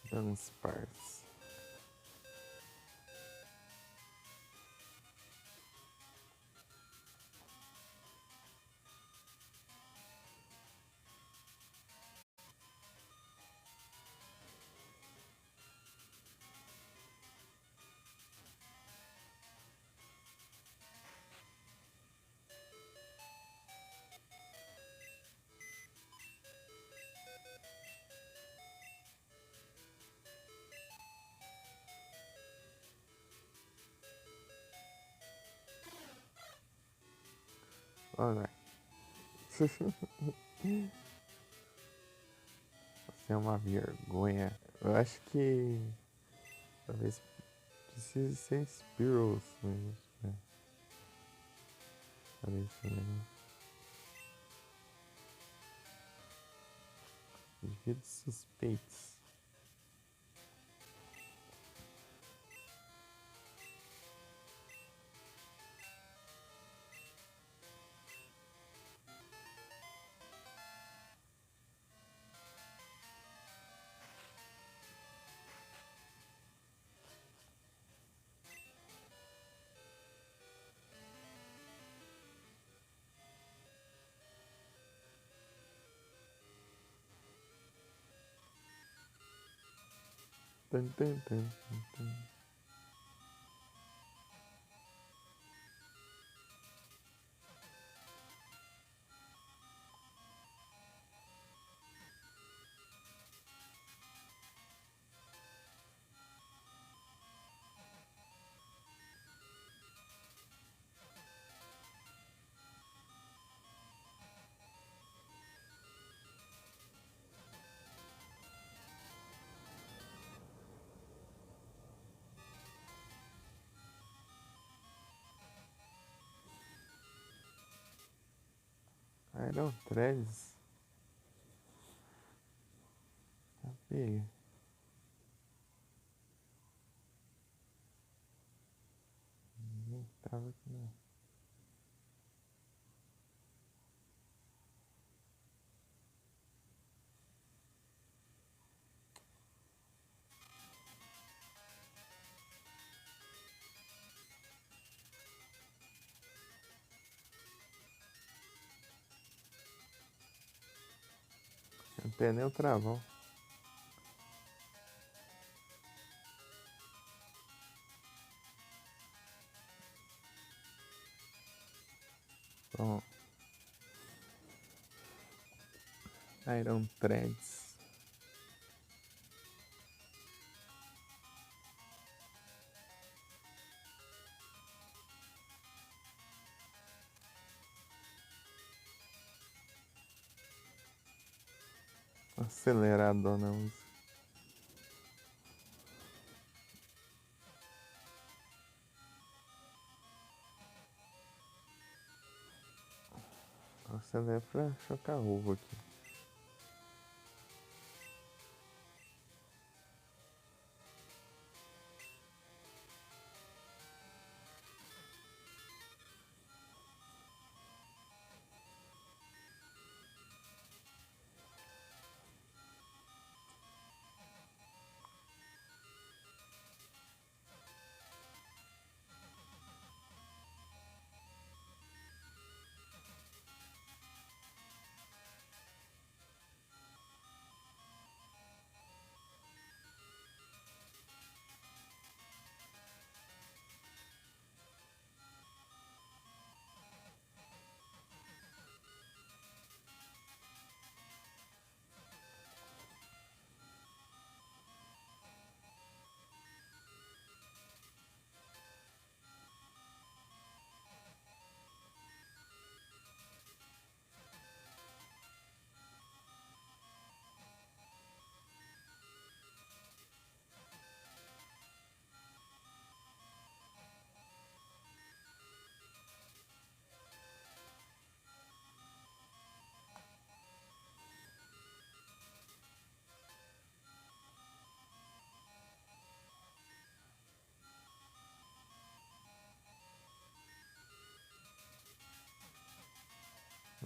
Transpars. Olha. Você é uma vergonha. Eu acho que talvez precise ser Spearows mesmo, né? Talvez isso mesmo. Indivíduos suspeitos. Tum, tum, tum, tum, tum. Iron Threads. Tá pega. Nem tava aqui não. Não tem nem o travão. Bom. Iron Threads. Aceleradona música. Acelera pra chocar ovo aqui.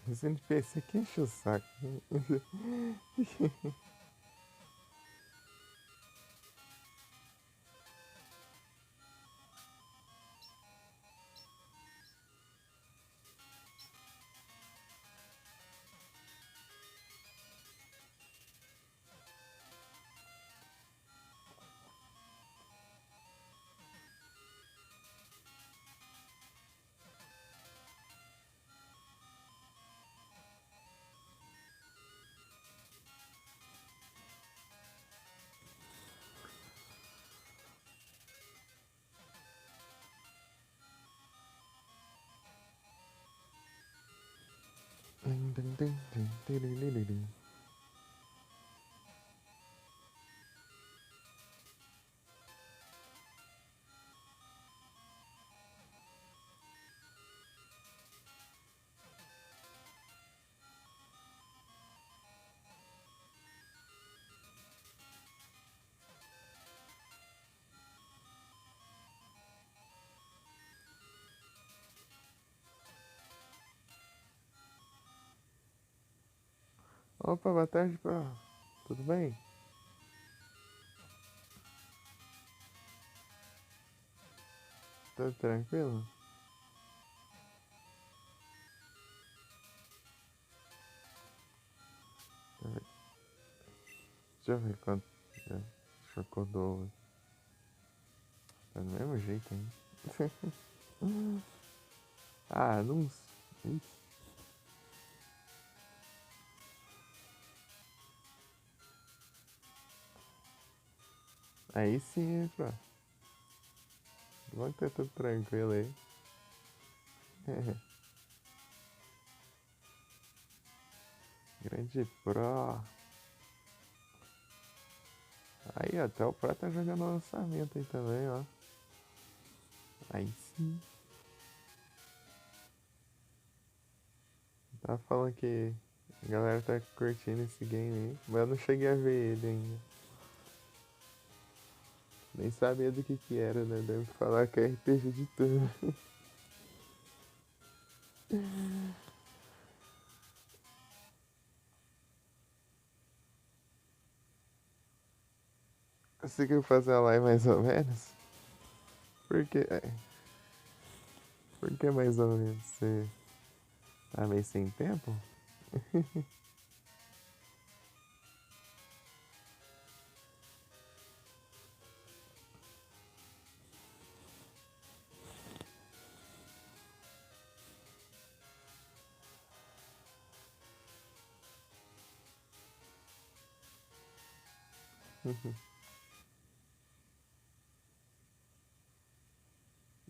Os NPC que enche o saco. Opa, boa tarde, bro. Tudo bem? Tudo tranquilo? Deixa eu ver quanto já chocodou. Tá do mesmo jeito, hein? Ah, não. Ixi, aí sim, hein, bro. Bom que tá tudo tranquilo aí. Grande pro. Aí, até o Pro tá jogando lançamento aí também, ó. Aí sim. Tá falando que a galera tá curtindo esse game aí, mas eu não cheguei a ver ele ainda. Nem sabia do que era, né? Deve falar que é RPG de turno. Conseguiu fazer a live mais ou menos? Por que, por que mais ou menos? Você tá meio sem tempo?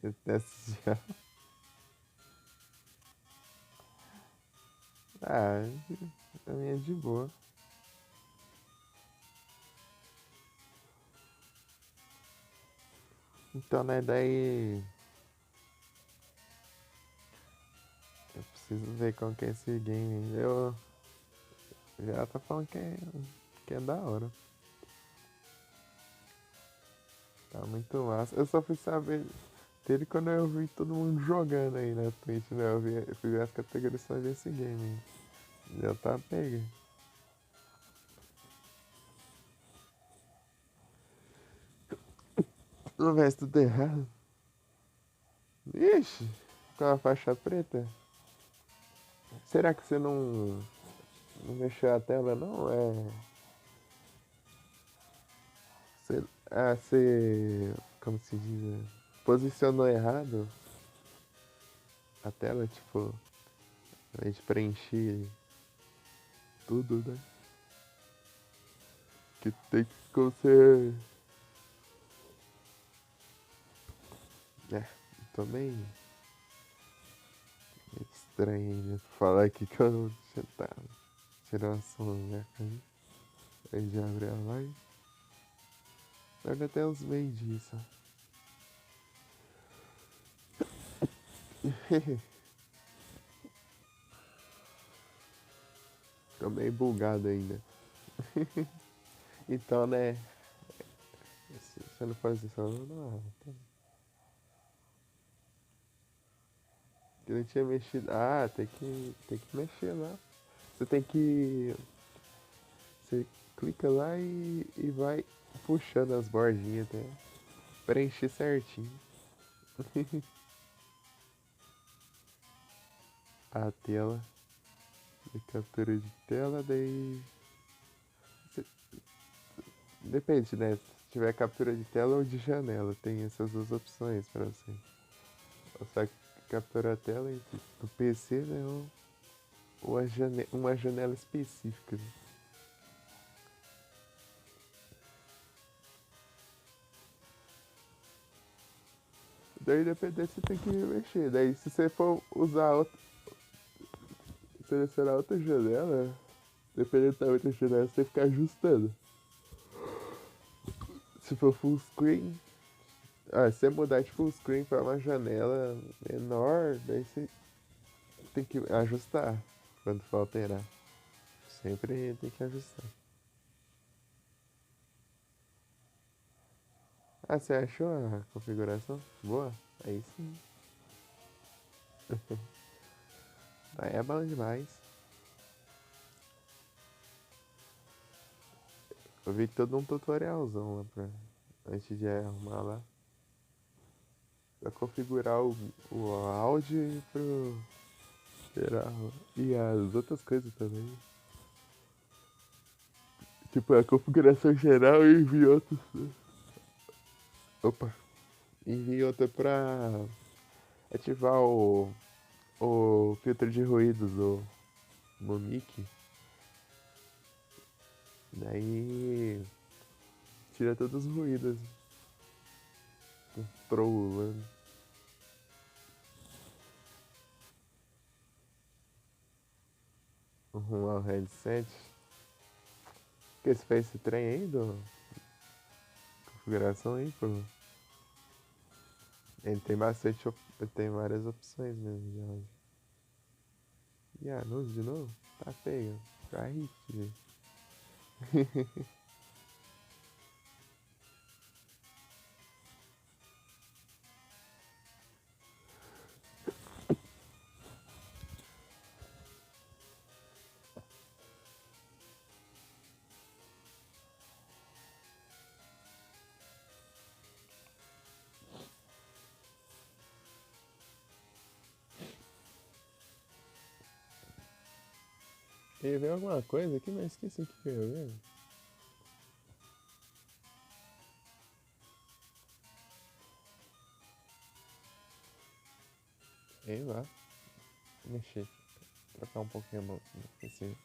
Eu teste já. Ah, a minha é de boa. Então, né, daí eu preciso ver qual que é esse game. Eu já tô falando que é da hora. Tá muito massa. Eu só fui saber dele quando eu vi todo mundo jogando aí na Twitch, né? Eu fui ver as categorias só desse game aí. Já tá pega. Não vai tudo errado. Ixi, com a faixa preta. Será que você não mexeu a tela não? Você, você. Como se diz? Posicionou errado a tela, tipo, a gente preencher tudo, né? Que tem que ser. É, tô meio estranho ainda falar aqui que eu não tinha tá, tirar o som da minha cara. Aí já abri a live. Deve até uns meio disso. Tô meio bugado ainda. Então, né? Se você não faz isso, não. Eu não tinha mexido. Ah, tem que mexer lá. Você tem que. Você clica lá e vai puxando as bordinhas até preencher certinho. A tela de captura de tela, daí. cê- Depende, né? Se tiver captura de tela ou de janela, tem essas duas opções pra você. Ou só captura a tela do PC, né? Ou uma janela específica. Né? Daí dependendo você tem que mexer. Daí se você for usar outra. selecionar outra janela, dependendo do tamanho da janela, você tem que ficar ajustando. Se for full screen, se você mudar de full screen pra uma janela menor, daí você tem que ajustar quando for alterar. Sempre tem que ajustar. Ah, você achou a configuração? Boa? Aí sim. Aí é bom demais. Eu vi todo um tutorialzão lá antes de arrumar lá. Pra configurar o áudio e pro geral. E as outras coisas também. Tipo, a configuração geral e envia outro. Opa! Envia outra pra ativar o filtro de ruídos no mic. Daí tira todos os ruídos. Trolando. Arrumar o headset. Que você fez esse trem aí configuração aí, pô? Ele tem ele tem várias opções mesmo de áudio. E anúncio de novo? Tá feio. Pra hit, gente. Ele veio alguma coisa aqui, mas esqueci o que eu ia. Sei lá. Mexer. Trocar um pouquinho a mão. Esqueci.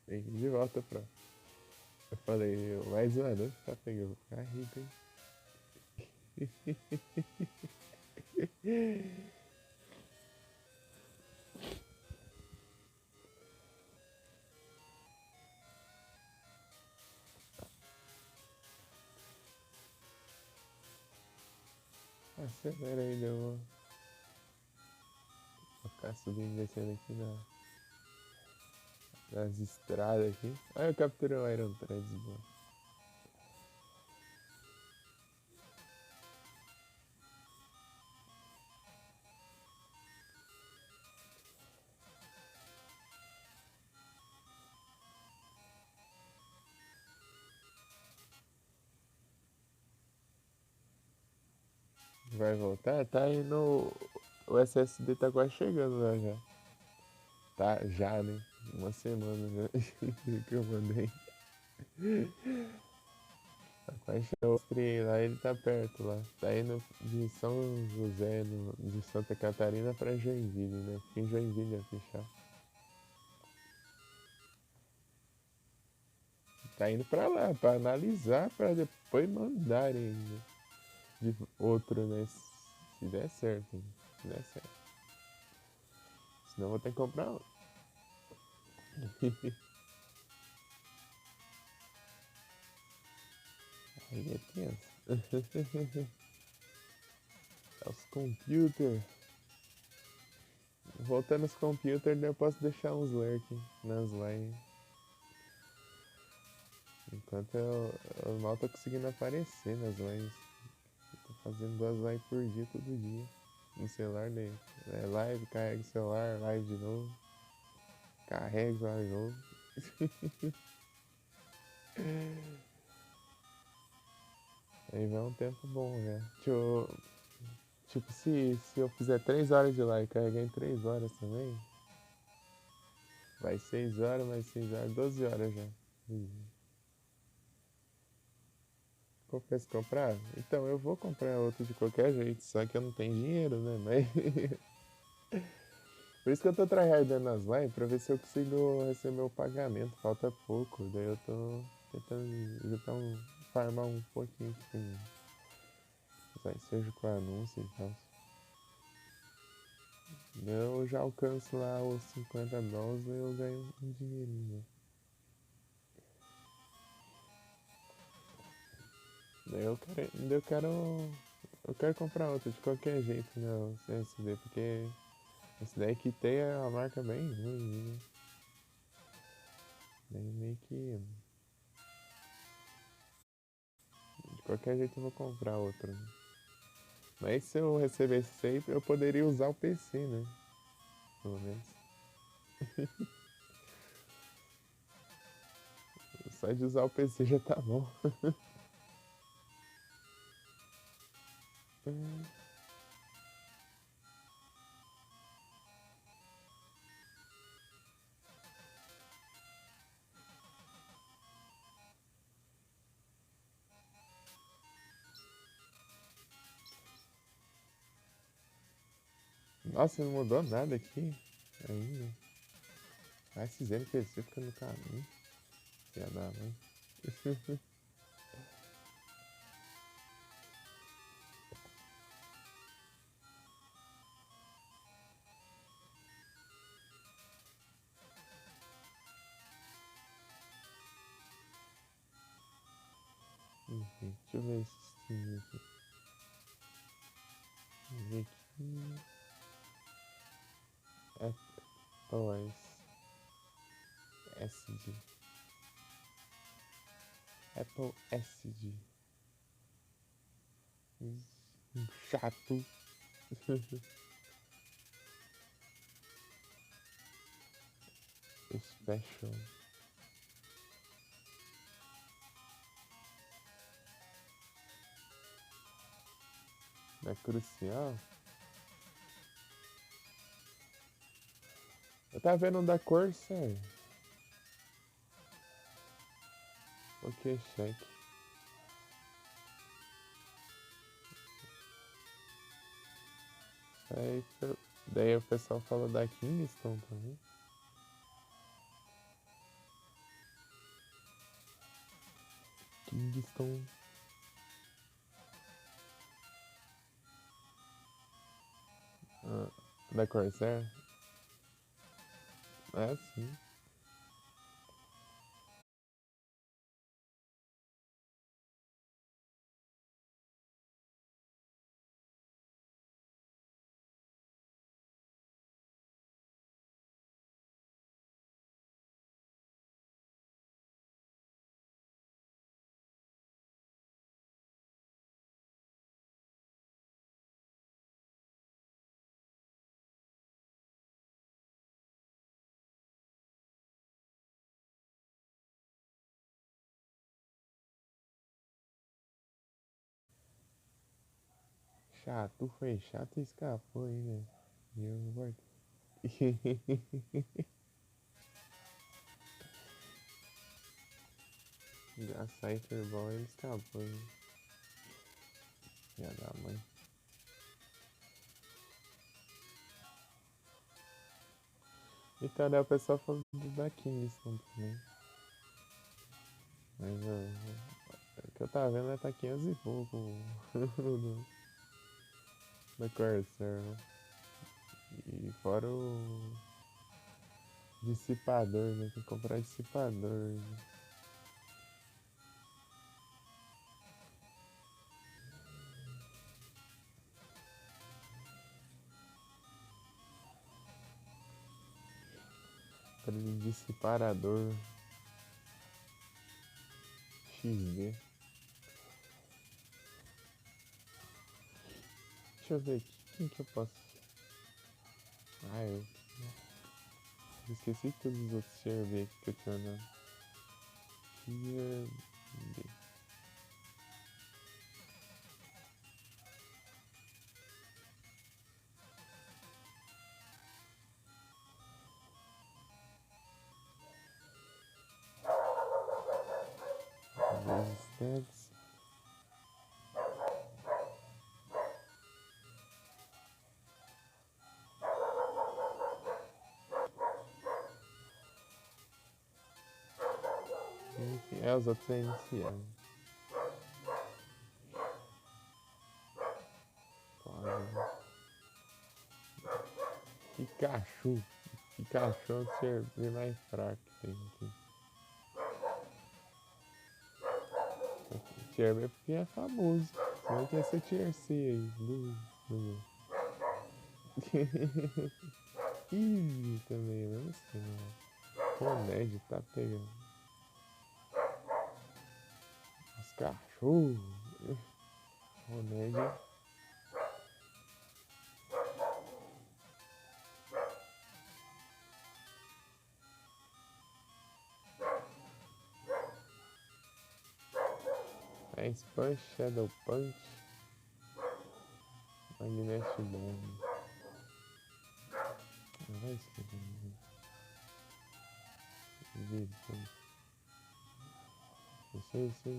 E de volta pra. Eu falei, mais um anúncio, tá pegando. Ficar rico, hein? Acelera aí, deu. Vou ficar subindo e descendo aqui nas estradas aqui. Ah, eu capturei o Iron Threads, boa. Vai voltar? Tá aí no. O SSD tá quase chegando lá já. Tá, já, né? Uma semana já que eu mandei. Tá quase chegando. Eu mostrei lá, ele tá perto lá. Tá indo de São José, de Santa Catarina pra Joinville, né? Fica em Joinville a fechar. Tá indo pra lá, pra analisar, pra depois mandarem ainda. De outro, né? Se der certo, hein? Se der certo. Senão eu vou ter que comprar outro. Aí é tenso. Os computers. Voltando aos computers, eu posso deixar uns lurking nas lives. Enquanto eu mal tô conseguindo aparecer nas lives. Eu tô fazendo 2 lives por dia, todo dia. No celular dele. É live, carrega o celular, live de novo. Carrega, live de novo. Aí vai um tempo bom já. Tipo, se eu fizer 3 horas de live e carregar em 3 horas também, vai 6 horas, mais 6 horas, 12 horas já. Compensa comprar? Então, eu vou comprar outro de qualquer jeito, só que eu não tenho dinheiro, né? Mas por isso que eu tô tryhardando as lives, pra ver se eu consigo receber o pagamento. Falta pouco, daí eu tô tentando farmar um pouquinho Sai seja com anúncio e tal. Eu já alcanço lá os $50 e eu ganho um dinheirinho. Daí eu quero comprar outro de qualquer jeito, né? O CSD, porque esse daí que tem é uma marca bem ruim, né? Daí meio que de qualquer jeito eu vou comprar outro, né? Mas se eu recebesse sempre, eu poderia usar o PC, né? Pelo menos. Só de usar o PC já tá bom. Nossa, não mudou nada aqui ainda. Vai esse NPC fica no caminho. Filha da mãe. Enfim, deixa eu ver esse Steam aqui. Vamos ver aqui. Apple SD. Apple SD. Chato. Special. É crucial. Eu tava vendo um da Corsair. Ok, cheque. Aí, daí o pessoal falou da Kingston também. Kingston. Da Corsair? É, sim. Chato, foi chato e escapou ainda. E eu voltei. Já sai bom e ele escapou ainda. Filha da mãe. Então, né, o pessoal falou da Kingston também. Mas o que eu tava vendo é tá 500 e pouco da Corsair, né? E fora o dissipador, né? Tem que comprar dissipador, né? Para dissipador XD. Deixa eu ver aqui. Quem que eu posso. Ah, eu esqueci todos os outros. Deixa eu ver aqui que eu tinha olhado. Tier B. Resistance. Enfim, os outros é inicial. Pikachu. Pikachu é o ser mais fraco que tem aqui. Tier B é porque é famoso. Senão que ia ser Tier C aí. Easy também, mesmo assim, ó. O Ned tá pegando. Os cachorros. O Ned. Ice Punch, Shadow Punch. Magnetic Bomb. Vai escrever. Vida. Isso.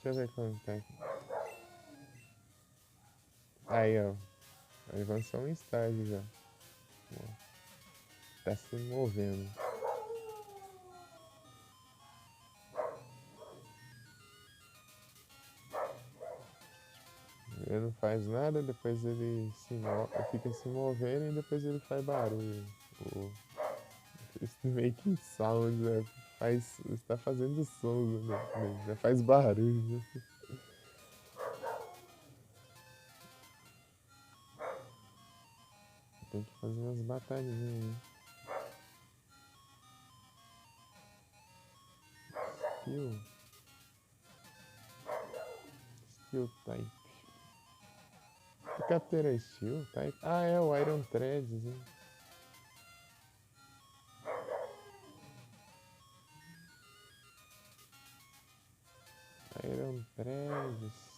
Deixa eu ver como tá aqui. Aí, ó. Avançou um estágio já. Tá se movendo. Ele não faz nada, depois ele fica se movendo e depois ele faz barulho. Esse making sound, né? Está fazendo sons, né? Já faz barulho. Né? Tem que fazer umas batalhinhas aí. Steel Type. Que captura é Steel Type? Ah, é o Iron Threads, hein? Iron Threads.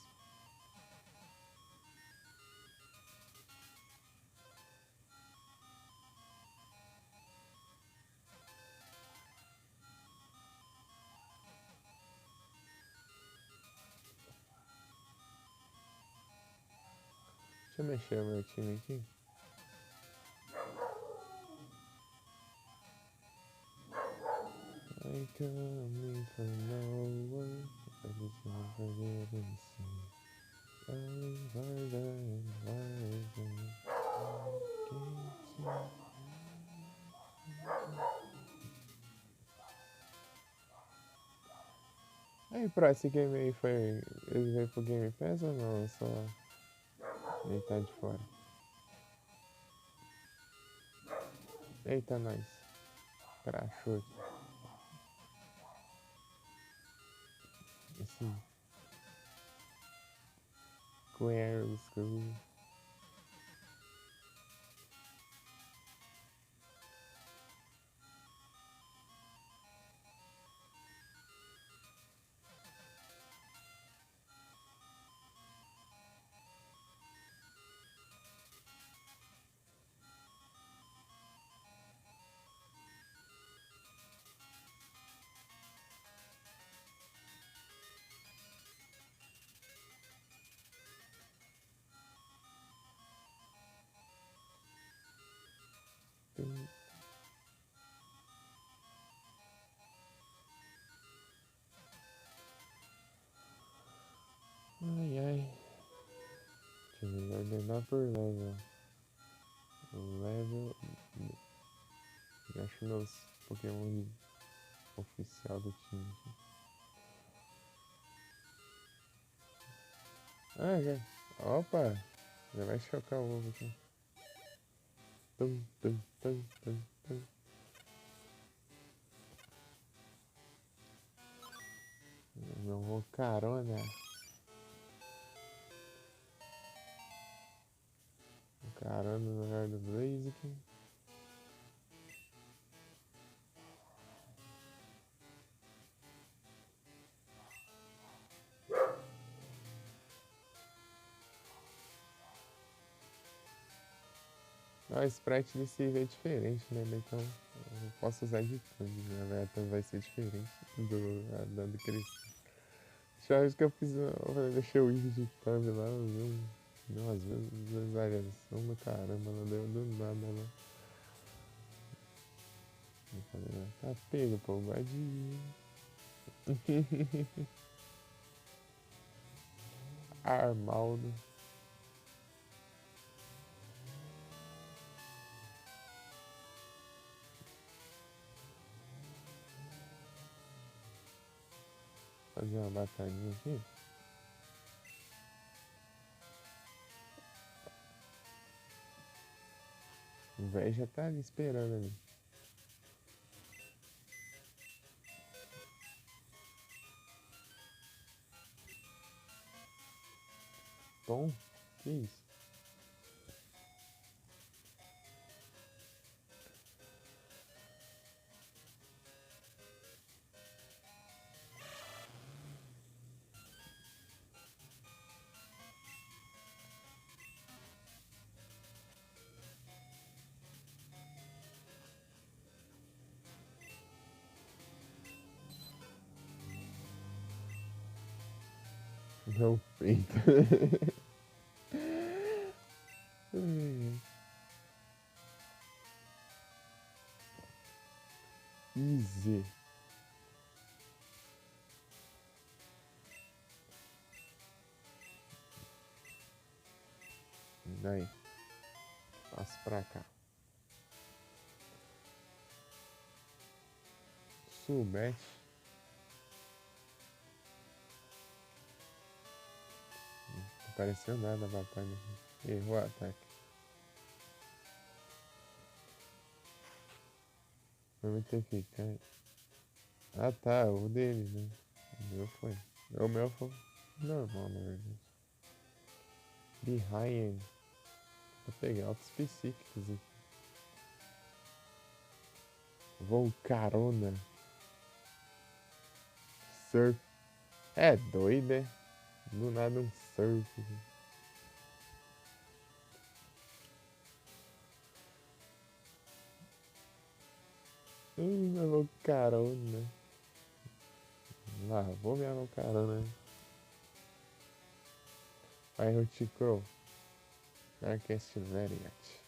Deixa eu mexer o meu time aqui. I come from nowhere, I just want to get inside. Darling, aí, pra esse game aí foi. Ele veio pro Game Pass ou não? Só. Ele tá de fora. Eita, nós. Crashou aqui. Esse. Square School. Ai. Deixa eu ordenar por level. Level. Acho meus Pokémon oficial do time aqui. Ah, já. Opa! Já vai chocar o ovo aqui. Tum. Meu vou carona. Carona no lugar do Blaziken. O sprite desse é diferente, né? Então eu posso usar de tudo. A meta vai ser diferente do que eles. Já vez que eu fiz, eu deixei o vídeo de thumb lá, eu vi umas visualização do caramba, não deu do nada lá. Tá pego, pô, guardinho. Armaldo. Fazer uma batalhinha aqui. O velho já tá ali esperando ali. Tom? Que isso? Não feito. Easy. Daí. Passo pra cá. Subete. Não apareceu nada a batalha. Errou o ataque. Vamos ter que ficar. Ah tá, o dele, né? O meu foi. O meu foi normal, na verdade. Behind. Vou pegar autos específicos aqui. Vou carona. Surf. É doido, é? Do nada um surf. Eu vou carona. Lá, vou ver no carona. Vai, Roticrow. Darkest Lariat.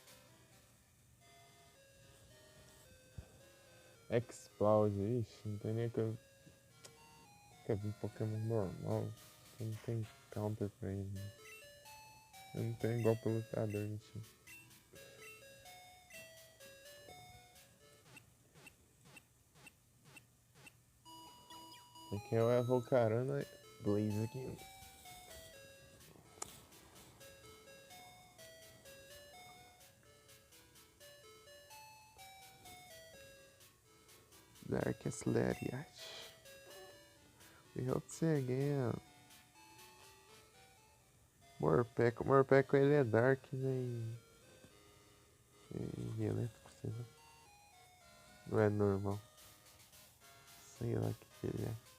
Explode. Ixi, não tem nem que eu... Quer vir Pokémon normal. Não tem counter pra ele. Né? Eu não tenho igual pro lutador no time. Aqui é o Evocarana Blaze aqui. Darkest Lariat. We hope to see again. Morpeko. Morpeko ele é Dark, né? E elétrico, sei lá. Não é normal. Sei lá o que ele é.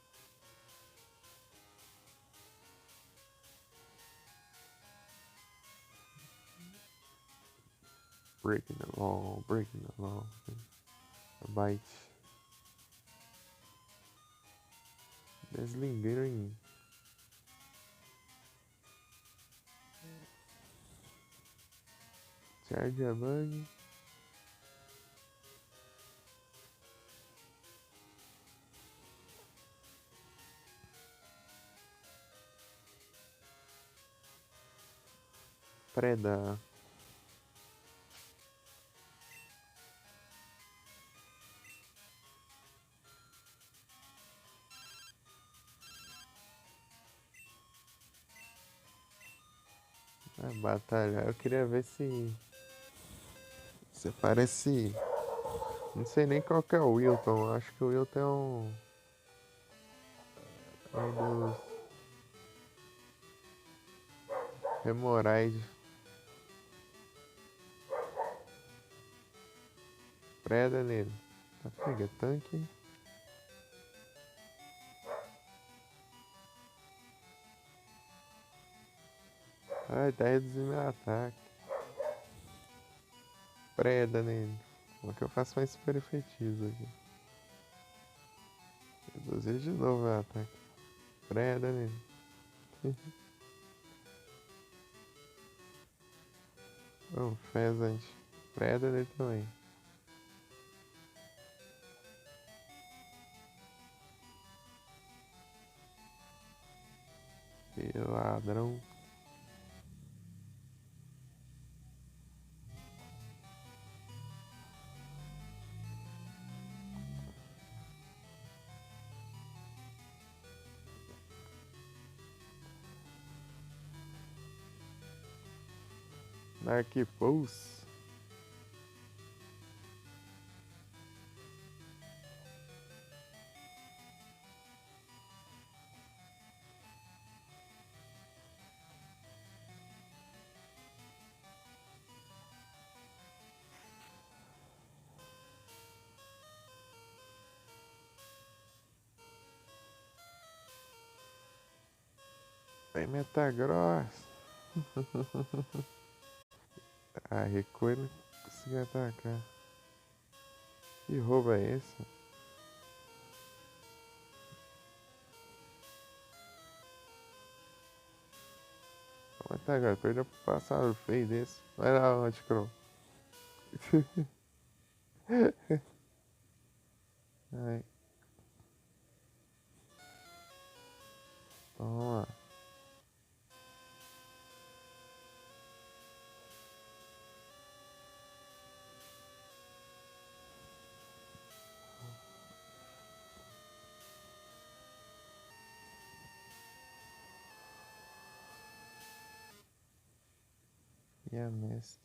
Breaking the law, breaking the law. Bite. Deslingering. Charge a bug. Preda. Batalha. Eu queria ver se... Você parece... Não sei nem qual que é o Wilton. Acho que o Wilton é um... Um dos... Hemorroide. Preda nele. Tá pega tanque. Ai, tá reduzindo meu ataque. Preda nele. Como que eu faço mais super efetivo aqui? Reduzir de novo meu ataque. Preda nele. Oh, Pheasant. Preda nele também. E ladrão. Narquipous. Vem Metagross. Ah, recua não conseguiu atacar. Que roubo é esse? O Metagross perdeu pro passado feio desse. Vai lá, Anticron. Ai, toma. E a Mask.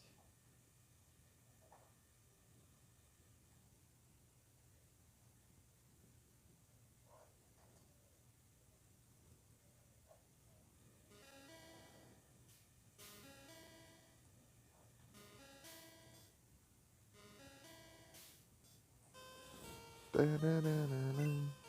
Tararararam.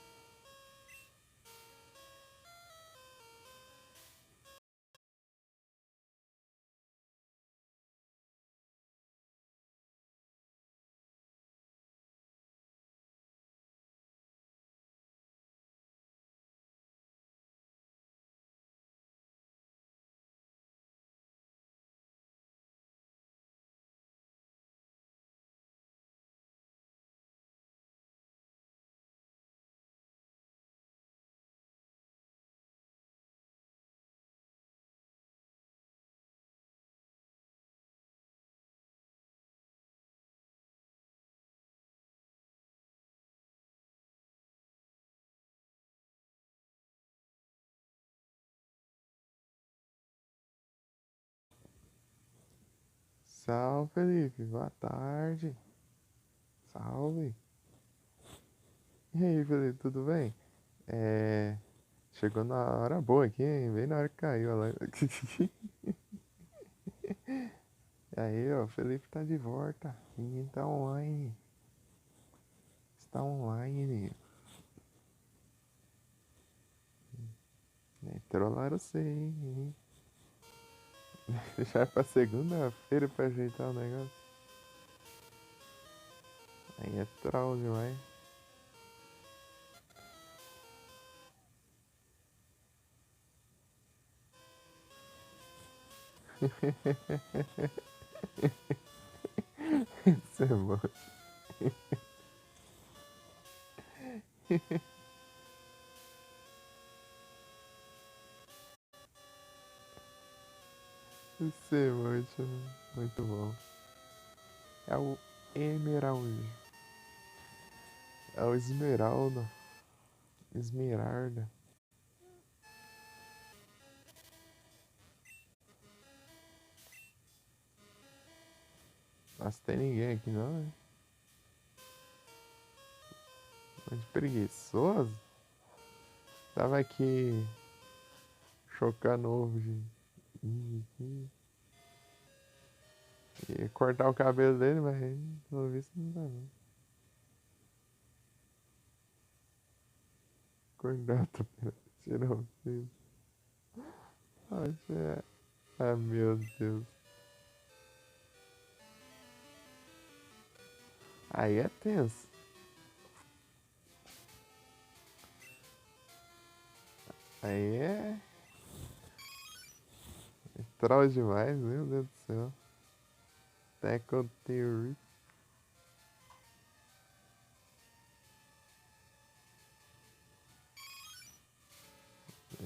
Salve, Felipe. Boa tarde. Salve. E aí, Felipe, tudo bem? É. Chegou na hora boa aqui, hein? Bem na hora que caiu a live. E aí, ó, o Felipe tá de volta. Ninguém tá online. Está online. Trollaram você, hein? Deixar pra segunda-feira pra ajeitar o negócio. Aí é troll demais. Isso é bom. Isso é muito bom. É o Emerald. É o Esmeralda. Esmeralda. Nossa, tem ninguém aqui não, né? Mas preguiçoso. Tava aqui chocando ovo de. Ia cortar o cabelo dele, mas pelo visto não dá não. Cortar também. Tirar o fio. Ah, meu Deus. Aí é tenso. Aí é troll demais, meu Deus do céu. Tackle Theory.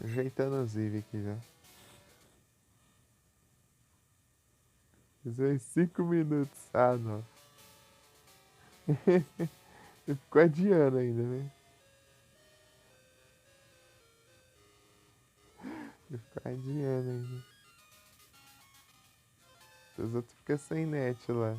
Ajeitando os IV aqui já. Isso aí 5 minutos. Ah, não. Ficou adiando ainda, né? Ficou adiando ainda. Os outros ficam sem net lá.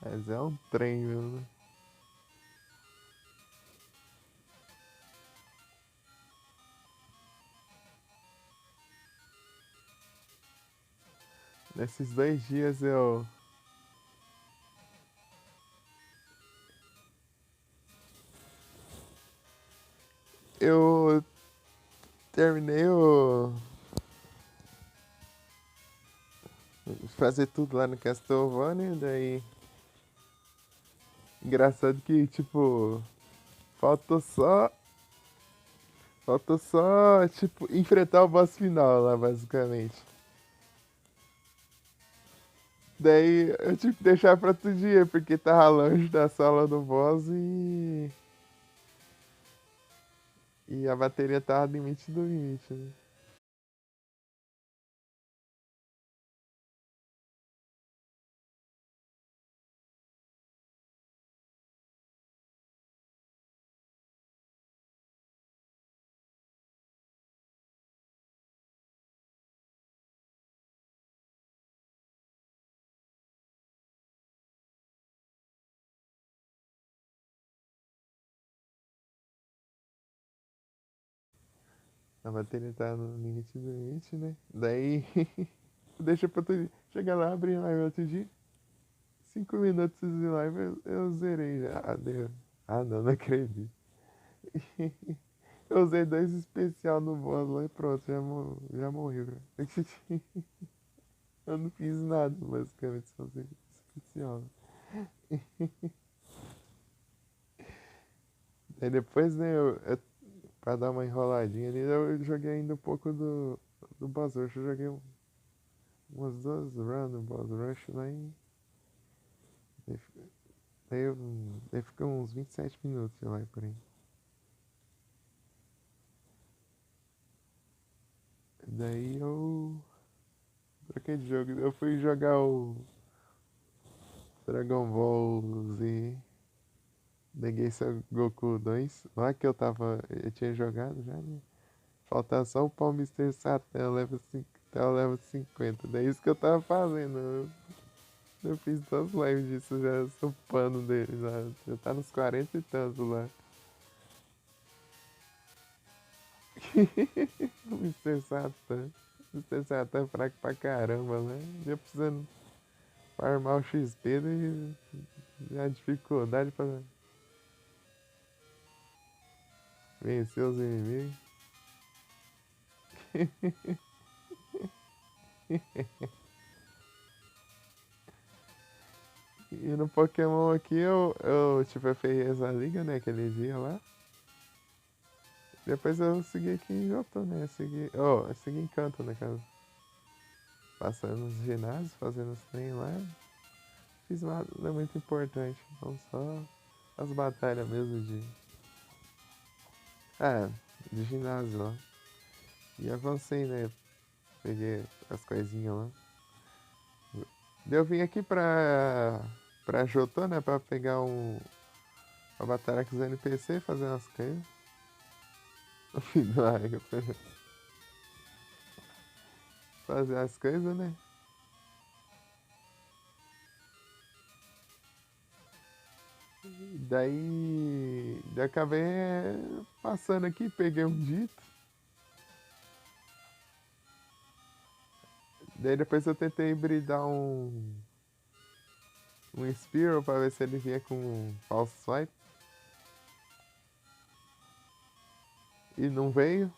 Mas é um trem, mesmo, né? Nesses 2 dias eu terminei fazer tudo lá no Castlevania, daí engraçado que tipo faltou só faltou só tipo enfrentar o boss final lá basicamente. Daí eu tive que deixar pra outro dia porque tava longe da sala do boss e a bateria tava no limite do limite, né? A bateria tá no limite do limite, né? Daí deixa pra outro dia. Chega lá, abre live outro dia. 5 minutos de live eu zerei já. Ah, deu. Ah, não, não acredito. Eu usei 2 especial no boss lá e pronto, já morreu. Já. Eu não fiz nada, basicamente, só usei especial. Aí depois, né, pra dar uma enroladinha ali, eu joguei ainda um pouco do Boss Rush. Eu joguei umas 2 runs no Boss Rush lá e. Daí fica uns 27 minutos, sei lá, por aí. Daí eu troquei de jogo. Eu fui jogar o Dragon Ball Z Negation Goku 2. Lá que eu tinha jogado já, né? Faltava só o Palm Mister Satan, até o level 50. Daí isso que eu tava fazendo. Eu fiz todas as lives disso, já sou pano dele, já tá nos 40 e tantos lá. O Mr. Satan. O Mr. Satan é fraco pra caramba, né? Já precisando farmar o XP e a dificuldade pra vencer os inimigos. E no Pokémon aqui tipo, eu fiz essa liga, né? Aquele dia lá. Depois eu segui aqui em Jotô, né? Eu segui em Canto, né, cara? Passando nos ginásios, fazendo os trem lá. Fiz nada, não é muito importante. Então só as batalhas mesmo de. Ah, de ginásio lá. E avancei, né? Peguei as coisinhas lá. Daí eu vim aqui pra Jotô, né? Pra pegar a batalha com os NPC, fazer umas coisas. Fazer as coisas, né? Daí acabei passando aqui, peguei um dito. Daí depois eu tentei hibridar um Spearow pra ver se ele vinha com um false swipe. E não veio.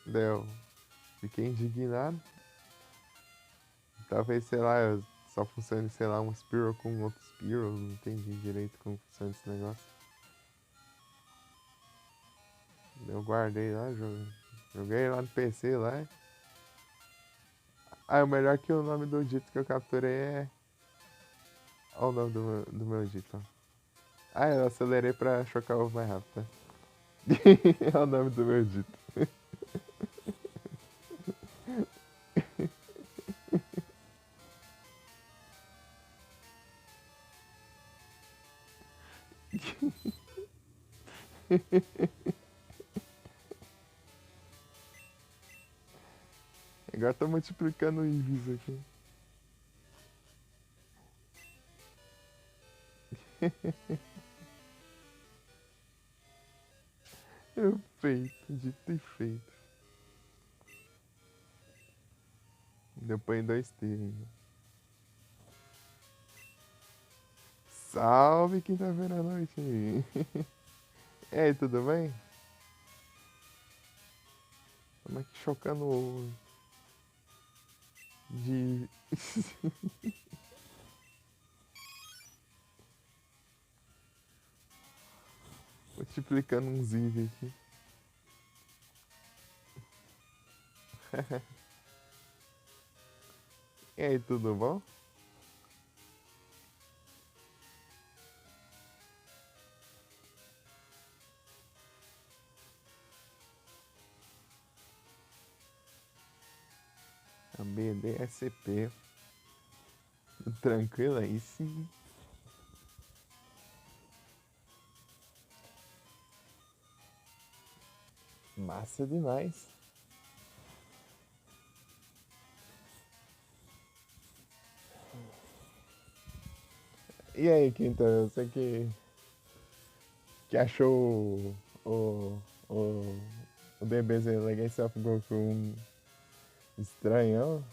Daí eu fiquei indignado. Talvez, sei lá, só funcione, sei lá, um Spearow com outro Spearow. Não entendi direito como funciona esse negócio. Daí eu guardei lá, jogo. Joguei lá no PC lá. Ah, o melhor que o nome do dito que eu capturei é. Olha o nome do meu dito. Ah, eu acelerei pra chocar o ovo mais rápido. Tá? É o nome do meu dito. Agora tô multiplicando o Invis aqui. Feito, dito e feito. Deu pra ir 2T ainda. Salve quinta-feira à noite. E aí, tudo bem? Estamos aqui chocando o ovo de. Multiplicando uns IV aqui. E aí, tudo bom? A BDSP. Tranquilo aí sim. Massa demais. E aí, Quinta, você que achou o, o DBZ Legacy of Goku um estranhão?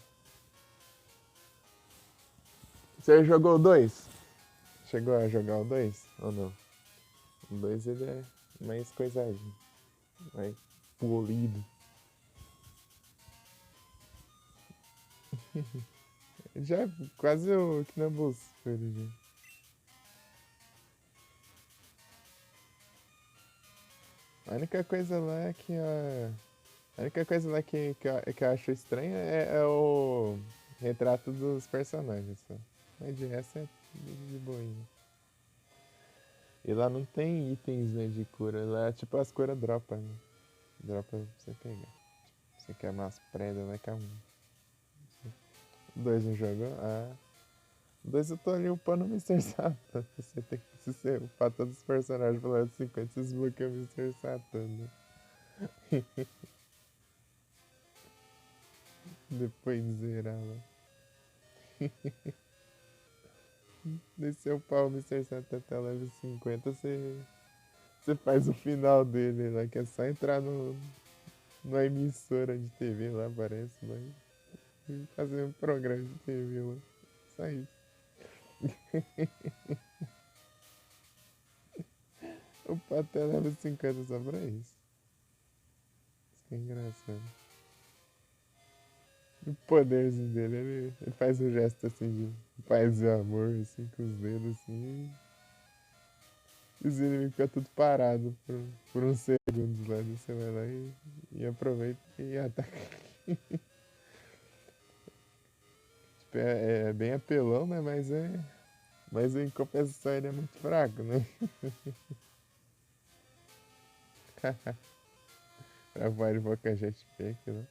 Você jogou o 2? Chegou a jogar o 2 ou não? O 2 ele é mais coisadinho, mais polido. Já é quase o Knambus, já. A única coisa lá é que a única coisa lá que eu acho estranha é o retrato dos personagens, só. Mas de resto é de boinha. E lá não tem itens, né, de cura. Lá é tipo as curas dropa, né? Dropa pra você pegar. Você quer umas predas, vai cá um. Dois não jogou? Ah. Dois eu tô ali upando o Mr. Satan. Você tem que se você upar todos os personagens pelo lado 50, você desbloqueia o Mr. Satan, né? Depois de zerar lá. Desceu o pau, Mr. Satan até level 50, você faz o final dele lá, que é só entrar numa emissora de TV lá, parece, lá, e fazer um programa de TV lá. Só isso. O até level 50 só pra isso. Isso que é engraçado. O poderzinho dele, ele faz um gesto assim de paz e amor, assim, com os dedos assim. E os inimigos ficam tudo parados por uns segundos lá. Você vai lá e aproveita e ataca. Tipo, é bem apelão, né? Mas em compensação ele é muito fraco, né? Pra voar de boca jetpack, né?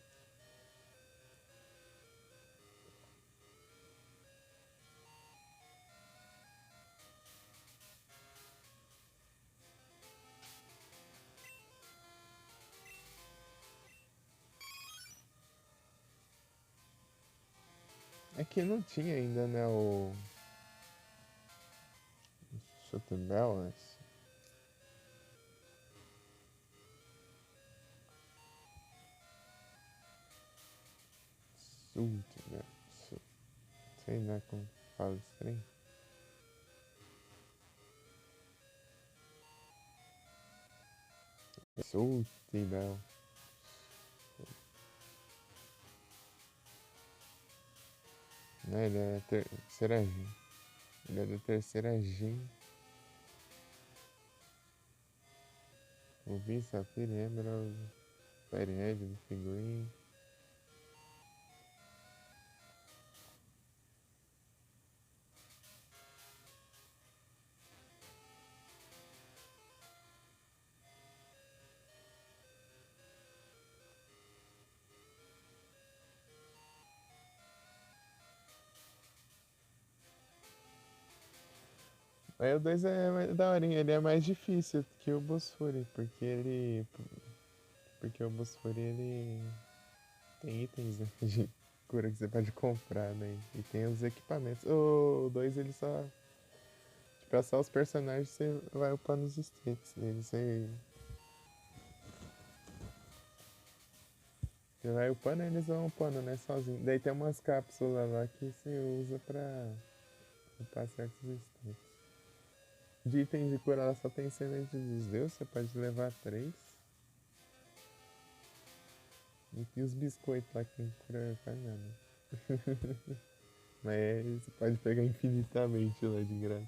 É que não tinha ainda, né? O Shoot Balance. Sult, né? Sei lá como fala esse trem. Sult Bell. Né? Ele é terceira gen. Ele é da terceira gen. Rubi, Safira e Emerald. Fire Red, Leafy Green. Aí o 2 é mais daorinha, ele é mais difícil que o Bosfuri, porque o Bosfuri ele tem itens, né, de cura que você pode comprar, né? E tem os equipamentos. O 2 ele só. Tipo, é só os personagens, você vai upando os status dele. Você vai upando e eles vão upando, né? Sozinho. Daí tem umas cápsulas lá que você usa pra upar certos status. De itens de cura ela só tem semente dos deuses, você pode levar 3. E tem os biscoitos lá que não cura quase nada. Mas você pode pegar infinitamente lá de graça.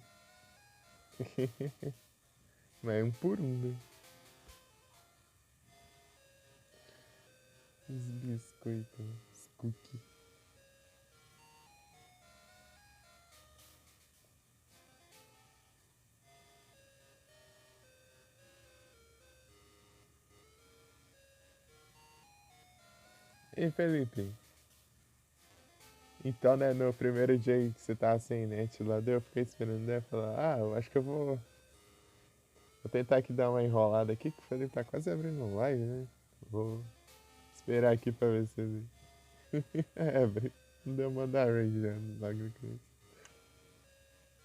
Mas é um por um, né? Os biscoitos, os cookies. E Felipe, então, né, no primeiro dia que você tava sem net lá, daí eu fiquei esperando, né, falar, eu acho que eu vou tentar aqui dar uma enrolada aqui, que o Felipe tá quase abrindo live, né? Vou esperar aqui pra ver se ele... É, velho, não deu mandar range já no bagulho que...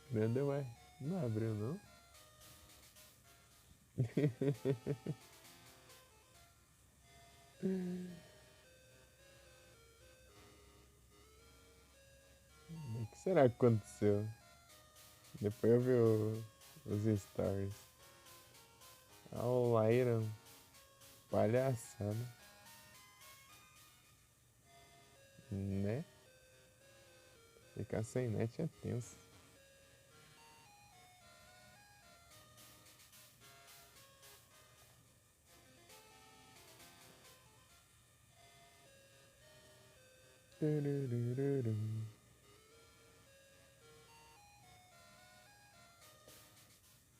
Não deu, não abriu, não? O que será que aconteceu? Depois eu vi os stories. O Lyron, palhaçada, né? Ficar sem net é tenso.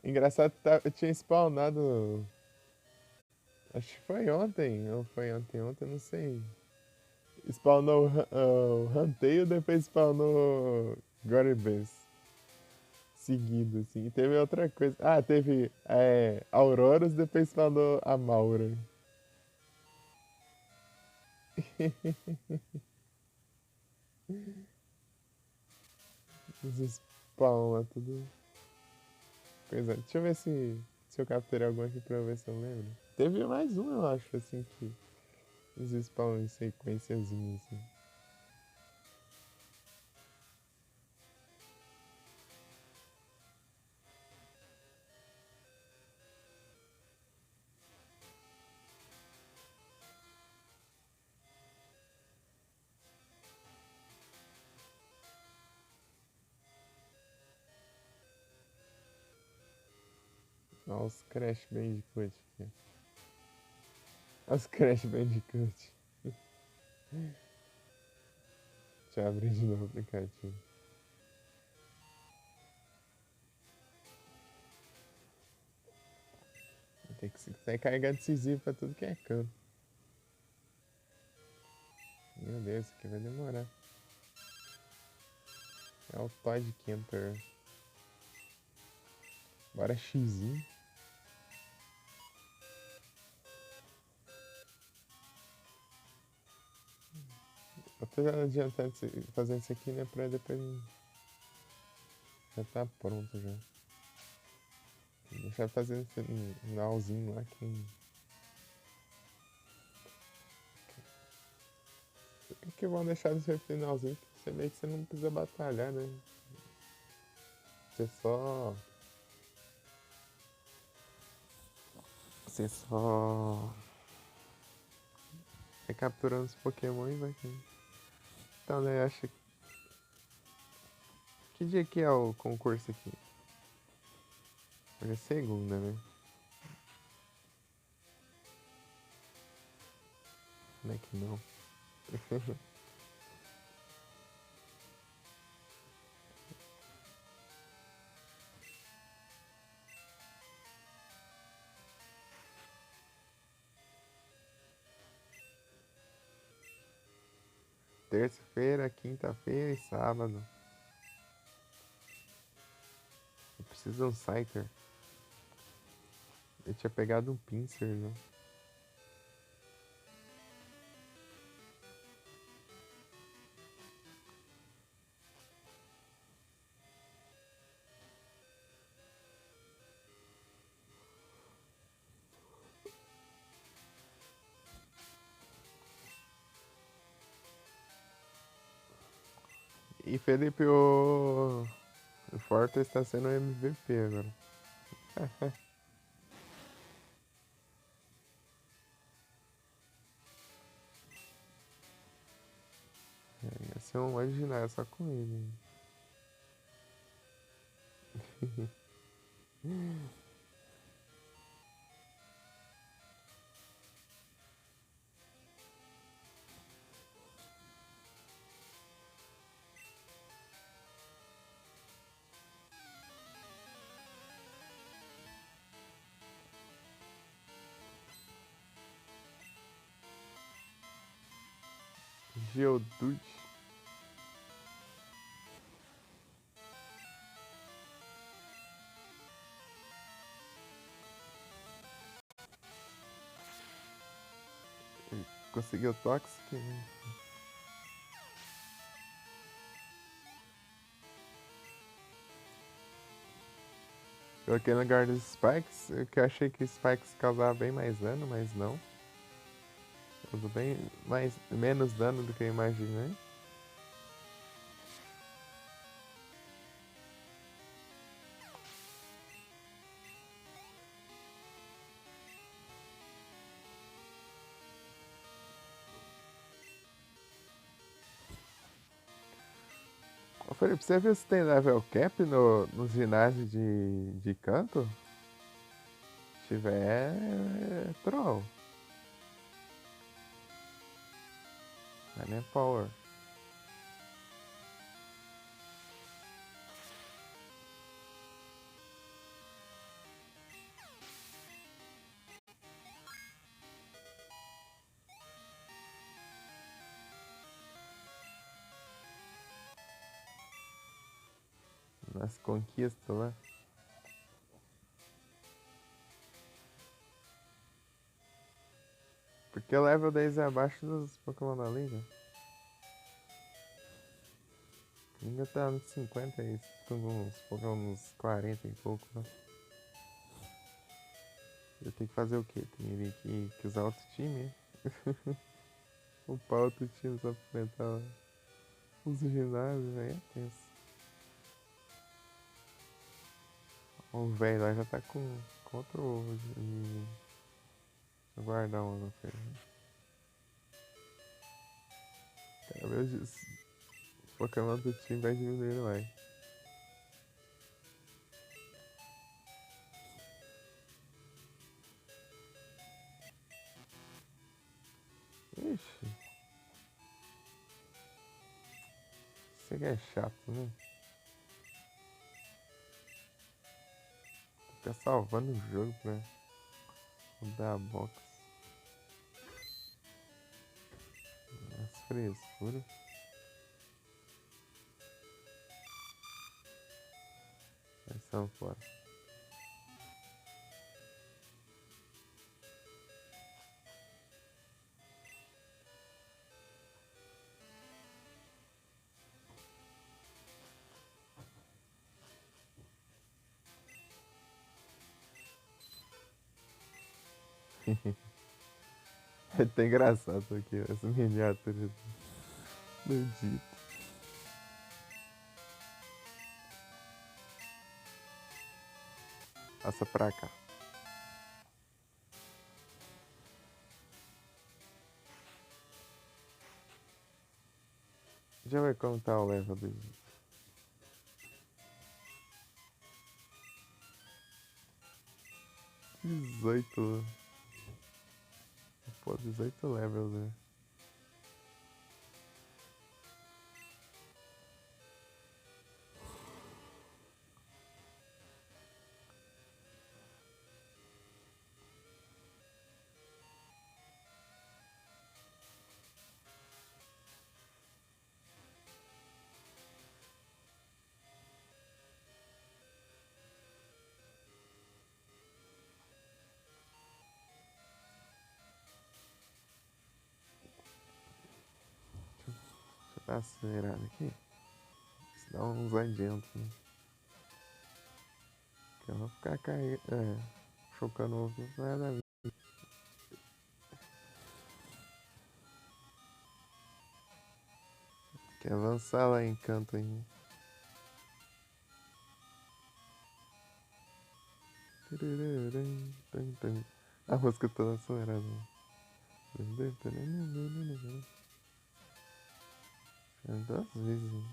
Engraçado, eu tinha spawnado. Acho que foi ontem, ou foi ontem, não sei. Spawnou o Huntail, depois spawnou Goribas. Seguido, assim. E teve outra coisa. Ah, teve Auroras, depois spawnou a Maura. Os spawn lá, tudo. Coisa. Deixa eu ver se eu capturei algum aqui pra eu ver se eu lembro. Teve mais um, eu acho, assim, que. Os spawn em sequenciazinha, assim. Olha os Crash Bandicoot aqui. Olha os Crash Bandicoot. Deixa eu abrir de novo o aplicativo. Tem que sair carregando decisivo pra tudo que é canto. Meu Deus, isso aqui vai demorar. É o Todd Camper. Bora X1. Eu tô adiantando fazendo isso aqui, né? Pra depois. Já tá pronto já. Deixar fazendo esse finalzinho lá que. O que vão deixar desse finalzinho? Que você meio que você não precisa batalhar, né? Você só. Você só. Vai capturando os Pokémon e vai aqui. Então, né? Eu acho que. Que dia que é o concurso aqui? Hoje é segunda, né? Como é que não? Terça-feira, quinta-feira e sábado. Eu preciso de um Scyther. Eu tinha pegado um Pinsir, né? E Felipe, o Forte está sendo MVP agora. Ia ser um original só com ele. Geodude. Conseguiu Toxic, né? Coloquei no lugar dos Spikes, eu que achei que Spikes causava bem mais dano, mas não. Causou bem menos dano do que eu imaginei. Ô Felipe, você viu se tem level cap no ginásio de canto? Se tiver, é troll. Mas nem power. Nas conquistas lá. Porque o level 10 é abaixo dos Pokémon da Liga. Ainda tá nos 50 aí, com uns Pokémon uns 40 e pouco, né? Eu tenho que fazer o quê? Tem que usar outro time? Upar outro time só pra enfrentar os ginásios, aí é tenso. O velho lá já tá com outro ovo de guardar uma coisa. Cada vez os Pokémon do time vai diminuindo mais. Ixi. Isso aqui é chato, né? Fica salvando o jogo pra mudar a box. As frescuras. Aí são fora. É até engraçado aqui, essa miniatura do Dito. Passa pra cá. Já vai como tá o level do Dito. 18. Pô, 18 levels, né? Tá acelerado aqui. Isso dá uns adiantos, né? Que eu vou ficar caindo. Chocando o ovo, nada a ver. Quer avançar lá em canto ainda. A música toda acelerada. Duas vezes.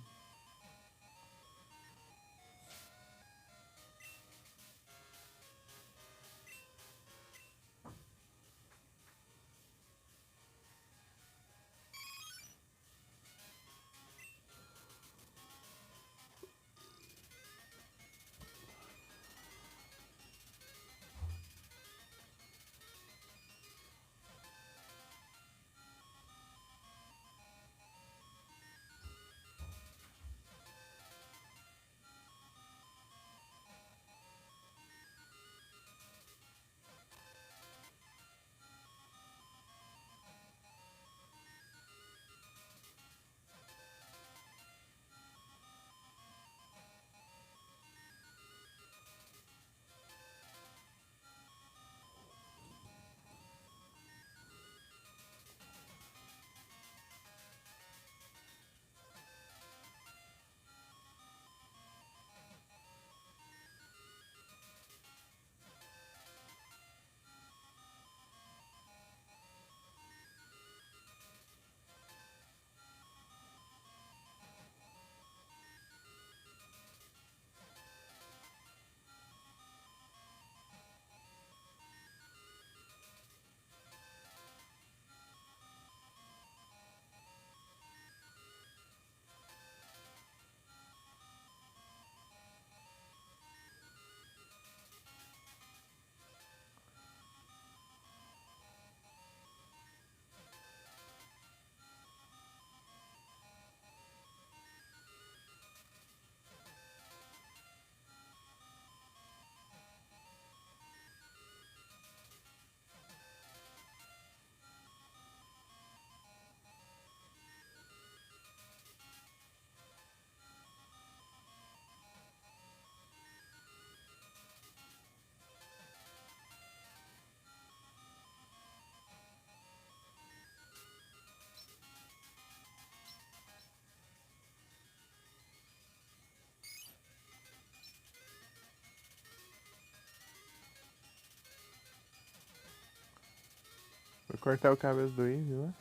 Vou cortar o cabelo do Índio, né?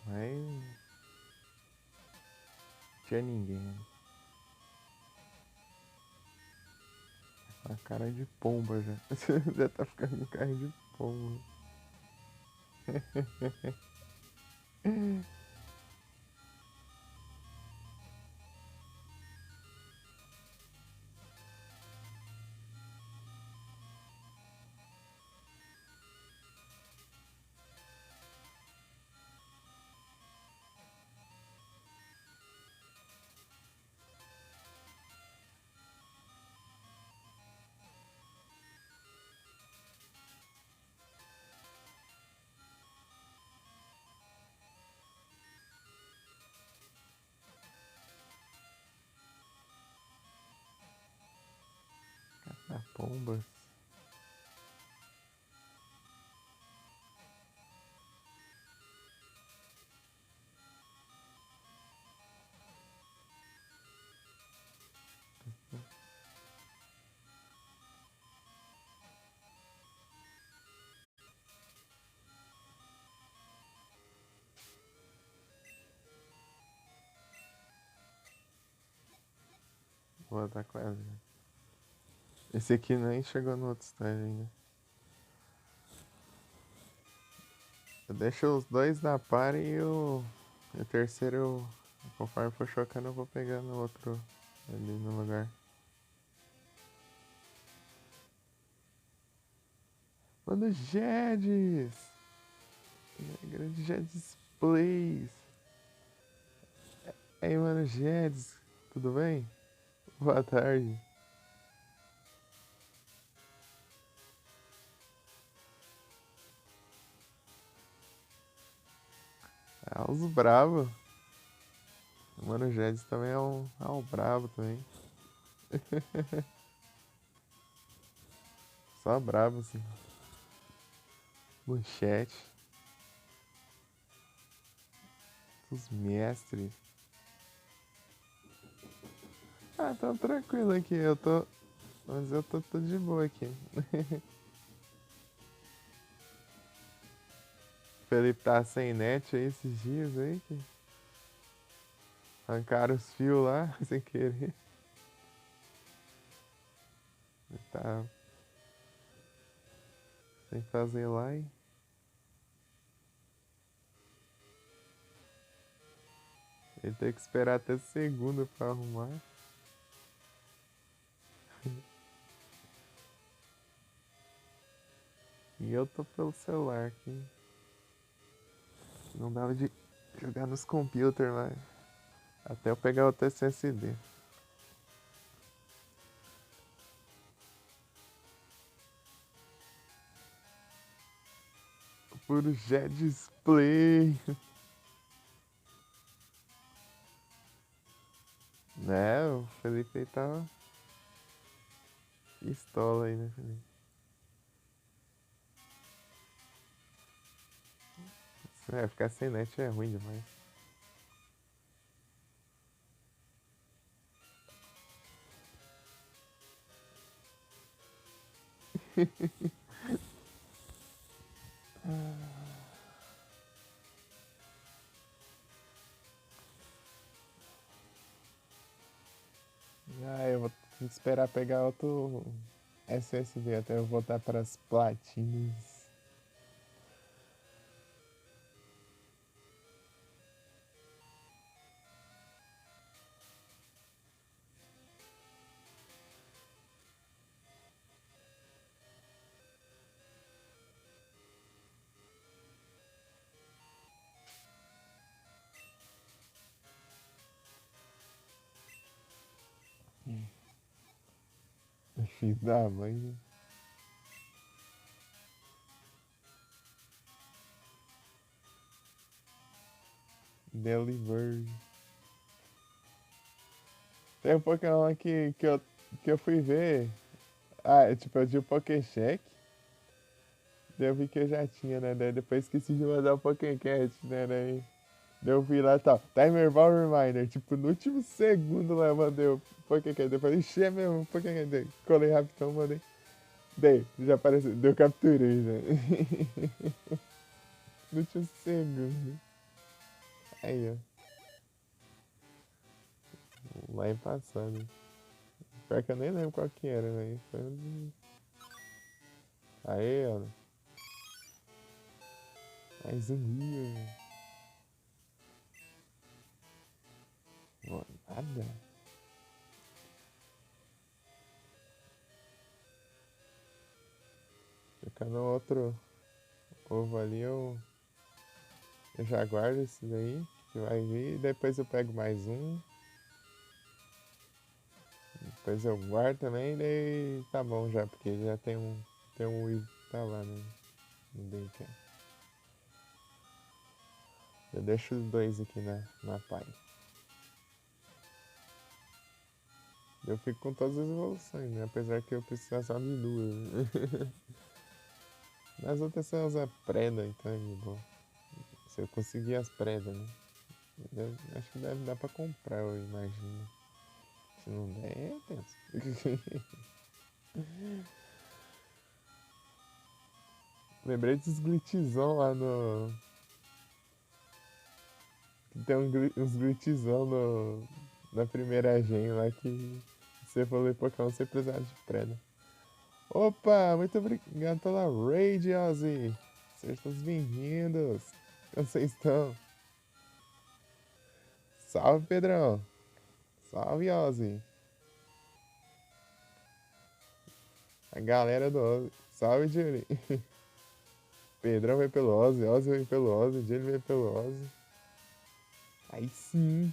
Mas tinha ninguém. A cara de pomba já. Já tá ficando com cara de pomba. A pomba. Boa, tá quase. Esse aqui nem chegou no outro estágio ainda. Eu deixo os dois na par e o terceiro, conforme for chocando, eu vou pegando o outro ali no lugar. Mano, Jedes! Grande Jedes Plays! Ei, mano, Jedes, tudo bem? Boa tarde. É os brabo. O Mano Guedes também é um brabo também. Só brabo, assim. Manchete. Os mestres. Ah, tá tranquilo aqui. Mas eu tô de boa aqui. Felipe tá sem net aí esses dias aí. Que arrancaram os fios lá sem querer. Tá sem fazer lá, hein? Ele tem que esperar até segunda pra arrumar. E eu tô pelo celular aqui. Não dava de jogar nos computers mais. Até eu pegar o SSD. Por Jet Display. Né, o Felipe aí tava pistola aí, né, Felipe? É, ficar sem net é ruim demais. Ah, eu vou ter que esperar pegar outro SSD até eu voltar para as platinas. Filho da mãe, né? Delivery. Tem um Pokémon aqui que eu fui ver. Ah, é tipo, eu tinha o Pokécheck. Daí eu vi que eu já tinha, né? Daí depois esqueci de mandar o Pokécat, né? Daí eu vi lá e tal. Timer Ball Reminder. Tipo, no último segundo lá eu mandei o Pokécat. Depois enchi mesmo o Pokécat. Daí colei rapidão, mandei. Daí, já apareceu. Deu capturei, né? No último segundo. Aí, ó. Lá em passado. Pior que eu nem lembro qual que era, velho. Foi um... Aí, ó. Mais um dia. Nada. Ficando outro ovo ali, eu já guardo esse daí, que vai vir. Depois eu pego mais um. Depois eu guardo também, daí tá bom já, porque já tem um Wii que tá lá no Daycare. Eu deixo os dois aqui na pai. Eu fico com todas as evoluções, né? Apesar que eu preciso só de duas. As outras são as preda, então é de boa. Se eu conseguir as predas, né? Acho que deve dar pra comprar, eu imagino. Se não der, é tenso. Lembrei dos glitchzão lá no. Tem uns glitchzão na primeira gen lá que você falou Pokémon sem precisar de preda. Opa, muito obrigado pela raid, Ozzy. Sejam todos bem-vindos. Como vocês estão? Salve, Pedrão. Salve, Ozzy. A galera do Ozzy. Salve, Julie. Pedrão veio pelo Ozzy, Ozzy veio pelo Ozzy, Julie veio pelo Ozzy. Aí sim.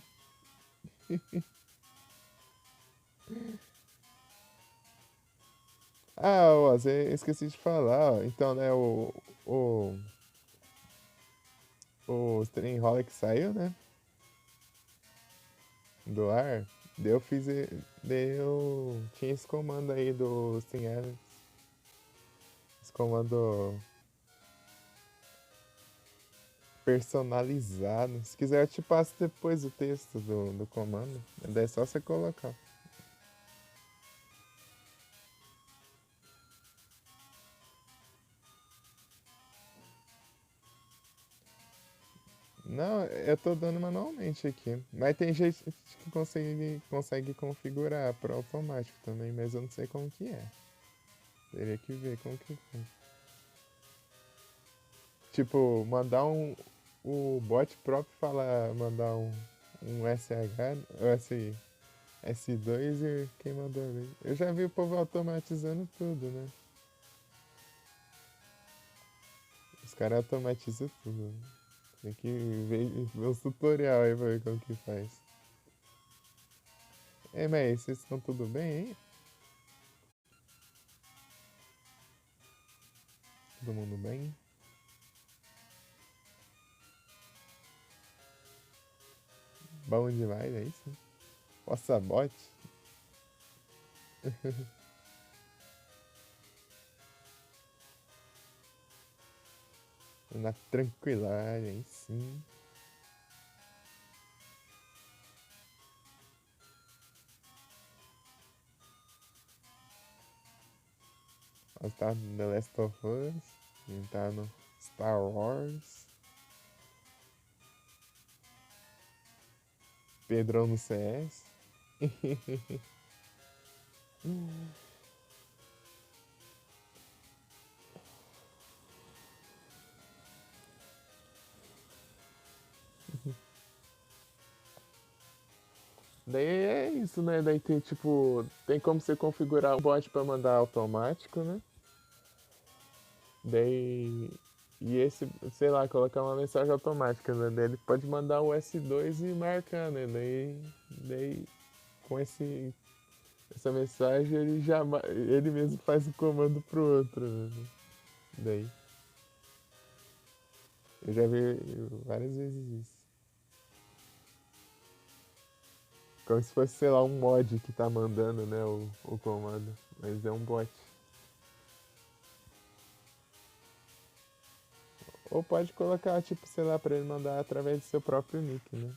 Ah, Ozzy, esqueci de falar. Ó. Então, né, o o trem rola que saiu, né? Do ar. Daí eu fiz. Daí eu tinha esse comando aí do SteamElements. Esse comando personalizado. Se quiser eu te passo depois o texto do comando. Daí é só você colocar. Não, eu tô dando manualmente aqui. Mas tem gente que consegue configurar para automático também, mas eu não sei como que é. Teria que ver como que faz. Tipo, o bot próprio fala, mandar um SH, S2 e quem mandou ali. Eu já vi o povo automatizando tudo, né? Os caras automatizam tudo. Tem que ver os tutorial aí pra ver como que faz. Ei, mas vocês estão tudo bem aí? Todo mundo bem? Bom demais, é isso? Nossa, bot? Na tranquilidade, aí sim. Nós tá no The Last of Us, a gente tá no Star Wars, Pedrão no CS. Daí é isso, né? Daí tem tipo, tem como você configurar o bot pra mandar automático, né? Daí. E esse, sei lá, colocar uma mensagem automática, né? Daí ele pode mandar o S2 e marcar, né? Daí com essa mensagem ele mesmo faz o comando pro outro, né? Daí. Eu já vi várias vezes isso. Como se fosse, sei lá, um mod que tá mandando, né, o comando. Mas é um bot. Ou pode colocar, tipo, sei lá, pra ele mandar através do seu próprio nick, né?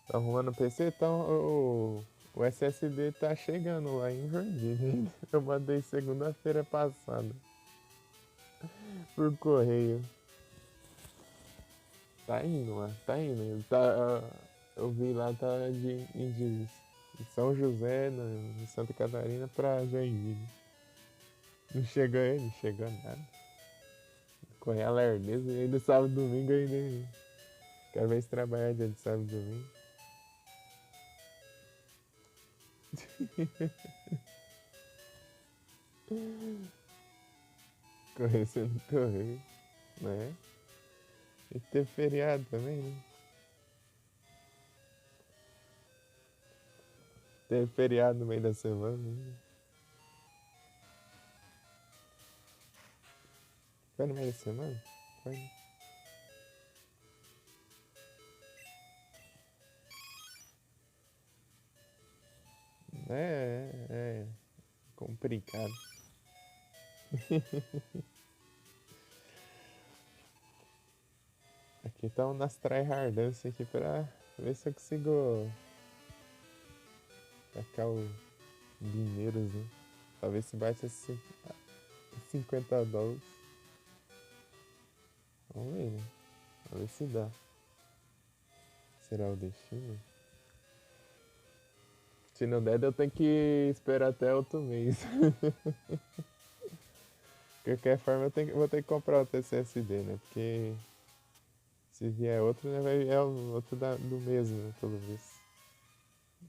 Tá arrumando o PC? Então o SSD tá chegando lá em Joinville. Eu mandei segunda-feira passada por correio. Tá indo lá, tá indo. Eu vi lá, tá de São José, em Santa Catarina, pra Joinville. Não chegou nada. Correr a lerdeza e ainda sábado e domingo ainda. Quero ver se trabalhar dia de sábado e domingo. Correr sendo correr, né? E ter feriado também, né? Ter feriado no meio da semana, né? Foi no meio da semana? Foi. É complicado. Aqui estão nas tryhardance aqui pra ver se eu consigo tacar o dinheiros, né? Pra ver se bate esses $50. Vamos ver, né? Vamos ver se dá. Será o destino? Se não der, eu tenho que esperar até outro mês. De qualquer forma, vou ter que comprar o TCSD, né? Porque se vier outro, né, é o outro do mesmo, né, pelo visto.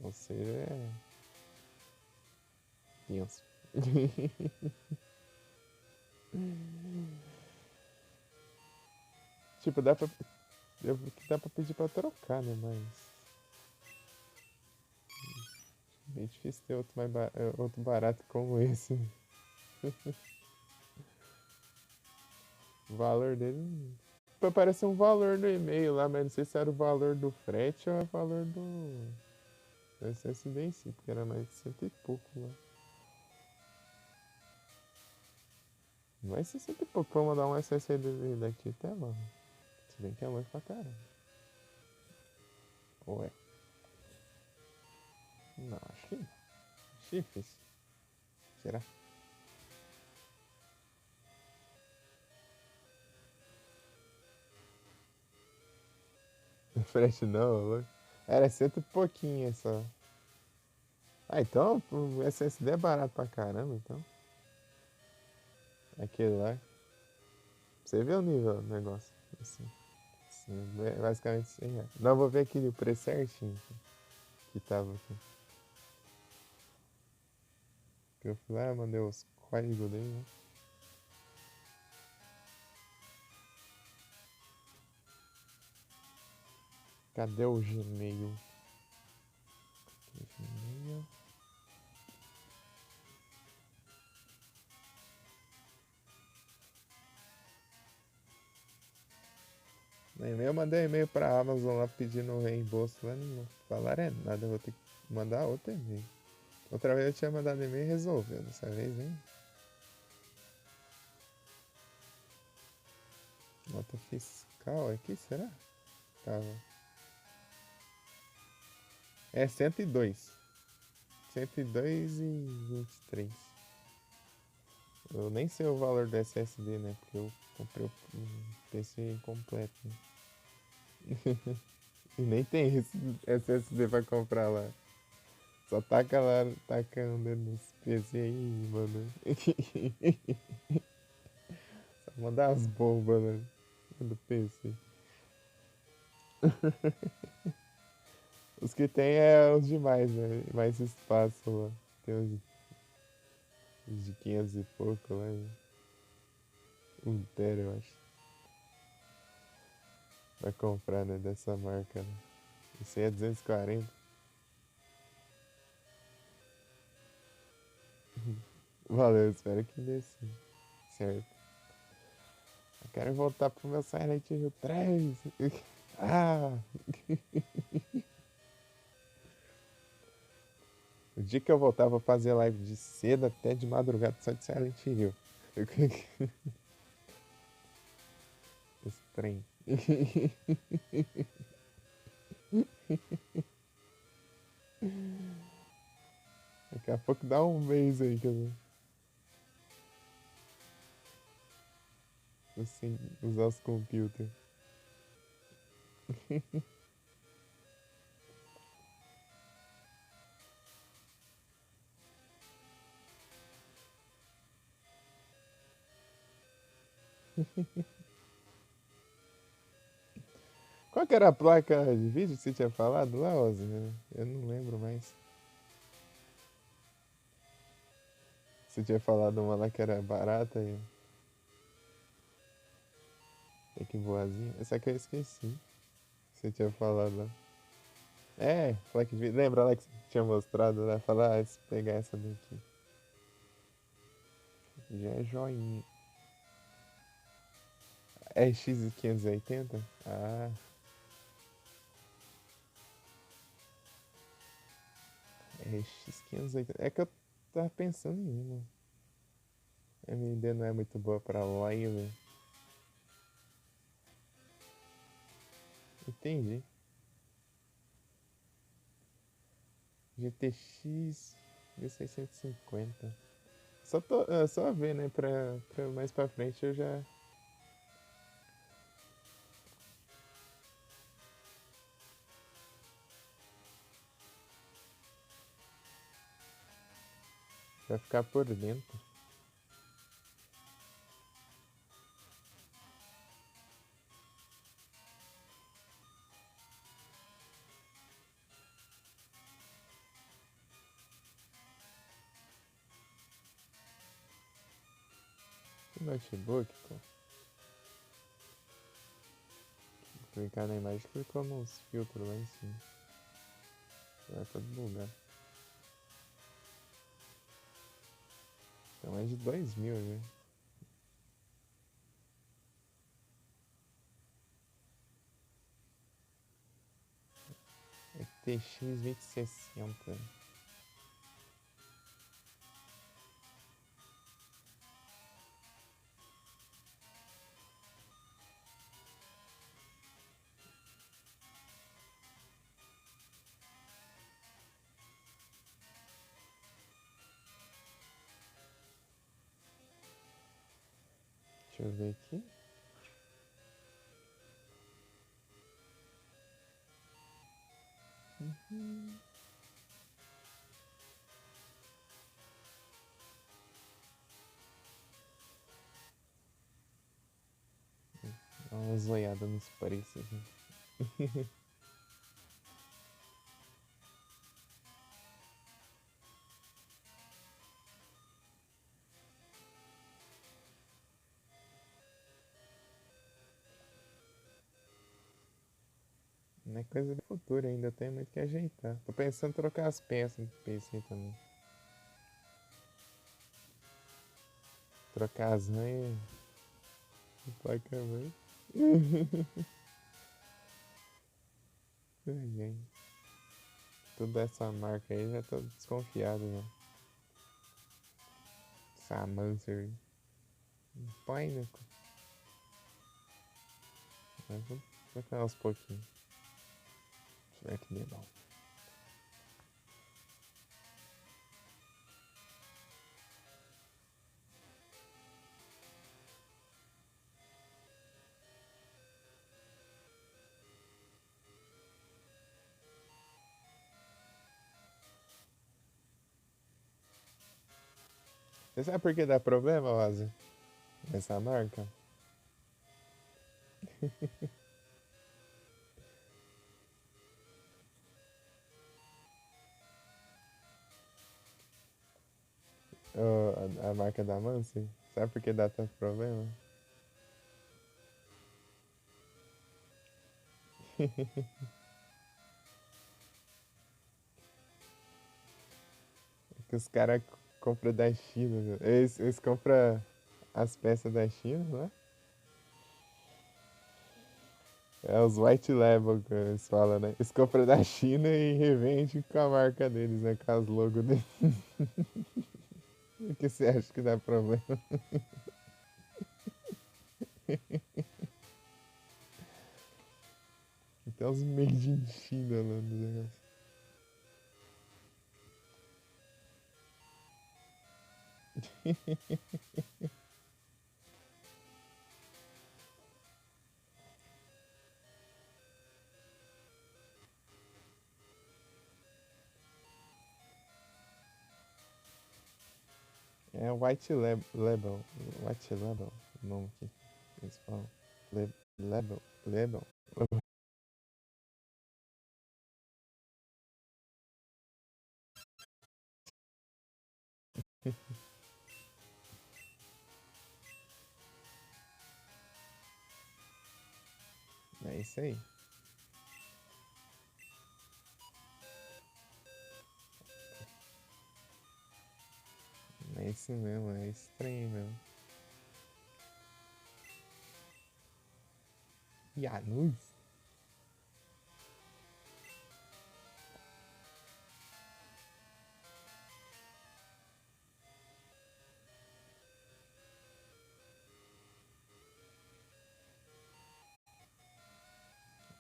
Ou seja, é tenso. Tipo, dá pra pedir pra trocar, né? Mas. Bem difícil ter outro barato como esse. O valor dele apareceu um valor no e-mail lá, mas não sei se era o valor do frete ou o valor do SSD em si, porque era mais de cento e pouco lá. Não vai ser cento e pouco pra mandar um SSD daqui até lá. Se bem que é longe pra caramba. Ué. Não, acho que não. Chifres. Será? Frete não, louco. Era cento e pouquinho só. Ah, então o SSD é barato pra caramba, então. Aquele lá. Pra você vê o nível do negócio. Assim, basicamente 100 reais. Não, vou ver aqui o preço certinho que tava aqui. Que eu fui lá, mandei os códigos dele, né? Cadê o Gmail? Gmail. No e-mail eu mandei e-mail pra Amazon lá pedindo reembolso. Lá não falaram é nada, eu vou ter que mandar outro e-mail. Outra vez eu tinha mandado e-mail e resolveu, dessa vez, hein? Nota fiscal aqui, será? Tava. É 102. 102,23. Eu nem sei o valor do SSD, né? Porque eu comprei o PC completo, né? E nem tem esse SSD pra comprar lá. Só taca lá, taca um dedo nos PC aí, mano. Só mandar as bombas, né? Do PC. Os que tem é os demais, né? Mais espaço lá. Tem os de 500 e pouco lá. 1 tera, eu acho. Vai comprar, né? Dessa marca, né? Esse aí é 240. Valeu, espero que dê sim. Certo. Eu quero voltar pro meu Silent Hill 3. Ah! O dia que eu voltar, vou fazer live de cedo até de madrugada só de Silent Hill. Esse trem. Daqui a pouco dá um mês aí que eu assim, usar os computers. Qual que era a placa de vídeo que você tinha falado lá, Ozzy? Eu não lembro mais. Você tinha falado uma lá que era barata e é que boazinha. Essa aqui eu esqueci. Você tinha falado lá. É, placa de vídeo. Lembra lá que você tinha mostrado lá? Falar, ah, se pegar essa daqui. Já é joinha. RX 580? Ah, RX 580. É que eu tava pensando em uma. A AMD não é muito boa pra live. Entendi. GTX 1650. Só ver, né? Pra mais pra frente eu já. Já ficar por dentro. Que notebook, pô. Clicar na imagem, clicou nos filtros lá em cima. Vai todo bugado. Tem mais de 2.000, né? ETX 2060. Deixa eu ver aqui. Dá uma zoiada nos preços, né? Não é coisa do futuro ainda, tem muito que ajeitar. Tô pensando em trocar as peças do PC também. Trocar as ranhas, placa-mãe. Ai, ai. Tudo essa marca aí já tô desconfiado já. Essa Mancer. Põe, né? Mas vou trocar aos pouquinhos. Tiver que der bom. Você sabe por que dá problema, Ozzy? Essa marca? A marca da Mansi? Sabe por que dá tanto problema? Que os caras compram da China, né? Eles compram as peças da China, né? É os white label que eles falam, né? Eles compram da China e revendem com a marca deles, né? Com as logos deles. O que você acha que dá problema? Tem uns made in China lá no negócio. É label. White label. O nome que eles falam. Label. Label. É isso aí. É isso mesmo, é estranho mesmo. Yanus?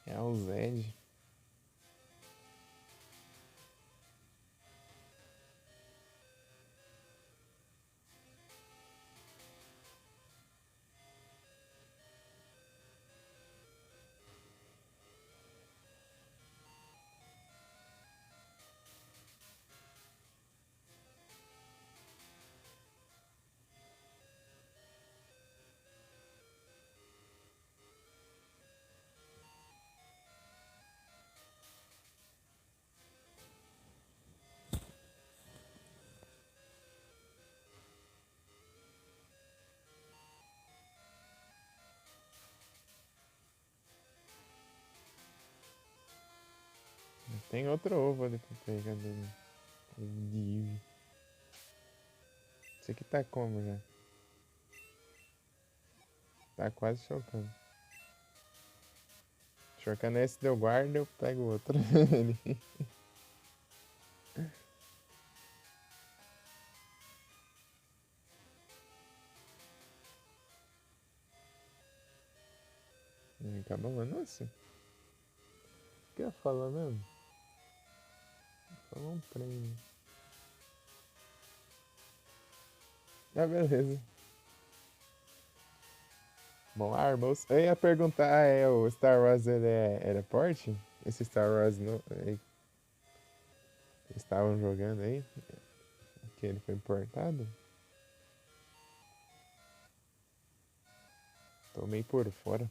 É o Zed. Tem outro ovo ali pra pegar dele. Ovo de Eve. Esse aqui tá como já? Tá quase chocando. Chocando esse deu guarda, eu pego o outro. Acabou, mas nossa. O que eu ia falar mesmo? Falou um prêmio. Ah, beleza. Bom, armos. Eu ia perguntar, o Star Wars ele é porte? Esse Star Wars estavam jogando aí? Que ele foi importado? Tô meio por fora.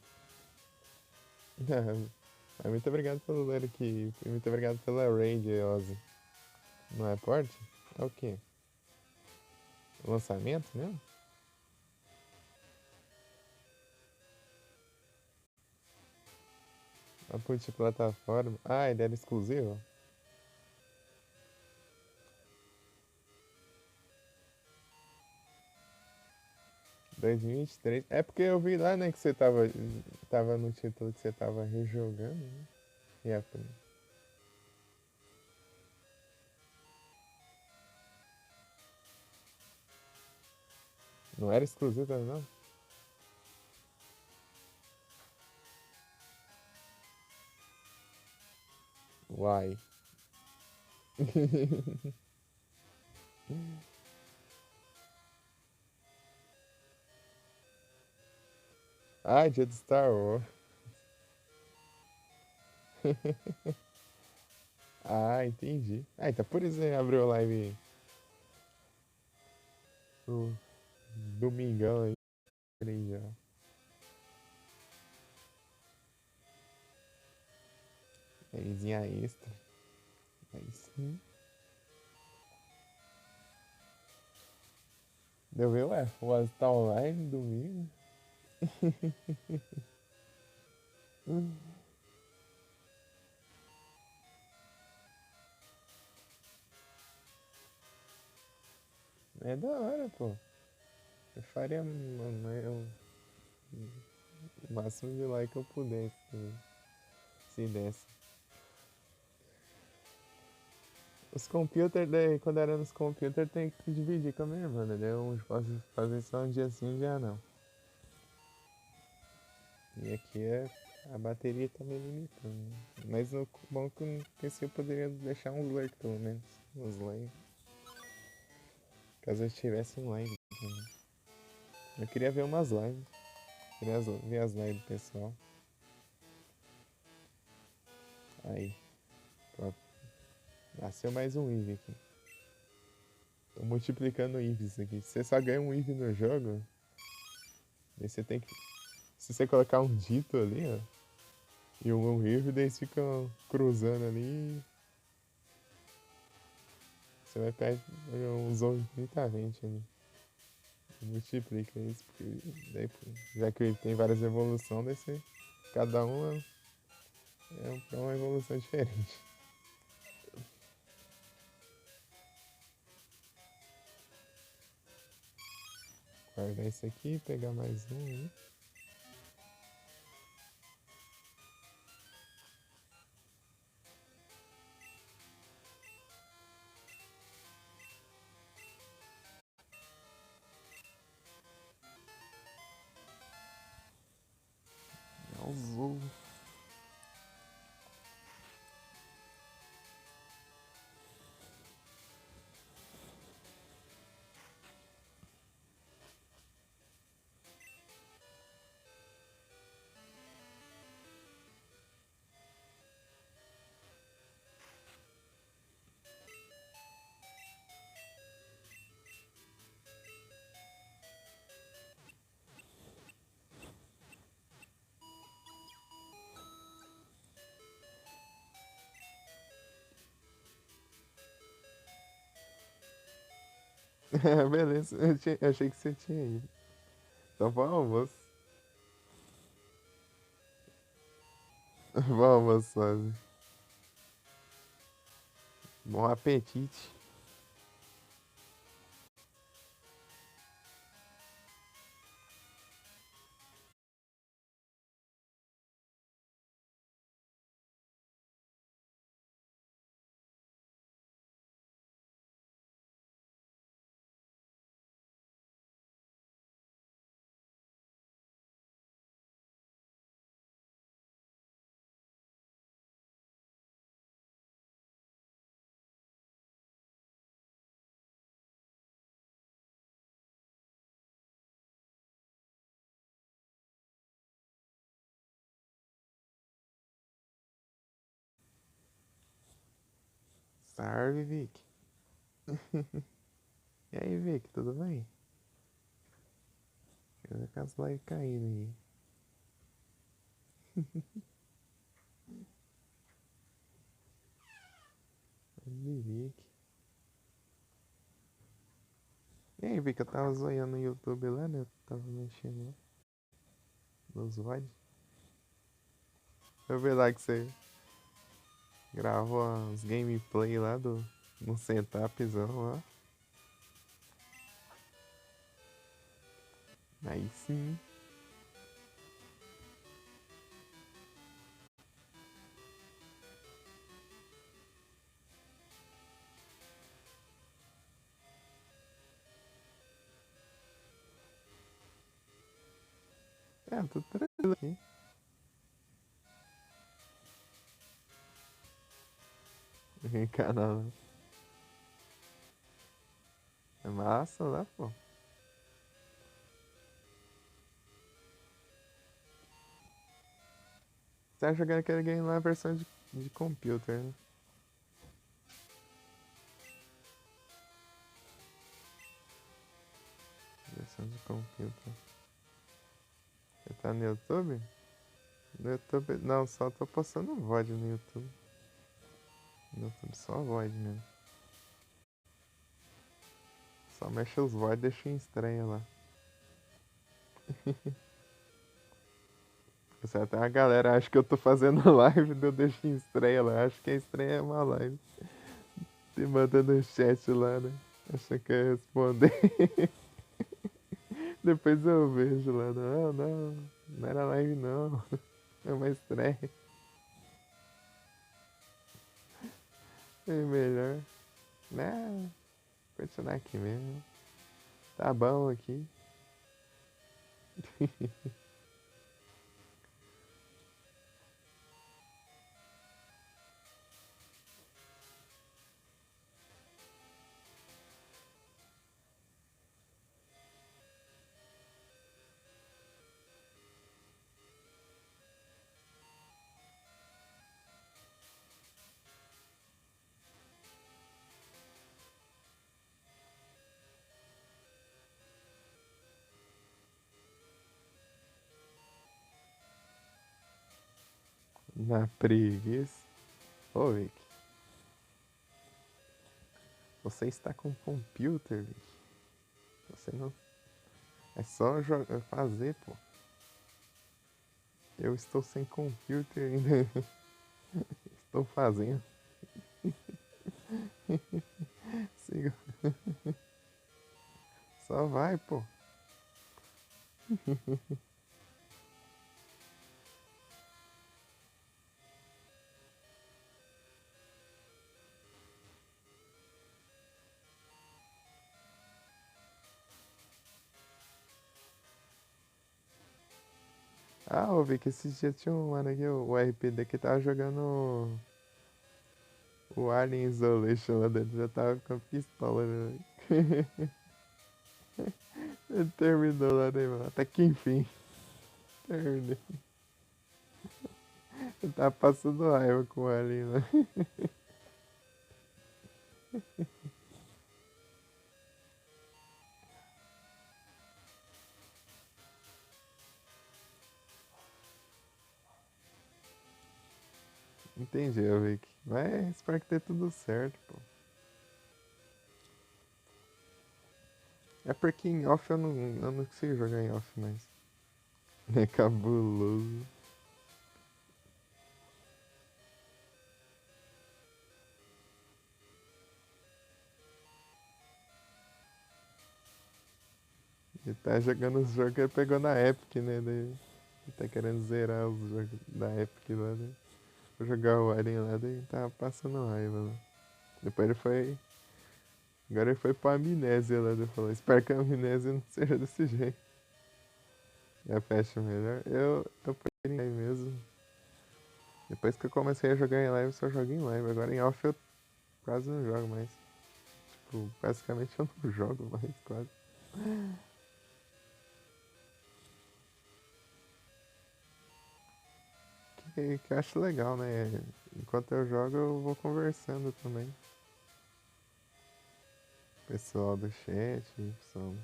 Mas muito obrigado pelo ler aqui. Muito obrigado pela raid, Ozzy. Não é porte? É o quê? Lançamento mesmo? A multiplataforma. Ah, ele era exclusivo? 2023. É porque eu vi lá, né, que você tava no título que você tava rejogando, né? E a, não era exclusiva, não? Uai. Ah, dia do Star Wars. Ah, entendi. Ah, então por isso você abriu live no domingão aí. Já. Livezinha extra. Aí sim. Deu ver, ué, o Oz tá online domingo. É da hora, pô. Eu faria o máximo de like que eu pudesse, se desse. Os computers, daí, quando era nos computers, tem que dividir com a minha irmã, né? Daí eu posso fazer só um dia sim, um dia não. E aqui a bateria tá me limitando. Mas no bom que no PC eu poderia deixar uns lurk pelo menos. Uns live. Caso eu estivesse em live. Eu queria ver umas lives. Queria ver as lives do pessoal. Aí. Pronto. Nasceu mais um Eve aqui. Tô multiplicando Eves aqui. Você só ganha um Eve no jogo. Aí você tem que. Se você colocar um dito ali, ó. E um Eve, daí eles ficam cruzando ali. Você vai pegar um zone infinitamente ali. Multiplica isso, porque daí, já que ele tem várias evoluções, daí você, cada uma é uma evolução diferente. Guardar isso aqui, pegar mais um aí. Azul. Beleza, eu achei que você tinha ido. Então vamos. Vamos, Suzy. Bom apetite. Salve, Vic. E aí, Vic, tudo bem? Eu vi com as lives caindo aí. Salve, Vic. E aí, Vic, eu tava zoando no YouTube lá, né? Eu tava mexendo lá nos VOD. Eu vi lá que você gravou uns gameplay lá no setupzão lá. Aí sim. É, tudo tranquilo aqui. Canal. É massa lá, pô. Você tá jogando aquele game lá, a versão de computer, né? Versão de computer. Você tá no YouTube? No YouTube. Não, só tô postando VOD no YouTube. No YouTube só VOD mesmo. Só mexe os VOD e deixa em estranha lá. Você até a galera acha que eu tô fazendo live, eu deixo em estranha lá. Acho que a estranha é uma live. Te mandando no chat lá, né? Acha que ia responder. Depois eu vejo lá. Não, não. Não era live não. É uma estreia. É melhor. Né? Continuar aqui mesmo. Tá bom aqui. Na preguiça. Ô, Vic. Você está com computer, Vic. Você não. É só jogar, fazer, pô. Eu estou sem computer ainda. Estou fazendo. Siga. Só vai, pô. Ah, eu vi que esses dias tinha um mano aqui, o RPD, que tava jogando o Alien Isolation lá dentro. Já tava com a pistola, né? Ele terminou lá, né, mano? Até que enfim. Terminei. Eu tava passando raiva com o Alien lá. Entendi, Vic. Mas espero que dê tudo certo, pô. É porque em off eu não consigo jogar em off mais. É cabuloso. Ele tá jogando os jogos que ele pegou na Epic, né? Ele tá querendo zerar os jogos da Epic lá, né? Vou jogar o Alien lá, daí tava passando raiva lá. Depois ele foi. Agora ele foi pra amnésia lá, ele falou, espero que a amnésia não seja desse jeito. E a fecha melhor. Eu parei aí mesmo. Depois que eu comecei a jogar em live, eu só jogo em live. Agora em off eu quase não jogo mais. Tipo, basicamente eu não jogo mais, quase. Que eu acho legal, né? Enquanto eu jogo, eu vou conversando também. Pessoal do chat, pessoal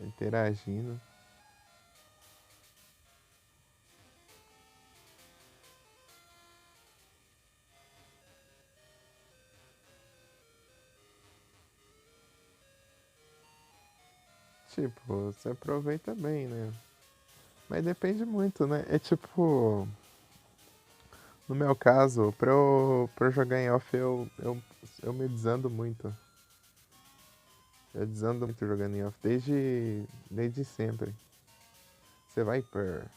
interagindo. Tipo, você aproveita bem, né? Mas depende muito, né? É tipo, no meu caso, pra eu jogar em off, eu me desando muito. Eu desando muito jogando em off, desde sempre. Você vai per.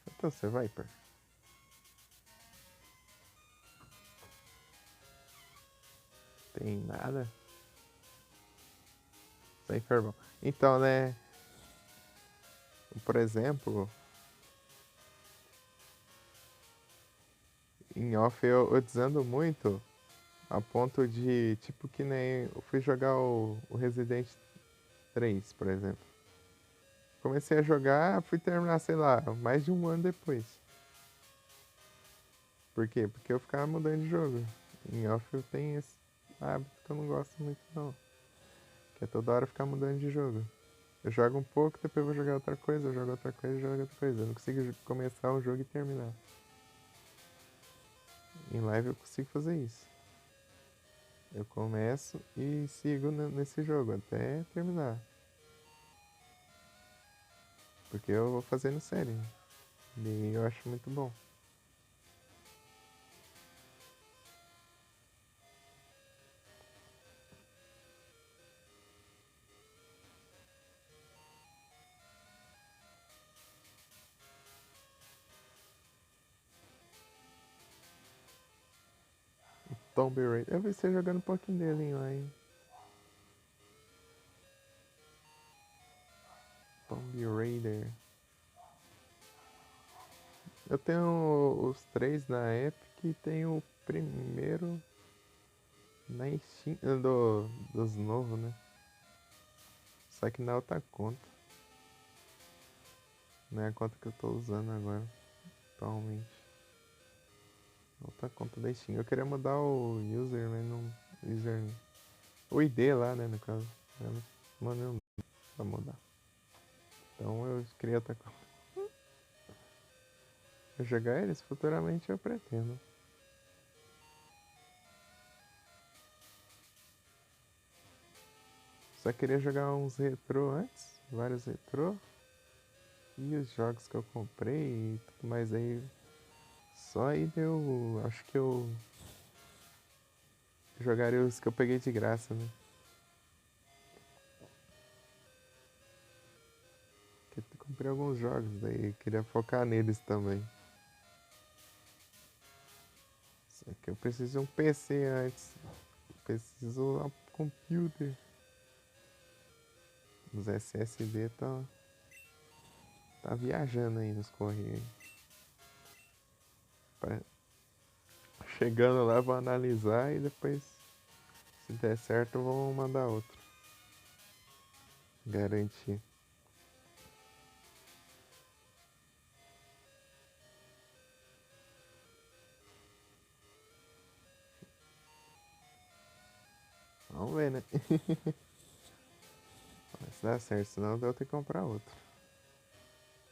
Então você vai per. Tem nada. Sem bom. Então, né? Por exemplo, em off eu desando muito. A ponto de, tipo, que nem eu fui jogar o Resident 3, por exemplo. Comecei a jogar, fui terminar, sei lá, mais de um ano depois. Por quê? Porque eu ficava mudando de jogo. Em off eu tenho esse hábito que eu não gosto muito não. Que é toda hora ficar mudando de jogo. Eu jogo um pouco, depois vou jogar outra coisa, eu jogo outra coisa, eu jogo outra coisa. Eu não consigo começar o jogo e terminar. Em live eu consigo fazer isso. Eu começo e sigo nesse jogo até terminar. Porque eu vou fazendo série. E eu acho muito bom. Tomb Raider. Eu vi você jogando um pouquinho dele lá, hein? Tomb Raider. Eu tenho os três na Epic e tenho o primeiro na Steam. Dos novos, né? Só que na outra conta. Não é a conta que eu tô usando agora. Atualmente. Outra conta da Steam. Eu queria mudar o user, mas não. User. O ID lá, né? No caso. Mano, não dá pra mudar. Então eu queria outra conta. Eu jogar eles futuramente eu pretendo. Só queria jogar uns retrô antes, vários retrô. E os jogos que eu comprei e tudo mais aí. Só aí deu. Acho que eu jogaria os que eu peguei de graça, né? Que eu comprei alguns jogos, daí queria focar neles também. Só que eu preciso de um PC antes. Preciso um computer. Os SSD tá viajando aí nos correios. Pra- Chegando lá, vou analisar e depois, se der certo, eu vou mandar outro. Garantir. Vamos ver, né? Se dá certo, senão eu vou ter que comprar outro.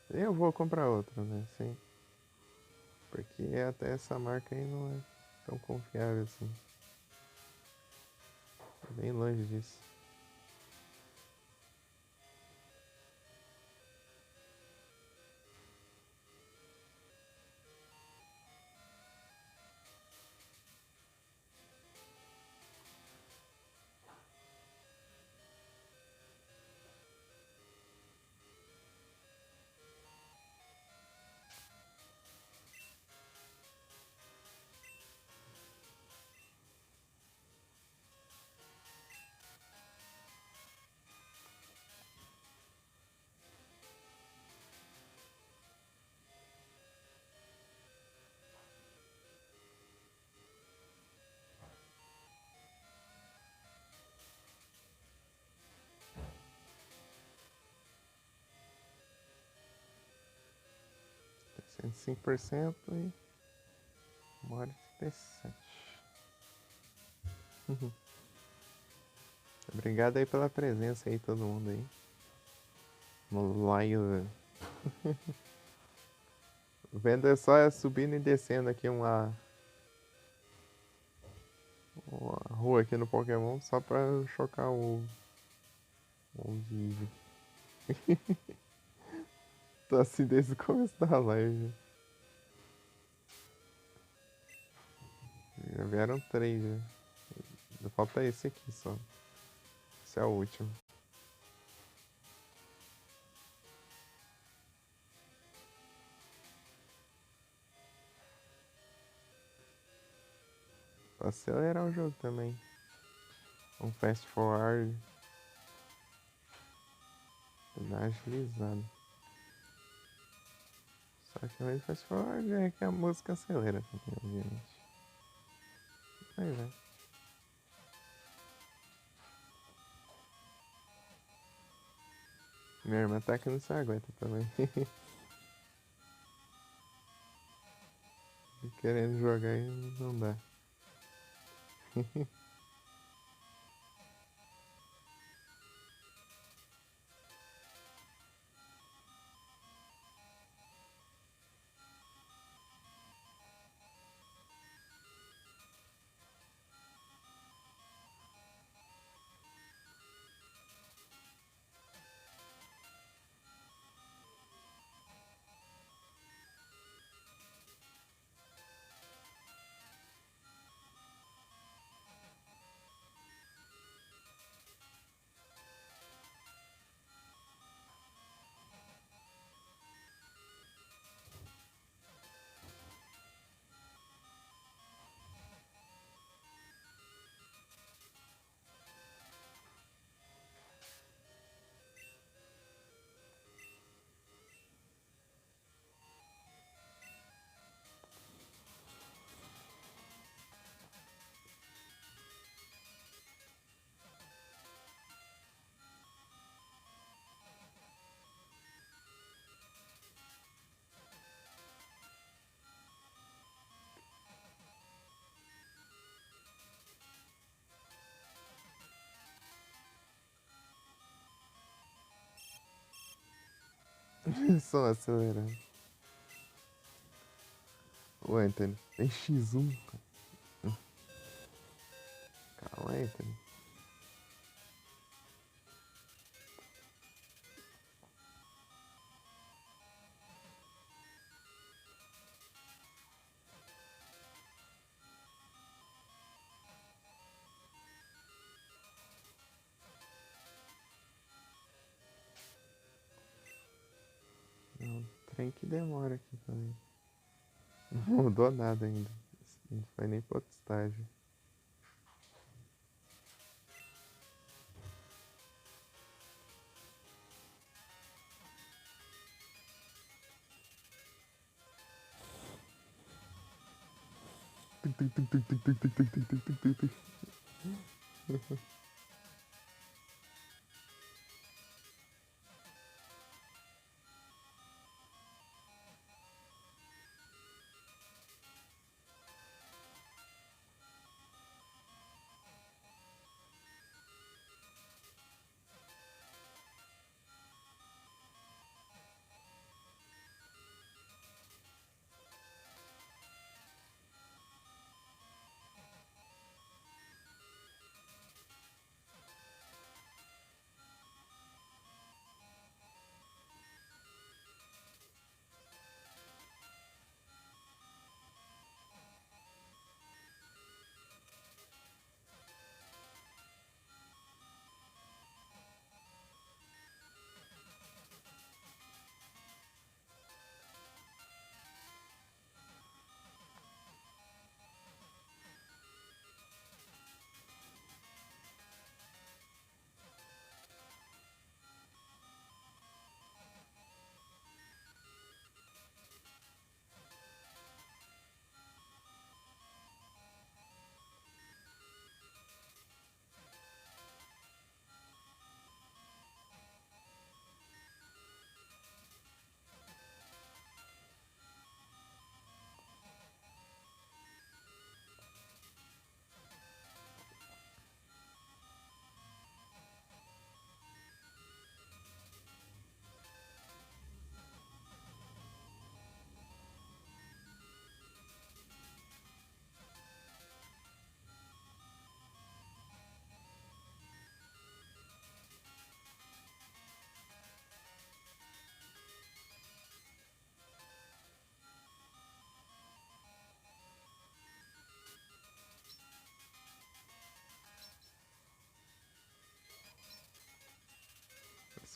Eu vou comprar outro, né? Sim. Porque até essa marca aí não é tão confiável assim. Bem longe disso. Tá 105% e 1h37. Obrigado aí pela presença aí, todo mundo aí. No live. Vendo é só subindo e descendo aqui uma rua aqui no Pokémon só pra chocar o vídeo. Tô assim desde o começo da live. Já vieram 3 já. Falta esse aqui só. Esse é o último. Pra acelerar o jogo também. Um fast forward. Dá agilizado. Só que o fast forward é que a música acelera também, obviamente. Aí vai. Minha irmã tá aqui, não se aguenta também. Querendo jogar e não dá. Só acelerando. O Anthony, tem X1. Calma aí, Anthony. Não, trem que demora aqui também. Não mudou nada ainda. Não foi nem pro outro estágio.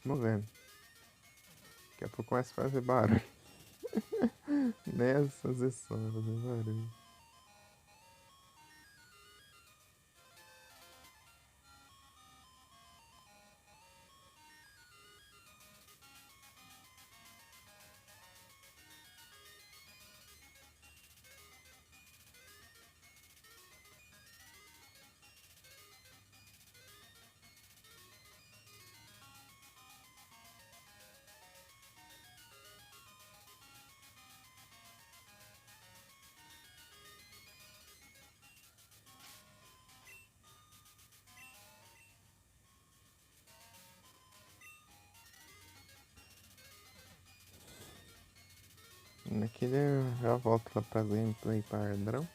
se movendo. Daqui a pouco começa a fazer barulho. Nessa fazer som, fazer barulho. Aqui eu já volto lá pra gameplay padrão.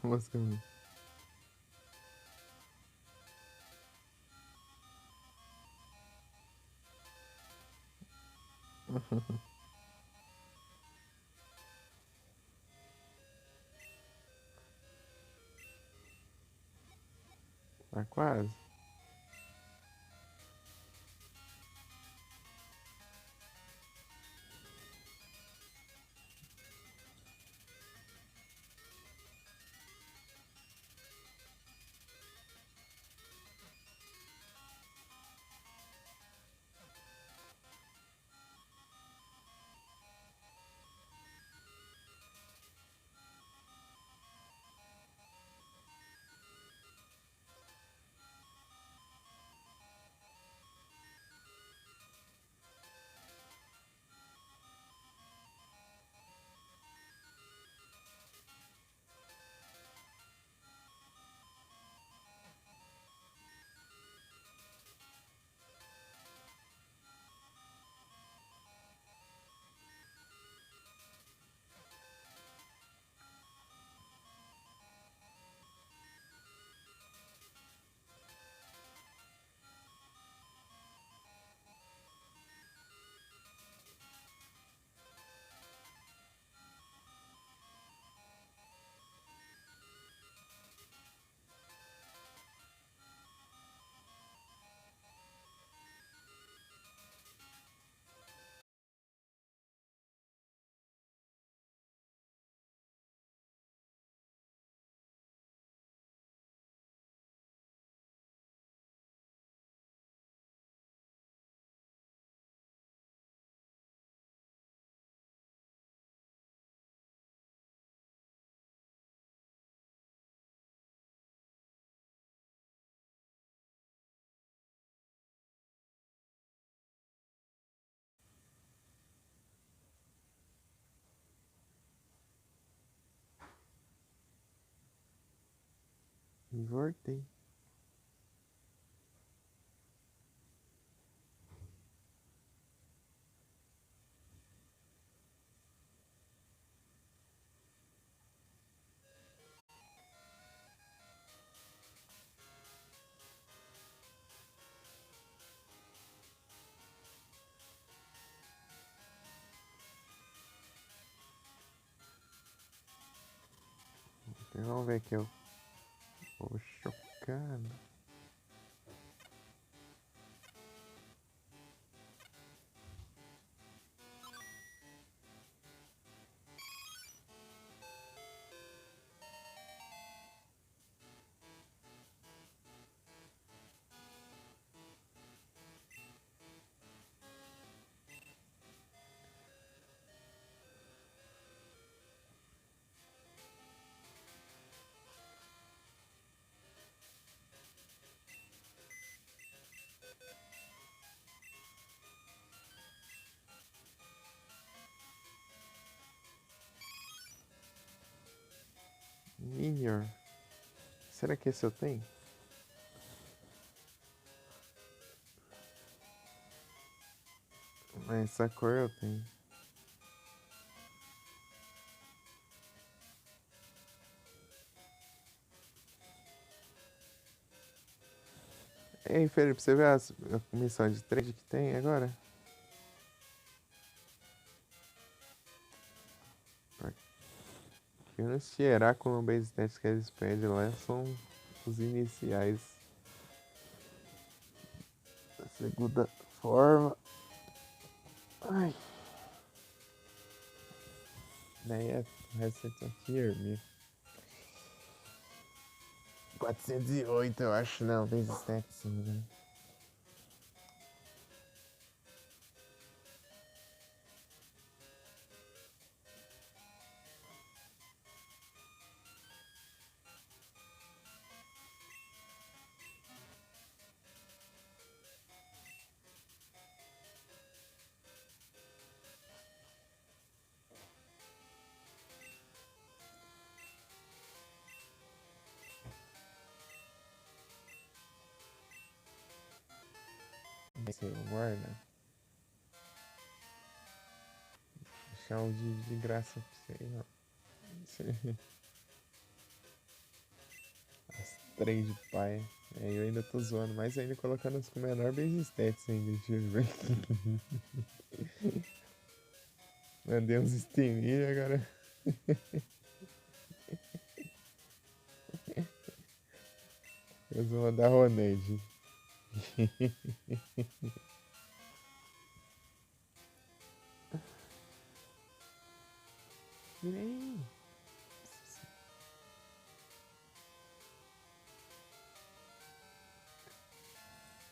Música. Tá quase. E voltei. Então, vamos ver aqui. Eu vou chocando. Minior. Será que esse eu tenho? Essa cor eu tenho. Ei, Felipe, você vê a missão de trade que tem agora? Que no cheirar com o base stat que eles pedem lá são os iniciais. Da segunda forma. Ai. Daí é reset aqui, Hermia. 408, eu acho, não, base stat sim, né? Esse guarda. Deixar um de graça pra você, não. As 3 de pai. É, eu ainda tô zoando, mas ainda colocando os com menor base stats ainda, deixa eu ver. Mandei uns Steam e agora. Eu vou mandar Ronade. Virei.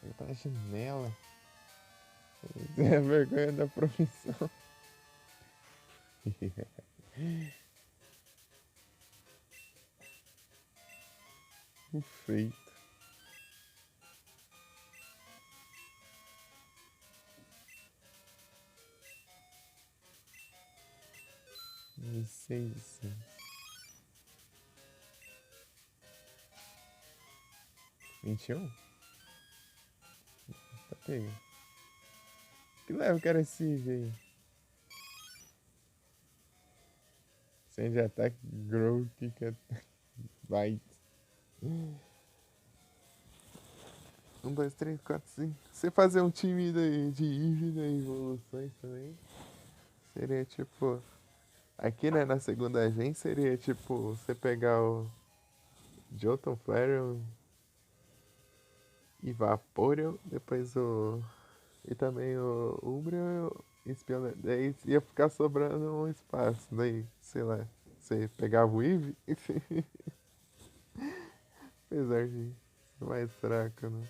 Eu tá na janela. É a vergonha da profissão. Feito. Licença. 21? Tá pegando. Que leva o cara esse aí? Sem de ataque, grow, kick, bite. 1, 2, 3, 4, 5. Você fazer um time de Eve e evoluções também. Seria tipo. Aqui, né, na segunda gen seria tipo você pegar o Jotun Flareon e Vaporeon, depois o. E também o Umbreon e Spionner. Daí ia ficar sobrando um espaço. Daí, sei lá, você pegava o Eevee. Apesar de ser mais fraco, né?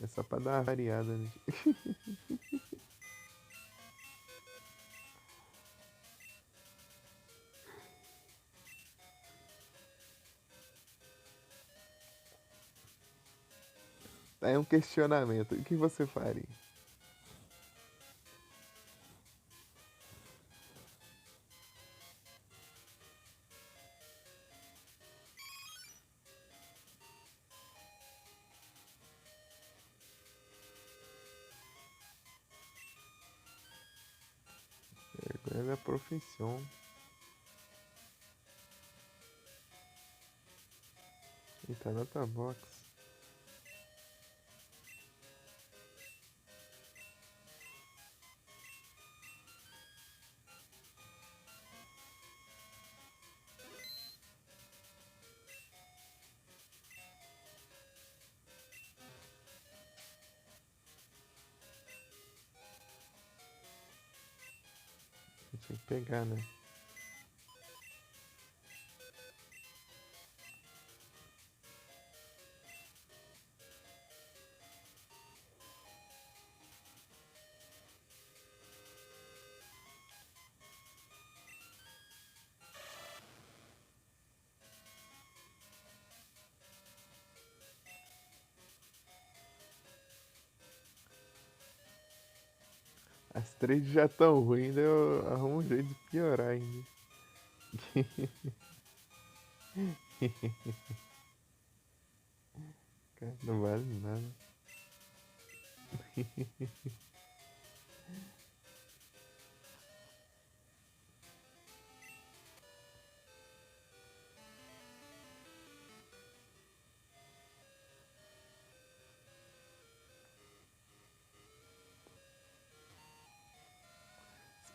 É só pra dar uma variada, né? Aí um questionamento. O que você faria? Vergonha da profissão. E tá na tua box. Tinha que pegar, né? As três já tão ruins, eu arrumo um jeito de piorar ainda. Cara, não vale nada.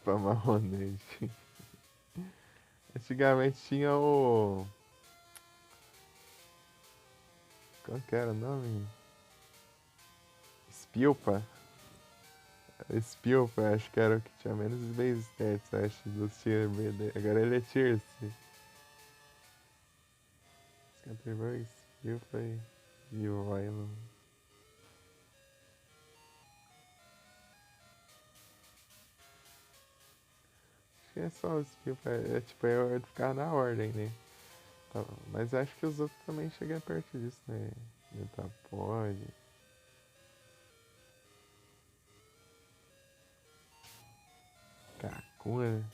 Spamamonete. Antigamente tinha o. Qual que era o nome? Spilpa. Spilpa, acho que era o que tinha menos base stats, acho, do tier B dele. Agora ele é tier C. Scatterboy, Spilpa e o Vylon. Acho que é só o Spilpa. Tipo, eu ficar na ordem, né? Tá, mas acho que os outros também chegam perto disso, né? Metapod. Kakuna.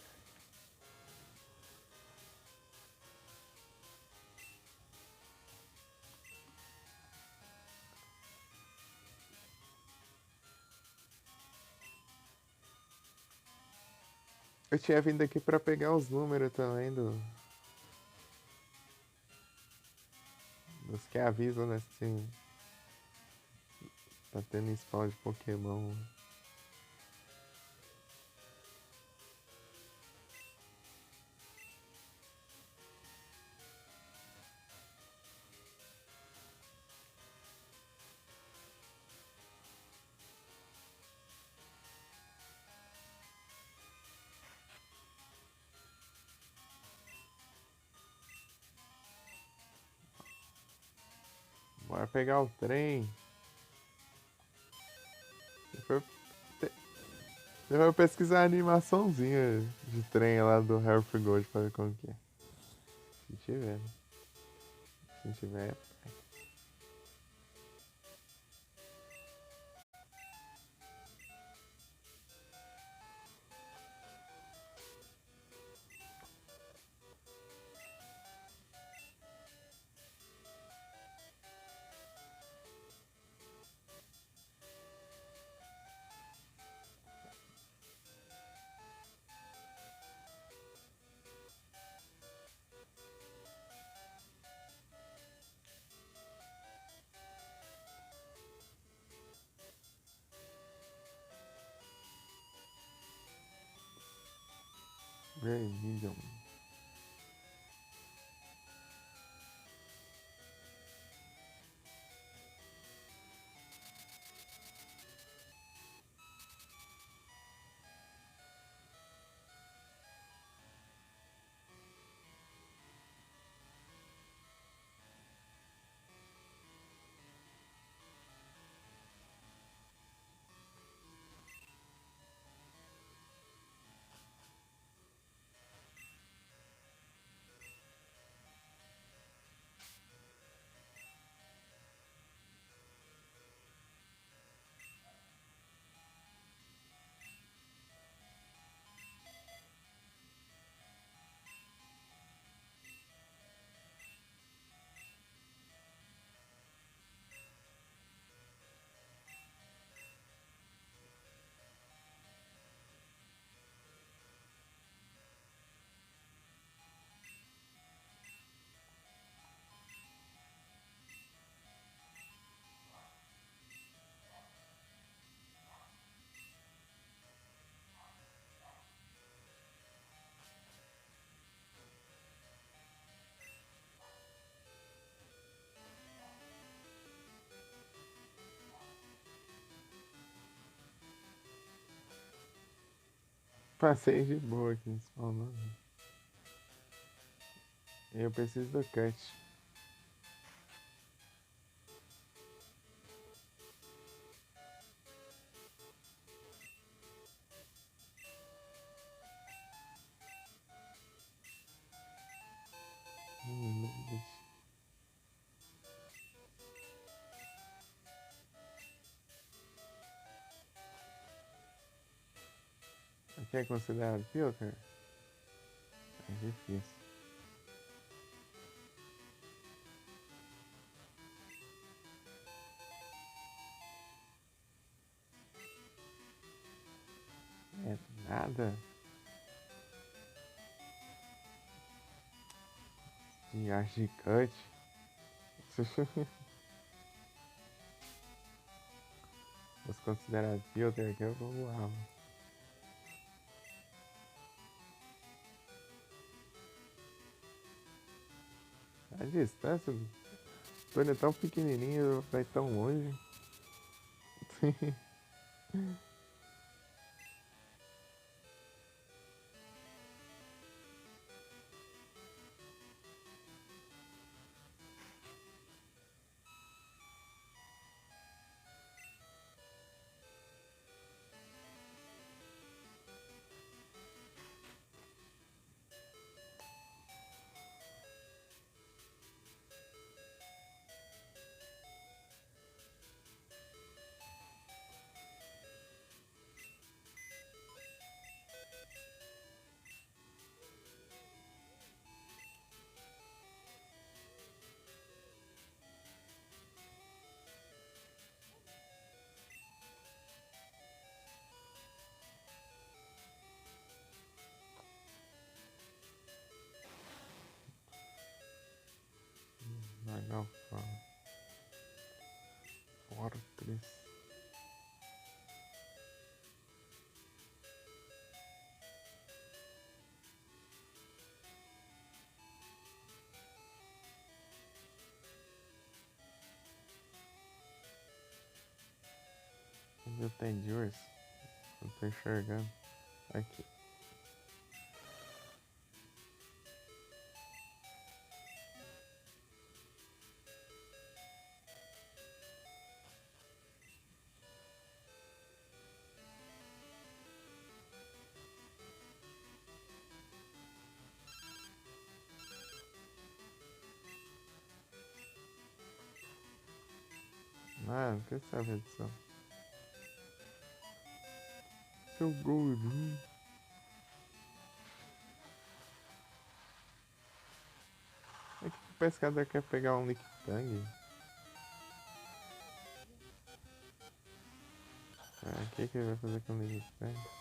Eu tinha vindo aqui pra pegar os números também dos que avisam, né? Assim, tá tendo spawn de Pokémon. Bora pegar o trem. Depois, depois eu pesquisar a animaçãozinha de trem lá do Health Gold pra ver como que é. Se tiver, né? Se tiver. Vermilion. Passei de boa aqui nesse spawn. Eu preciso do cut. Deixa. Aqui é considerado filter? É difícil. É nada de arte cut. Fosse considerado filter aqui, eu vou voar. A distância do Tony é tão pequenininho, vai tão longe. Vai não, Fortress. Onde tem Jurs? Não tô enxergando. Aqui. Ah, não quer saber disso. Seu gordinho. É que o pescador quer pegar um Lictang. Ah, o que ele vai fazer com o Lictang?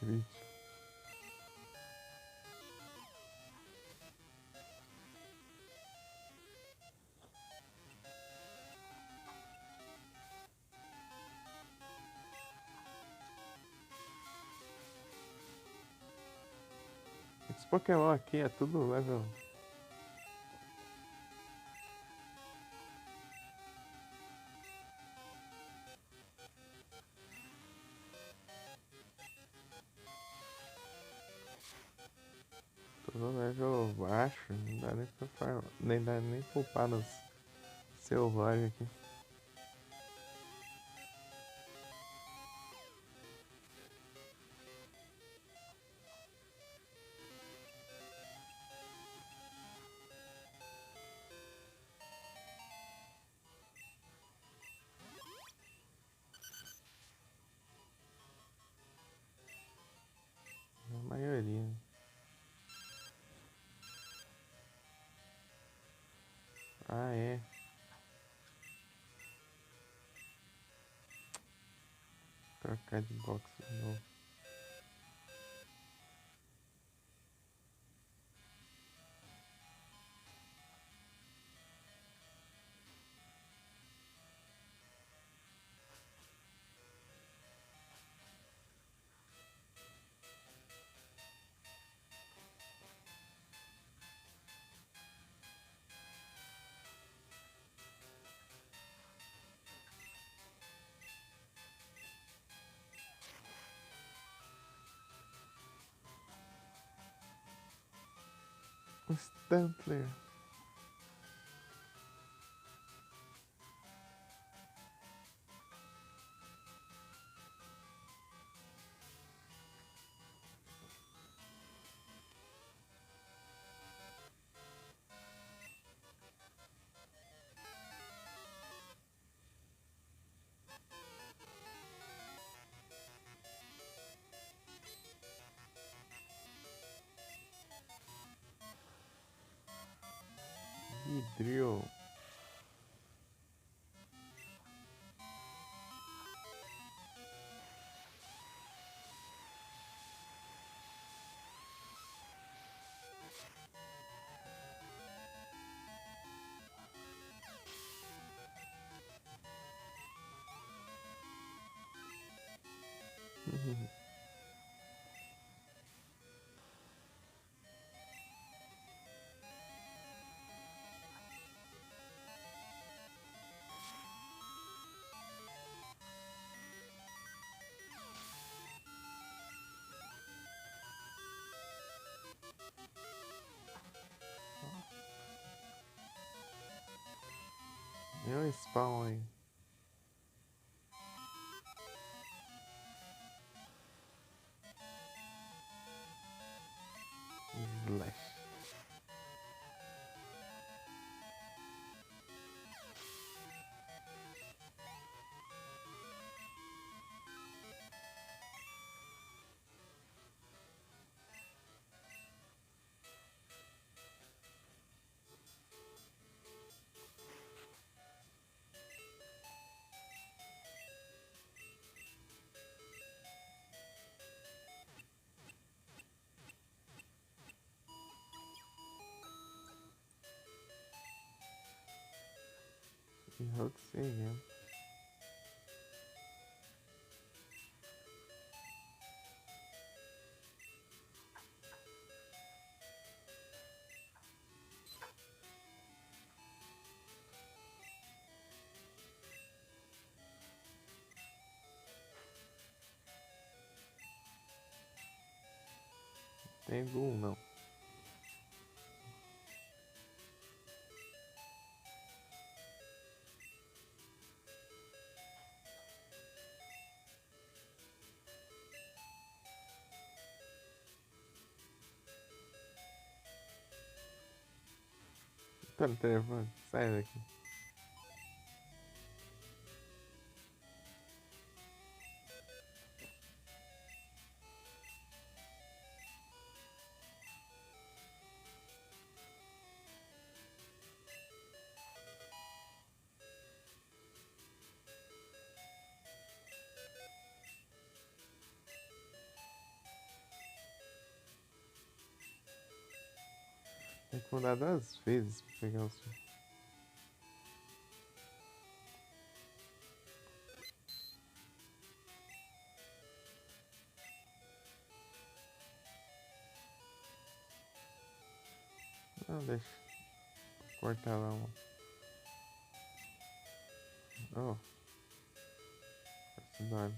Crítico. Esse Pokémon aqui é tudo level. Tudo level baixo. Não dá nem pra farmar. Nem dá nem pra upar nos selvagens aqui. A maioria. Ah, é. Trocar de box de novo. O Stantler. Beedrill. É um spawn aí. Slash. E Hulk seguindo. Tem Doom não. Tá no telefone? Sai daqui. Tem que mudar 2 vezes pra pegar o som. Não, deixa. Cortar lá um. Oh, esse nome.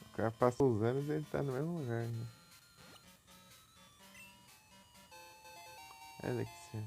O cara passou os anos e ele tá no mesmo lugar ainda. Elixir.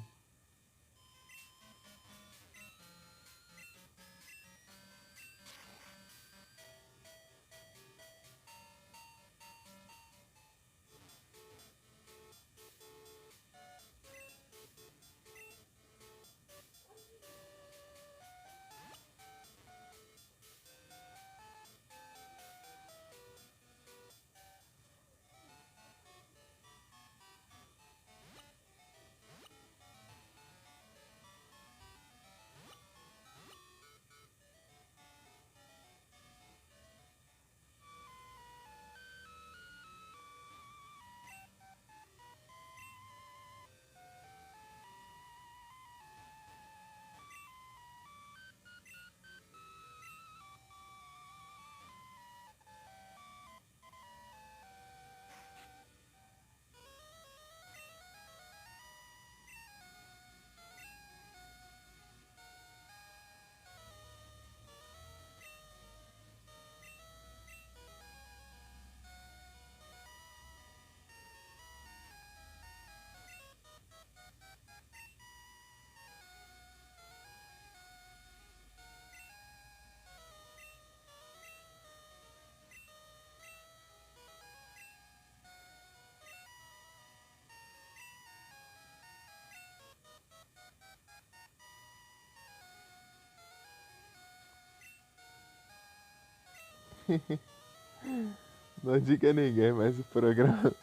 Não diga a ninguém, mas o programa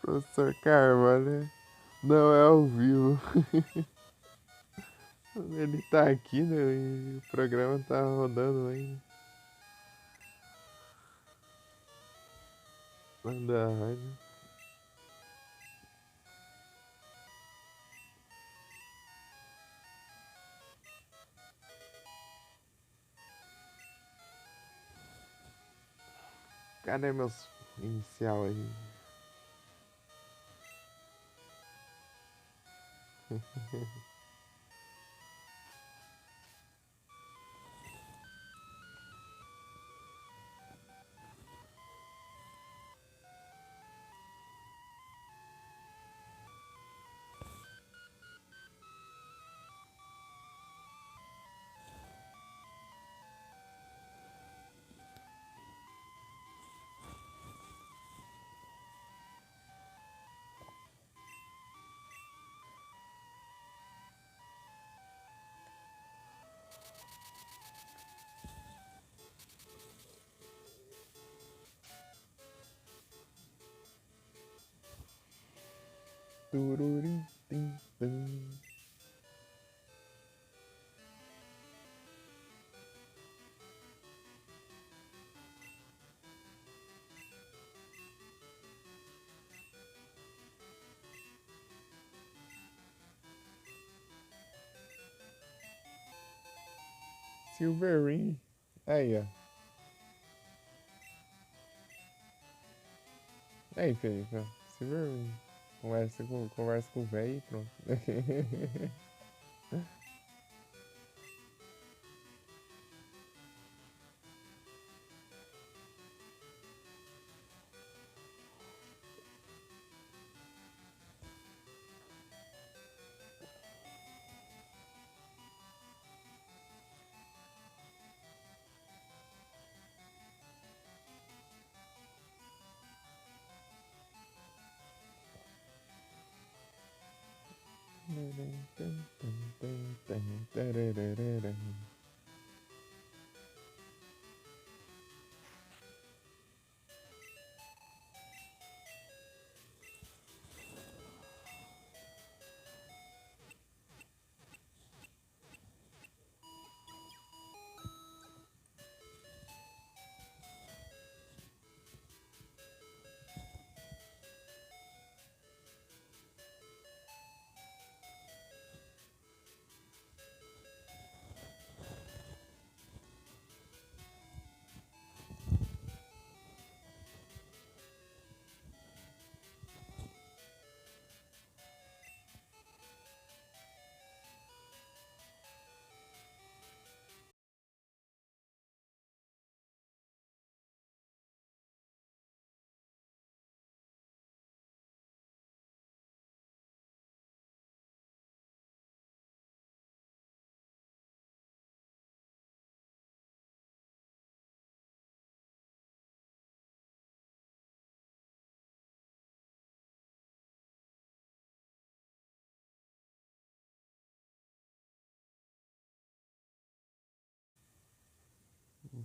Professor Carvalho não é ao vivo. Ele tá aqui, né? E o programa tá rodando ainda. Manda a rádio. Cadê meus inicial aí? Tururi, tim, tum. Silverine. Aí, ó. Aí, Felipe, ó. Silverine. Conversa com o velho e pronto.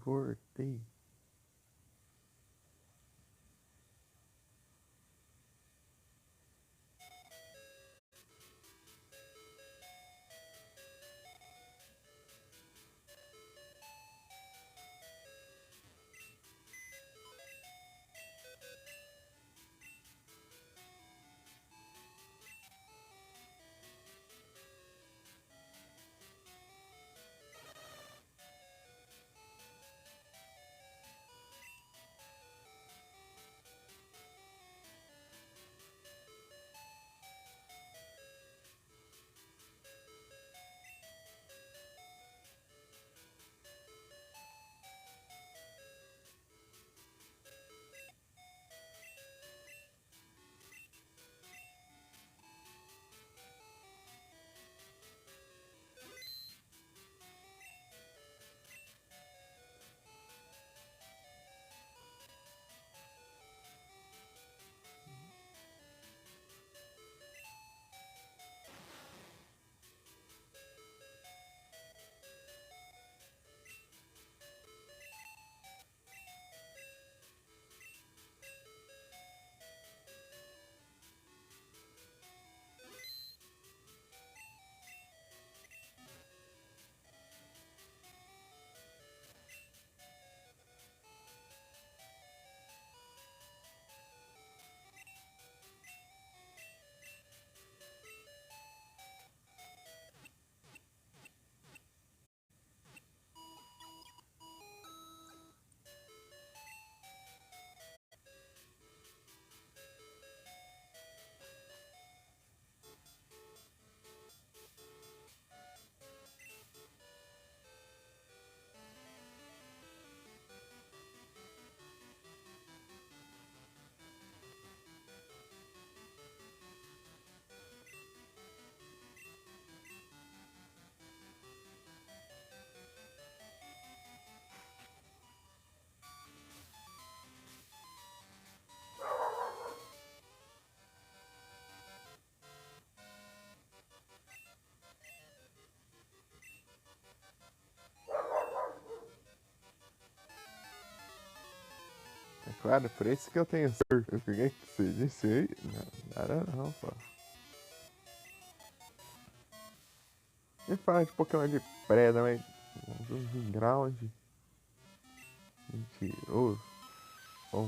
Voltei. Claro, por isso que eu tenho surf. O que você disse aí? Não, nada não, pô. E falar de Pokémon de preda, mas. Um ground. Mentiroso. Oh,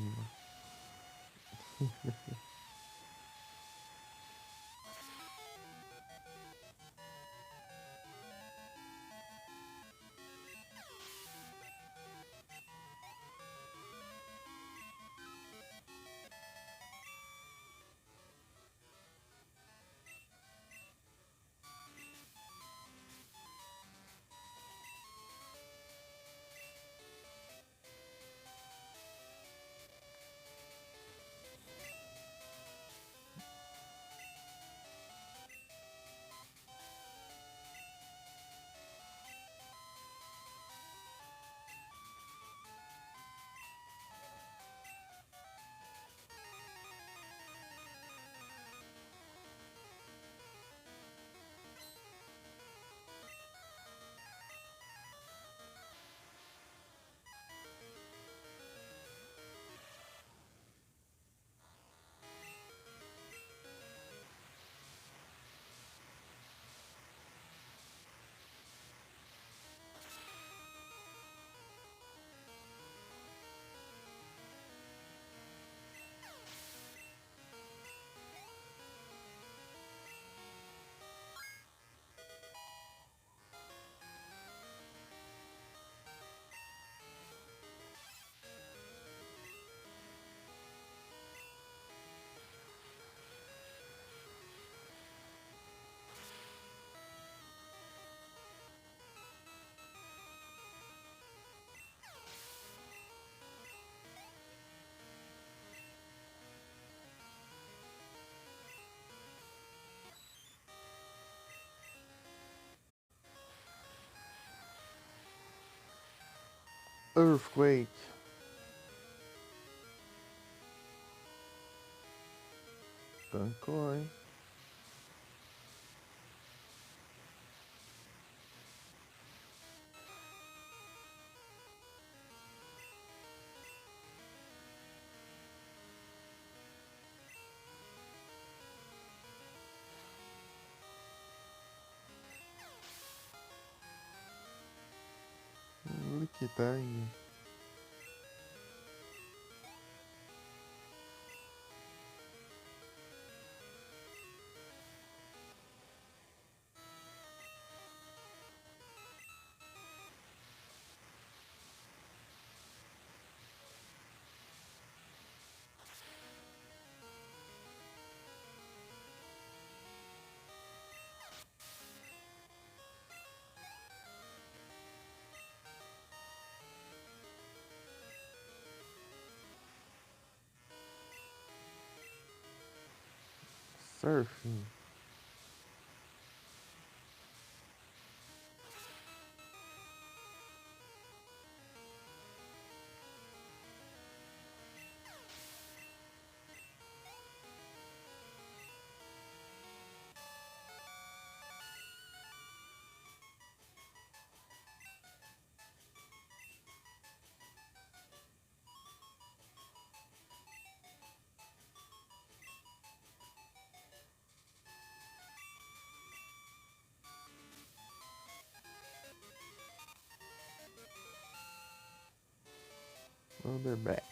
Earthquake. Tancou, hein? Que tá aí. Surfing. Underbat.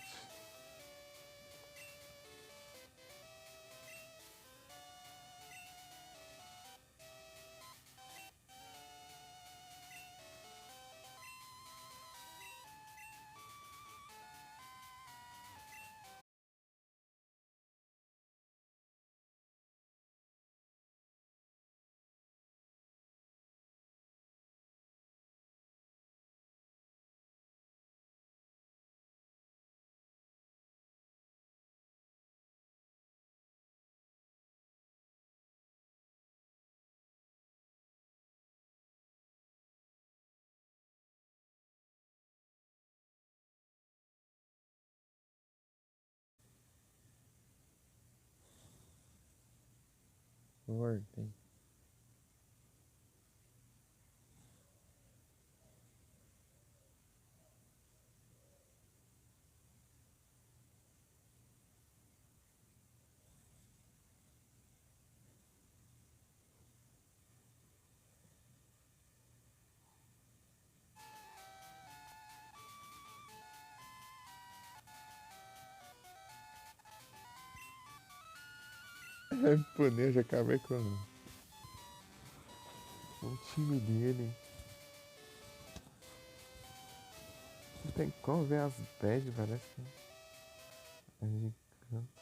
Ordem. Vai me punir, já acabei com o time dele. Não tem como ver as bad, parece que é gigante.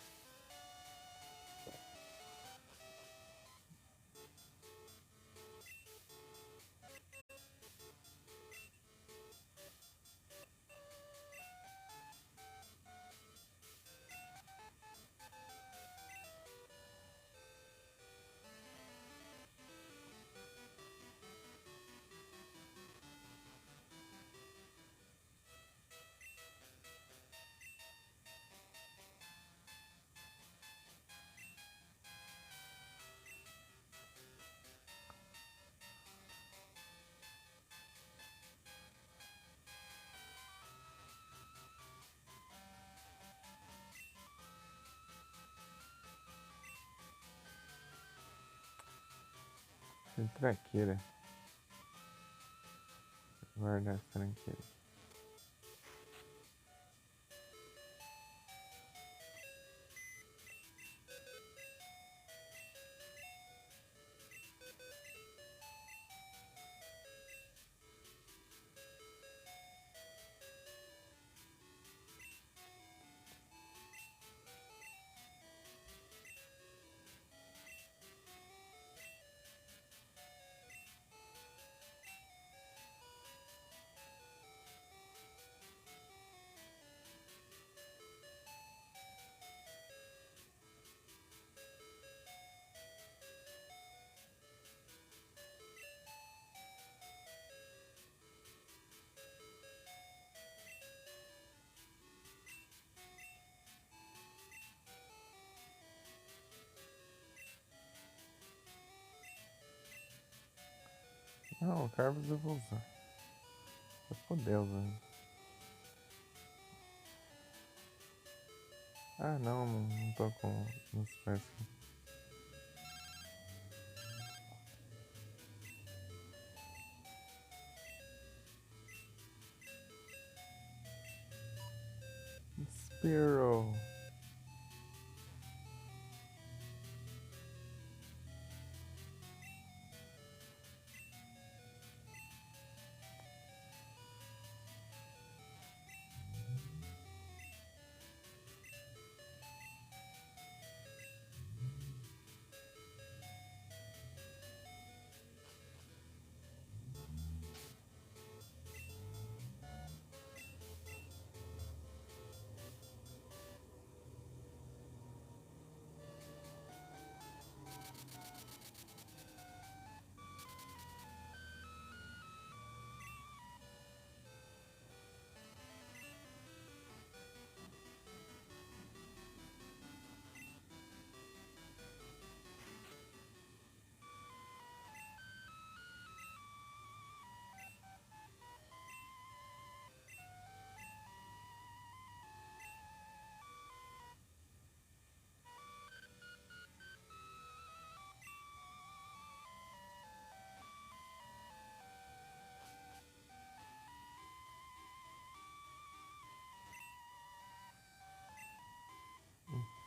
Tranqueira. Guarda as tranqueiras. Não, o Carlos eu vou usar. Eu poder usar. Ah, não tô com os pés aqui. Spearow.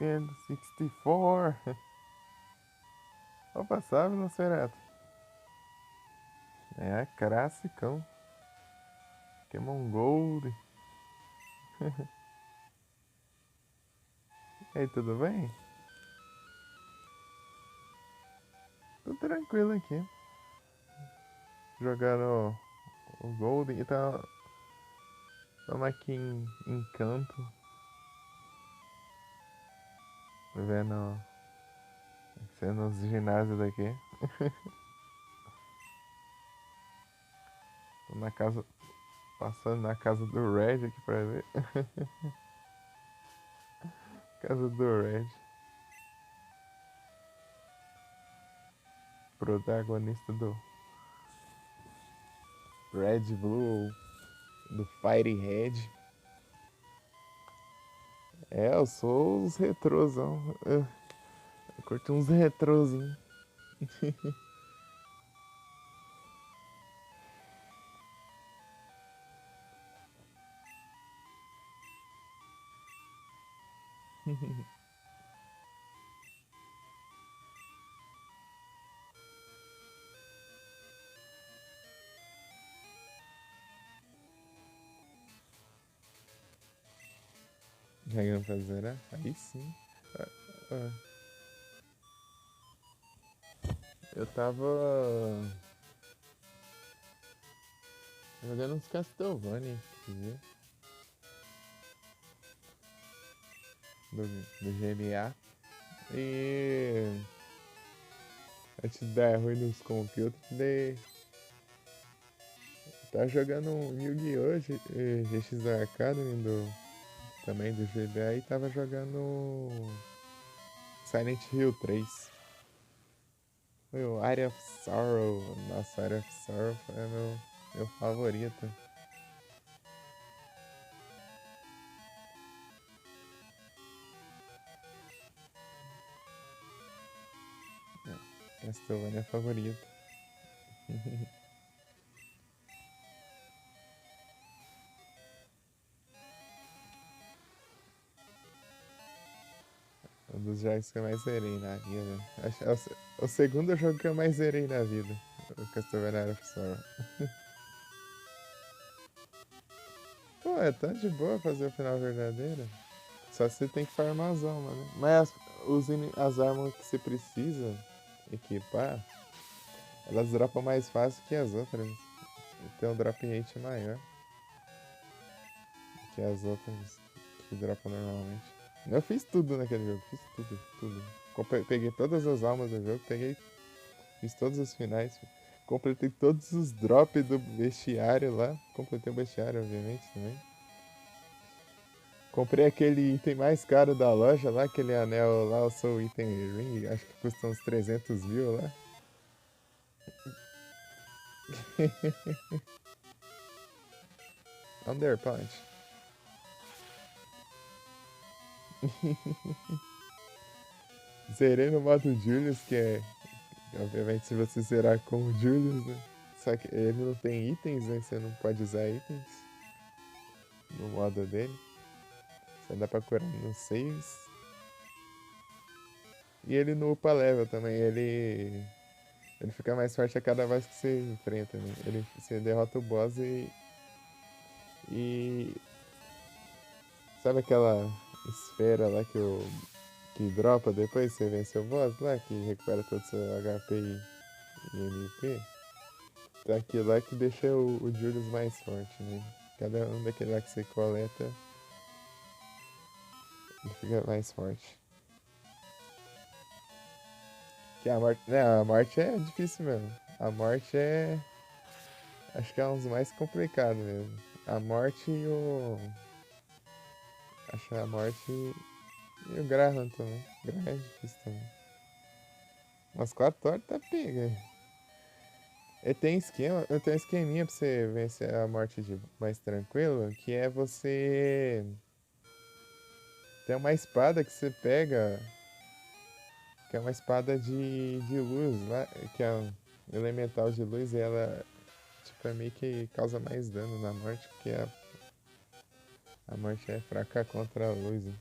Nintendo 64. Opa, sabe, Nosferatu? É, classicão. Pokémon Gold. E aí, tudo bem? Tudo tranquilo aqui. Jogando o Golden e tá. Estamos aqui em Canto. Vendo. Sendo os ginásios daqui. Tô na casa. Passando na casa do Red aqui pra ver. Casa do Red. Protagonista do Red Blue, do Fire Red. É, eu sou os retrosão. Eu curto uns retrozinhos. Ganhando pra zerar? Aí sim. Ah, ah. Eu tava jogando uns Castlevania esses dias, do GBA. E antes de dar ruim nos computers, daí tava jogando um Yu-Gi-Oh! GX Academy também do GBA e tava jogando Silent Hill 3. Foi o Area of Sorrow. Nossa, Area of Sorrow foi meu favorito. Castlevania favorito. Um dos jogos que eu mais zerei na vida. Acho, é o segundo jogo que eu mais zerei na vida. O Castlevania Area of Sorrow. Pô, é tão de boa fazer o final verdadeiro. Só você tem que farmar as almas, né? Mas as armas que você precisa equipar, elas dropam mais fácil que as outras. Tem um drop rate maior que as outras que dropam normalmente. Eu fiz tudo naquele jogo, fiz tudo, tudo. Peguei todas as almas do jogo, fiz todos os finais, completei todos os drops do bestiário lá. Completei o bestiário, obviamente, também. Comprei aquele item mais caro da loja lá, aquele anel lá, o Soul Item Ring, acho que custa uns 300 mil lá. Underpunch. Zerei no modo Julius, que é, obviamente, se você zerar com o Julius, né? Só que ele não tem itens, né? Você não pode usar itens no modo dele. Você dá pra curar no 6. E ele no upa level também, ele fica mais forte a cada vez que você enfrenta, né? Você derrota o boss e sabe aquela esfera lá que dropa depois que você vence o boss lá, que recupera todo o seu HP e MP? Então aquilo lá que deixa o Julius mais forte, né? Cada um daquele lá que você coleta, ele fica mais forte. Que a morte. Não, a morte é difícil mesmo. A morte é. Acho que é um dos mais complicados mesmo. A morte e o. Acho que a morte e o Graham também. Graham é difícil também. Umas 4 horas tá pega. E tem esquema, eu tenho um esqueminha pra você vencer a morte mais tranquilo, que é você. Tem uma espada que você pega, que é uma espada de luz lá, que é um elemental de luz e ela tipo, é meio que causa mais dano na morte, porque a morte é fraca contra a luz. Né?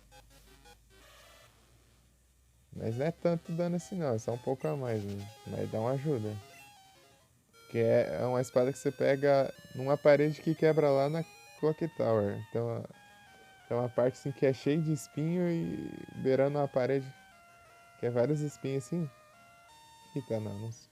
Mas não é tanto dano assim não, é só um pouco a mais, né? Mas dá uma ajuda. Que é uma espada que você pega numa parede que quebra lá na Clock Tower. Então tem uma parte assim que é cheia de espinho e beirando uma parede que é vários espinhos assim. Eita, não, não sei.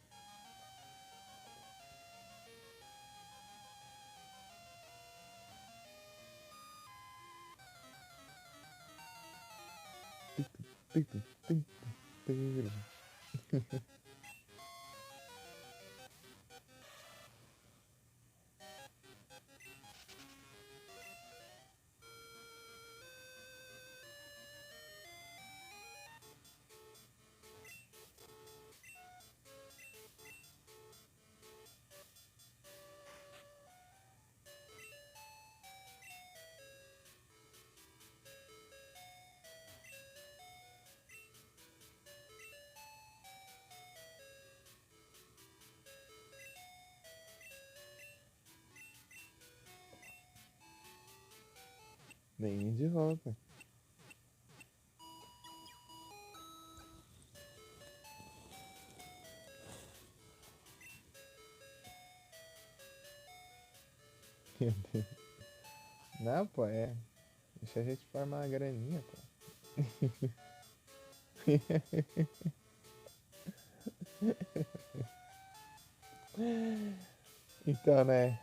Nem de volta. Meu Deus. Não, pô, é. Deixa a gente formar uma graninha, pô. Então, né?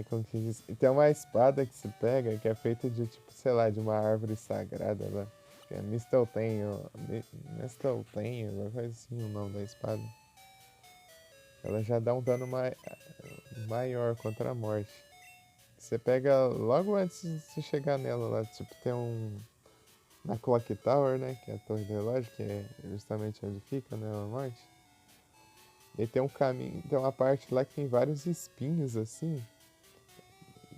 Como que diz? Tem uma espada que se pega que é feita de, tipo, sei lá, de uma árvore sagrada lá. Que é Misteltenho, uma coisa assim o nome da espada. Ela já dá um dano maior contra a morte. Você pega logo antes de você chegar nela lá, tipo, tem um. Na Clock Tower, né? Que é a torre do relógio, que é justamente onde fica, né? A morte. E tem um caminho, tem uma parte lá que tem vários espinhos assim.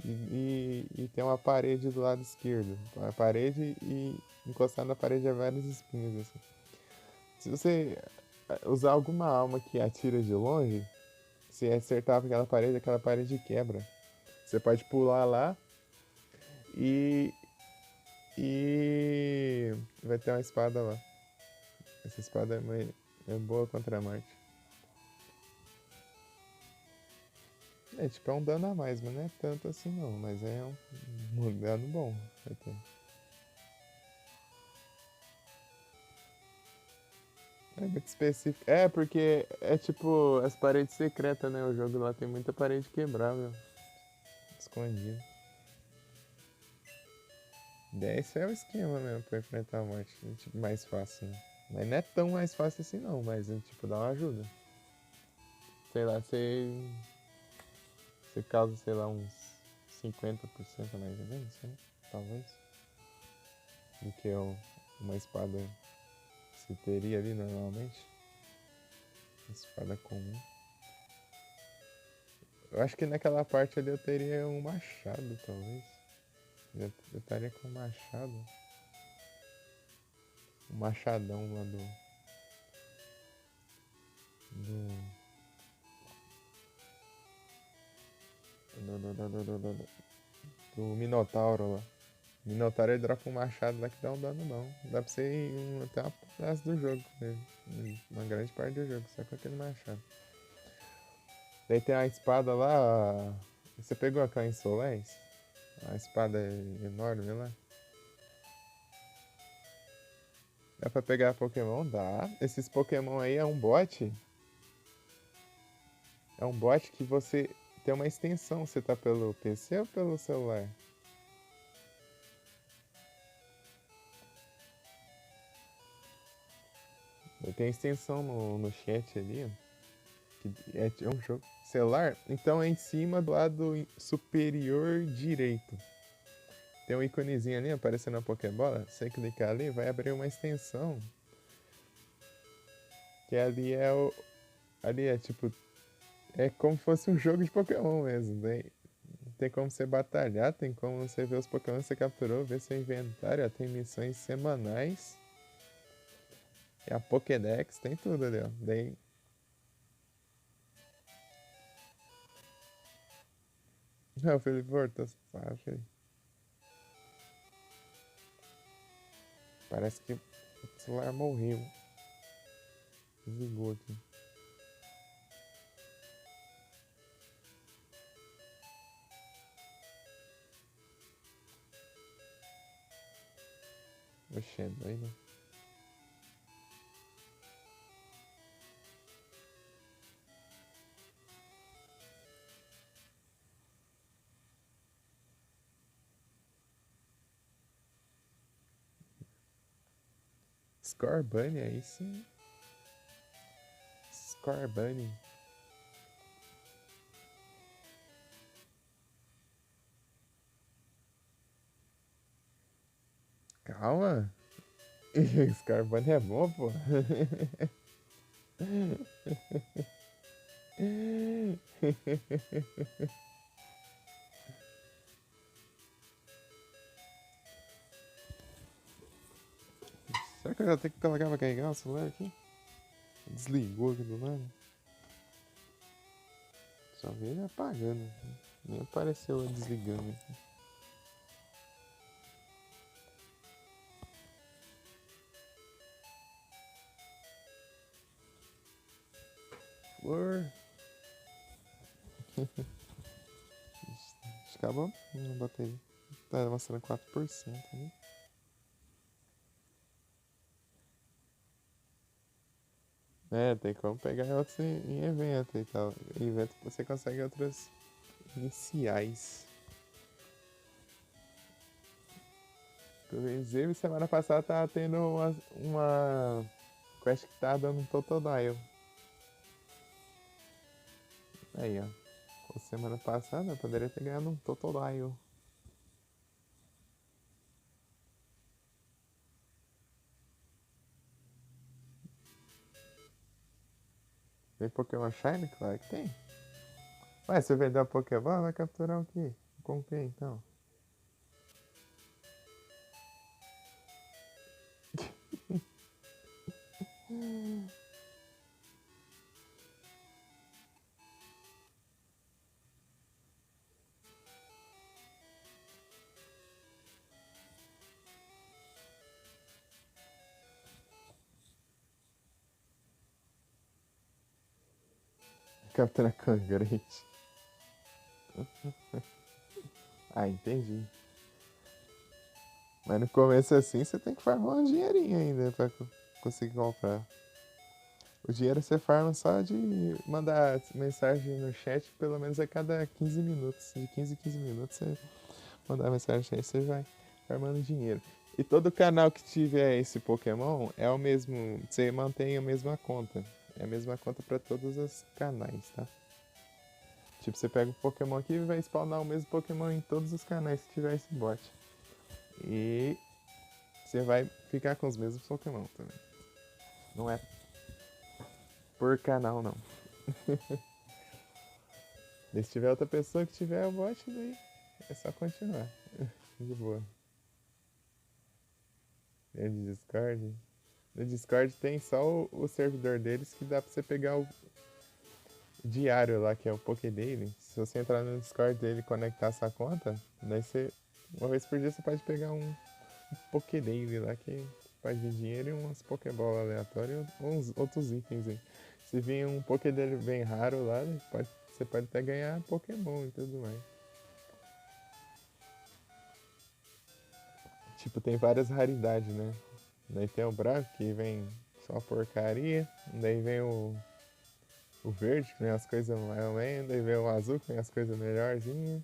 E tem uma parede do lado esquerdo. A parede e encostar na parede é vários espinhos assim. Se você usar alguma alma que atira de longe, se acertar aquela parede quebra. Você pode pular lá e. E. Vai ter uma espada lá. Essa espada é boa contra a morte. É tipo, é um dano a mais, mas não é tanto assim não. Mas é um dano bom. Vai ter. É muito específico. É, porque é tipo as paredes secretas, né? O jogo lá tem muita parede quebrável. Escondida. Esse é o esquema mesmo pra enfrentar a morte. Tipo, mais fácil, né? Mas não é tão mais fácil assim não, mas tipo, dá uma ajuda. Sei lá, você causa, sei lá, uns 50% mais ou menos, né? Talvez. Do que uma espada se teria ali normalmente. Espada comum. Eu acho que naquela parte ali eu teria um machado, talvez. Eu estaria com um machado. Um machadão lá do Minotauro lá. O Minotauro ele dropa um machado lá que dá um dano bom. Dá pra você ir até uma pedaço do jogo com ele. Uma grande parte do jogo, só com aquele machado. Daí tem a espada lá. Você pegou aquela Insolence? A espada enorme lá. Dá pra pegar Pokémon? Dá. Esses Pokémon aí é um bot. É um bot que você tem uma extensão. Você tá pelo PC ou pelo celular? Tem extensão no chat ali, ó, que é um jogo celular. Então é em cima do lado superior direito. Tem um íconezinho ali aparecendo na Pokébola. Você clicar ali, vai abrir uma extensão. Que ali é o. Ali é tipo. É como se fosse um jogo de Pokémon mesmo. Tem como você batalhar, tem como você ver os Pokémon que você capturou, ver seu inventário, ó, tem missões semanais. E a Pokédex, tem tudo ali, ó. Daí. Não, Felipe, voltou. Ah, Felipe. Parece que o celular morreu. Desligou aqui. Oxe, é doido. Scorbunny, aí sim. Scorbunny. Calma. Scorbunny é bom, pô. Será que eu já tenho que colocar pra carregar o celular aqui? Desligou aqui do nada. Só vi ele apagando. Nem apareceu ele desligando aqui. Flor. Acho que acabou. Não botei. Tá mostrando 4%, né? É, tem como pegar outros em evento e tal. Em evento você consegue outras iniciais. Inclusive, semana passada tava tendo uma quest que tava dando um Totodile. Aí, ó. Semana passada eu poderia ter ganhado um Totodile. Tem Pokémon Shine? Claro que tem. Ué, se vender a Pokéball, vai capturar o quê? Com quem então? Capturar Cangrete. Ah, entendi. Mas no começo assim você tem que farmar um dinheirinho ainda pra conseguir comprar. O dinheiro você farma só de mandar mensagem no chat pelo menos a cada 15 minutos. De 15 em 15 minutos você mandar mensagem no chat, você vai farmando dinheiro. E todo canal que tiver esse Pokémon é o mesmo. Você mantém a mesma conta. É a mesma conta para todos os canais, tá? Tipo, você pega o Pokémon aqui e vai spawnar o mesmo Pokémon em todos os canais que tiver esse bot. E você vai ficar com os mesmos Pokémon também. Não é por canal, não. E se tiver outra pessoa que tiver o bot, daí é só continuar. De boa. E no Discord? No Discord tem só o servidor deles que dá pra você pegar o diário lá, que é o Pokédaily. Se você entrar no Discord dele e conectar essa conta, daí você, uma vez por dia você pode pegar um Pokédaily lá que pode vir dinheiro e umas Pokébolas aleatórias ou uns outros itens aí. Se vir um Pokédaily bem raro lá, você pode até ganhar Pokémon e tudo mais. Tipo, tem várias raridades, né? Daí tem o branco que vem só porcaria, daí vem o verde que vem as coisas mais ou menos, daí vem o azul que vem as coisas melhorzinhas.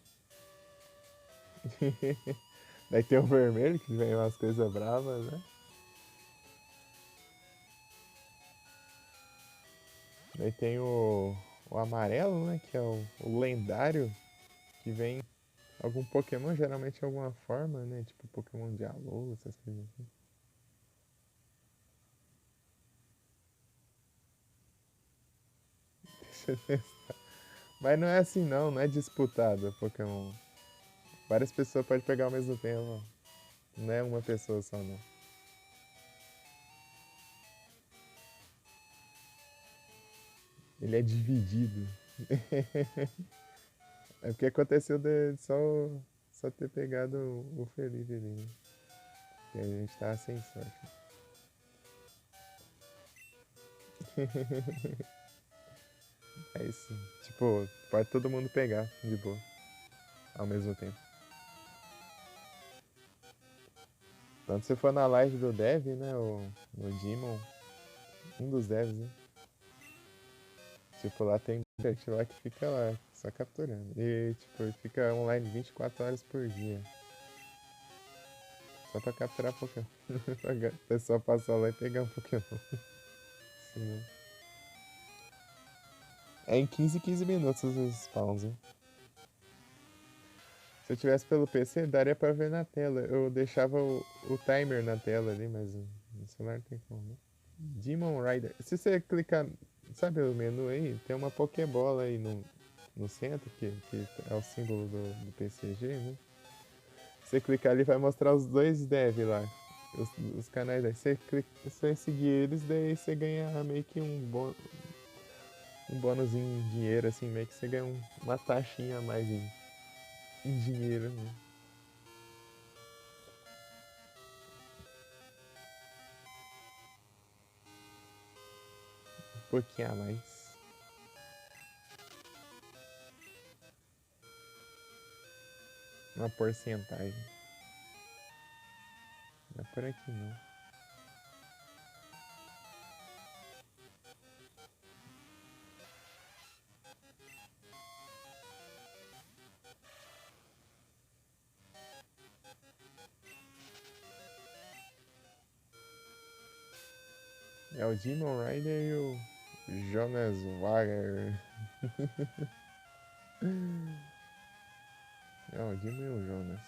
Daí tem o vermelho que vem umas coisas bravas, né? Daí tem o amarelo, né? Que é o lendário, que vem algum Pokémon, geralmente alguma forma, né? Tipo Pokémon de alô, essas coisas assim. Mas não é assim não é disputado Pokémon. Várias pessoas podem pegar ao mesmo tempo. Não é uma pessoa só não. Ele é dividido. É porque aconteceu de só ter pegado o Felipe ali, né? E a gente tava sem sorte. É isso. Tipo, pode todo mundo pegar de boa. Ao mesmo tempo. Tanto se for na live do Dev, né? O Demon. Um dos devs, né? Tipo, lá tem gente lá que fica lá, só capturando. E, tipo, fica online 24 horas por dia. Só pra capturar Pokémon. O pessoal passar lá e pegar um Pokémon. Senão... É em 15 minutos os spawns, hein? Se eu tivesse pelo PC, daria pra ver na tela. Eu deixava o timer na tela ali, mas no celular não tem como, né? Demon Rider. Se você clicar, sabe o menu aí? Tem uma Pokébola aí no centro, que é o símbolo do PCG, né? Você clicar ali vai mostrar os dois dev lá. Os canais aí. Você seguir eles, daí você ganha meio que um bônusinho em dinheiro, assim, meio que você ganha uma taxinha a mais em dinheiro, né? Um pouquinho a mais. uma porcentagem. Não é por aqui não. É o Demon Rider e o Jonas Wagner. É o Demon e o Jonas.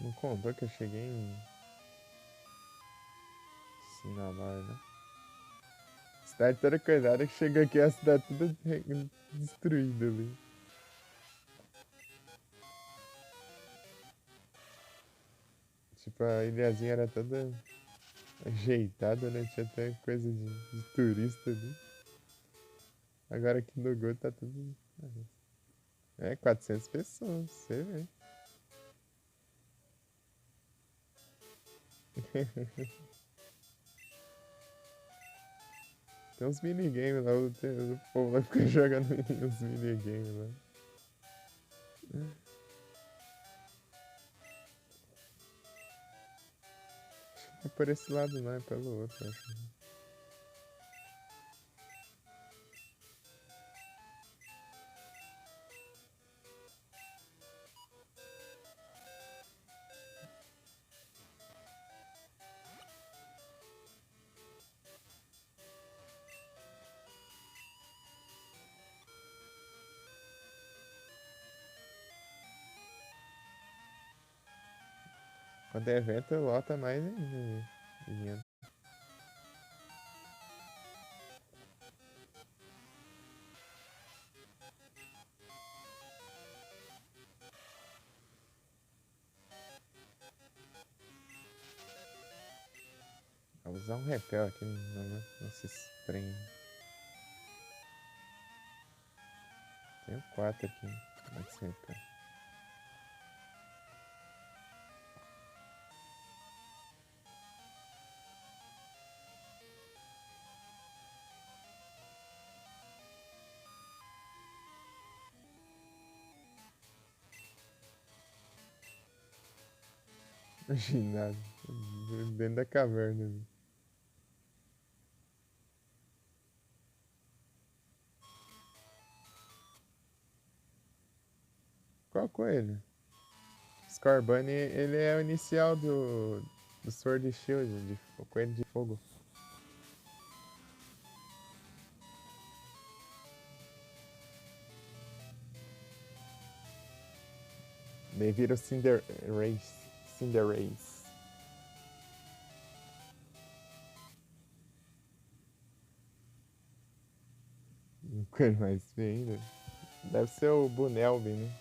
Não contou que eu cheguei em Sinabar, né? Cidade toda coisada que chega aqui, a cidade toda destruída ali. Tipo, a ilhazinha era toda ajeitada, né? Tinha até coisa de turista ali. Agora aqui no Gol tá tudo. É, 400 pessoas, você vê. Tem uns minigames lá, o povo vai ficar jogando uns minigames lá. É por esse lado não, é pelo outro, acho. Quando é evento, lota mais ainda. Gente. Vou usar um repel aqui nesses trem. Tenho 4 aqui. Nesse repel. Ginásio. Dentro da caverna ali. Qual coelho? Scorbunny, ele é o inicial do Sword Shield, o coelho de fogo. Daí vira o Cinderace. Cinderace. Um coelho mais feio ainda. Deve ser o Bunelby, né?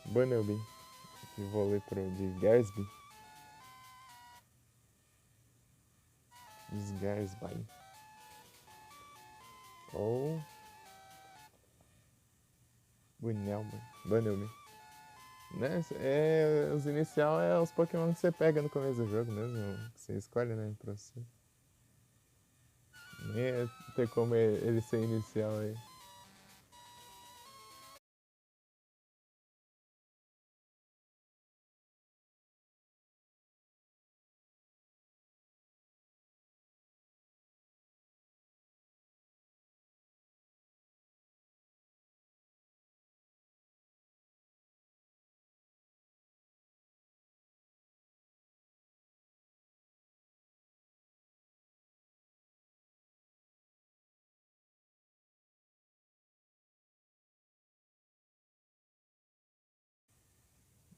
Bunelby. Que vou ler pro de Garsby. Sgarsby. Ou Bunelby. Bunelby. Né? Os inicial é os Pokémon que você pega no começo do jogo mesmo. Que você escolhe, né? Pra você. Nem ter como ele ser inicial aí.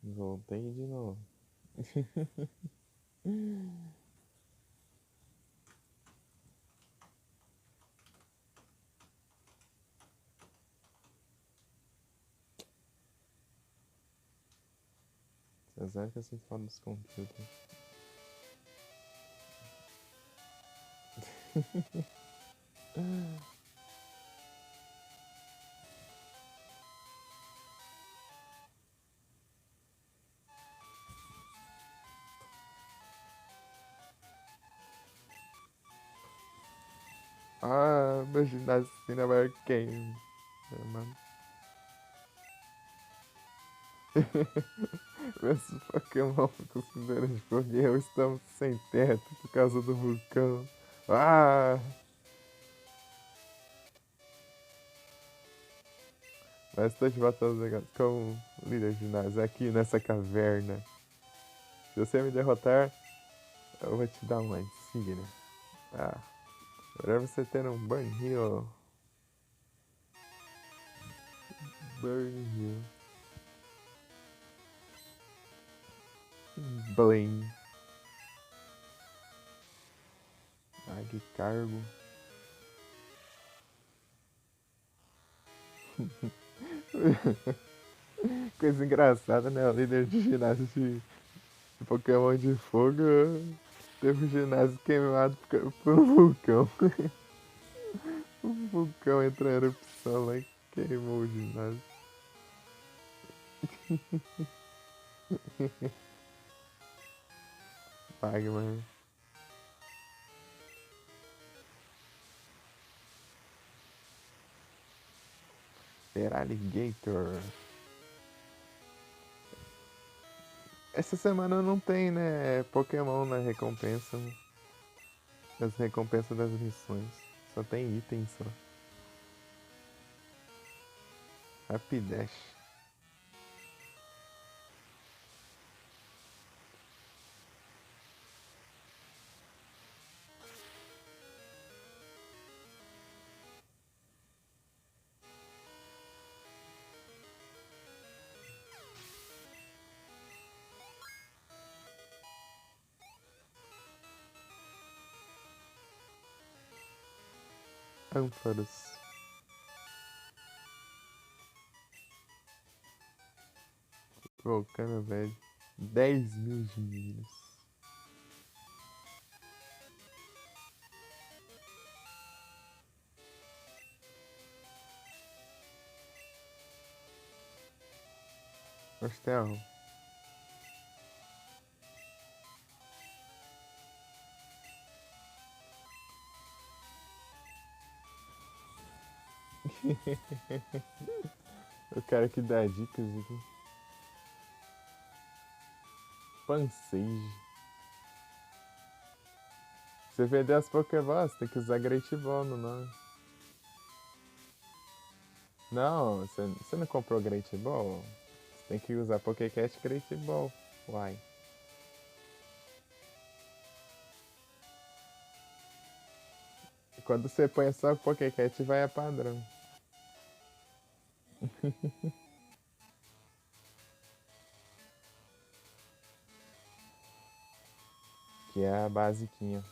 Voltei de novo. Apesar que eu sinto falta dos computers. Ah, no ginásio ainda vai quem? É, mano. Meus Pokémon com cinzeiro de fogo e eu estamos sem teto por causa do vulcão. Ah! Mas estou de batalha com o líder de ginásio aqui nessa caverna. Se você me derrotar, eu vou te dar uma insígnia. Ah, melhor você ter um Burn Hill. Burn Hill. Bling. Ah, que cargo. Coisa engraçada, né? O líder de ginásio de Pokémon de fogo teve um ginásio queimado por um vulcão. Um vulcão entrou em erupção lá e queimou o ginásio. Magma. Feraligator. Essa semana não tem, né? Pokémon na recompensa. As recompensas das missões. Só tem itens só. Rapidash. Ampharos. Volcano velho. 10.000 dinheiros. Castelo. O cara que dá dicas aqui. Pansage. Você vender as Pokéballs, tem que usar Great Ball no nome. Não, você não comprou Great Ball? Você tem que usar Pokécat Great Ball. Uai. Quando você põe só o Pokécat, vai a padrão. Que é a basiquinha.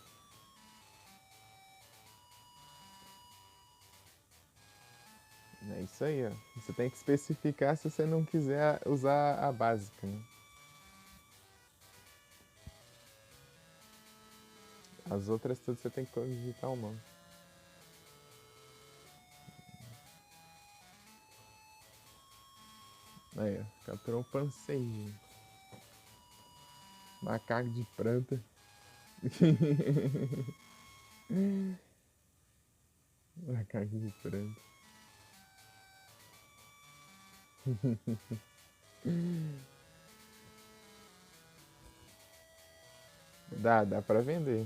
É isso aí, ó. Você tem que especificar se você não quiser usar a básica, né? As outras tudo você tem que digitar o nome. Aí, ó. Capturou um Pansage. Macaco de planta. Macaco de planta. Dá pra vender.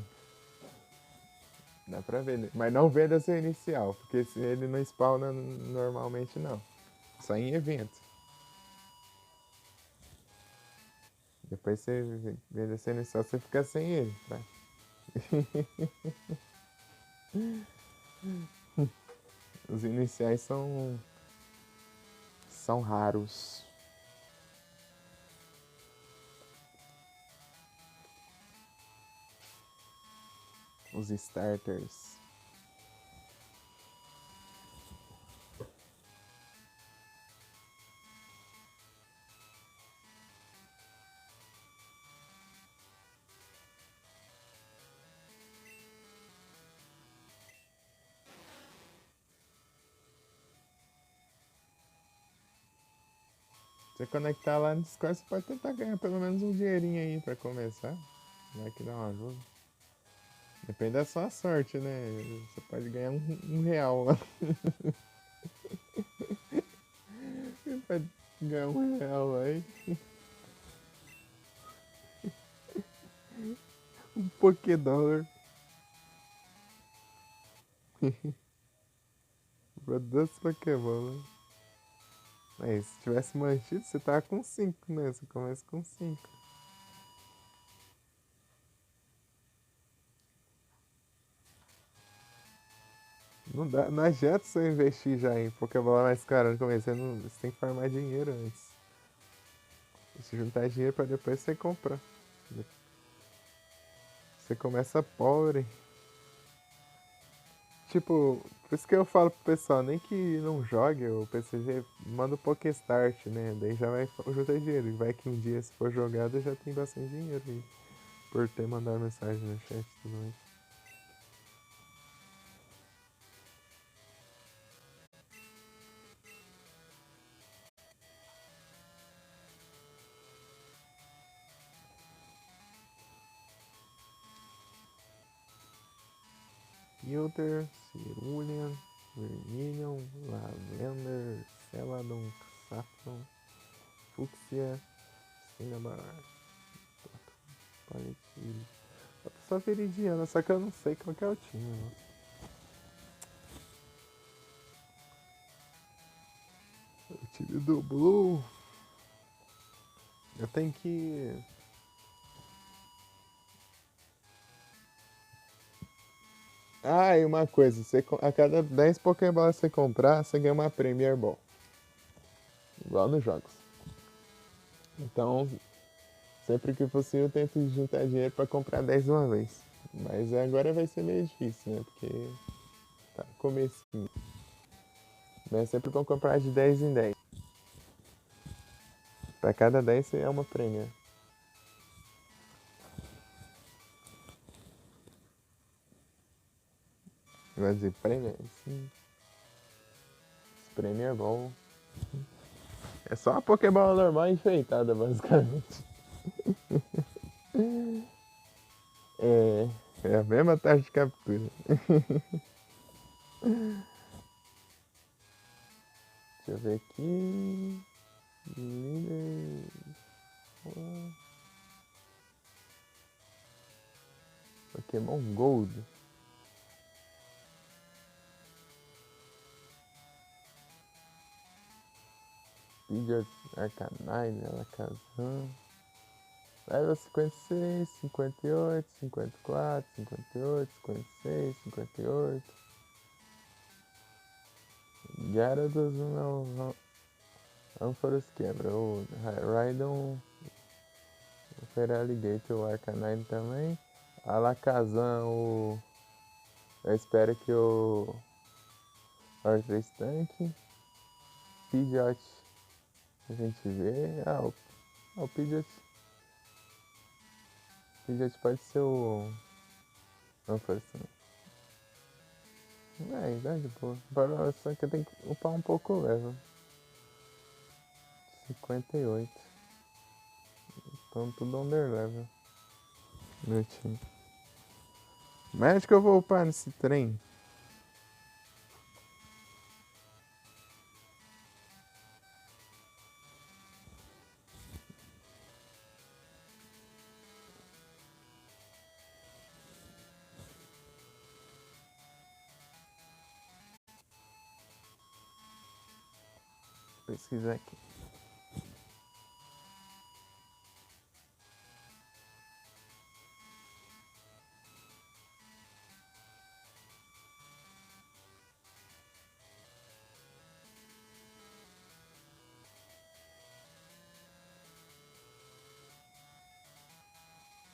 Dá pra vender. Mas não venda seu inicial, porque se ele não spawna normalmente não. Só em evento. Depois você vende seu inicial, você fica sem ele, tá? Os iniciais são raros. Os starters. Você conectar lá no Discord, você pode tentar ganhar pelo menos um dinheirinho aí pra começar. Vai que dá uma ajuda. Depende da sua sorte, né? Você pode ganhar um real lá. Você pode ganhar um real aí. Um Pokédólar. Pra 2 Pokémon, né? Mas se tivesse mantido, você tava com 5, né? Você começa com 5. Não dá, não adianta você investir já em Pokébola mais caro no começo. Você tem que farmar dinheiro antes. Se juntar dinheiro pra depois você comprar. Você começa pobre. Tipo, por isso que eu falo pro pessoal, nem que não jogue o PCG, manda o Pokéstart, né? Daí já vai juntar dinheiro. Vai que um dia, se for jogado, já tem bastante dinheiro aí. Por ter mandado mensagem no chat e tudo mais. Filter, Cerulean, Vermilion, Lavender, Celadon, Saffron, Fúcsia, Cinnabar, Paletilha. Só Veridiana, só que eu não sei qual que é o time, né? O time do Blue. Eu tenho que. Ah, e uma coisa, a cada 10 Pokéballs que você comprar, você ganha uma Premier Ball. Igual nos jogos. Então, sempre que possível, eu tento juntar dinheiro pra comprar 10 de uma vez. Mas agora vai ser meio difícil, né? Porque tá comecinho. Mas é sempre bom comprar de 10 em 10. Pra cada 10 você é uma Premier. Vai dizer Premier? Sim. Premier Ball. É só uma Pokébola normal enfeitada, basicamente. É, é a mesma taxa de captura. Deixa eu ver aqui. Líder. Pokémon Gold. Pidgeot Arcanine, Alakazam. Level 56, 58, 54, 58, 56, 58. Gyarados não. Ampharos quebra. O Raidon. O Feraligatr, o Arcanine também. Alakazam, eu espero que o Fortress Tank. Pidgeot. A gente vê. O Pidgeot. Pidgeot pode ser o. Ampharos também. É, idade boa. Só que eu tenho que upar um pouco o level. 58. Então tudo under level. Meu time. Mas acho que eu vou upar nesse trem. Vou pesquisar aqui.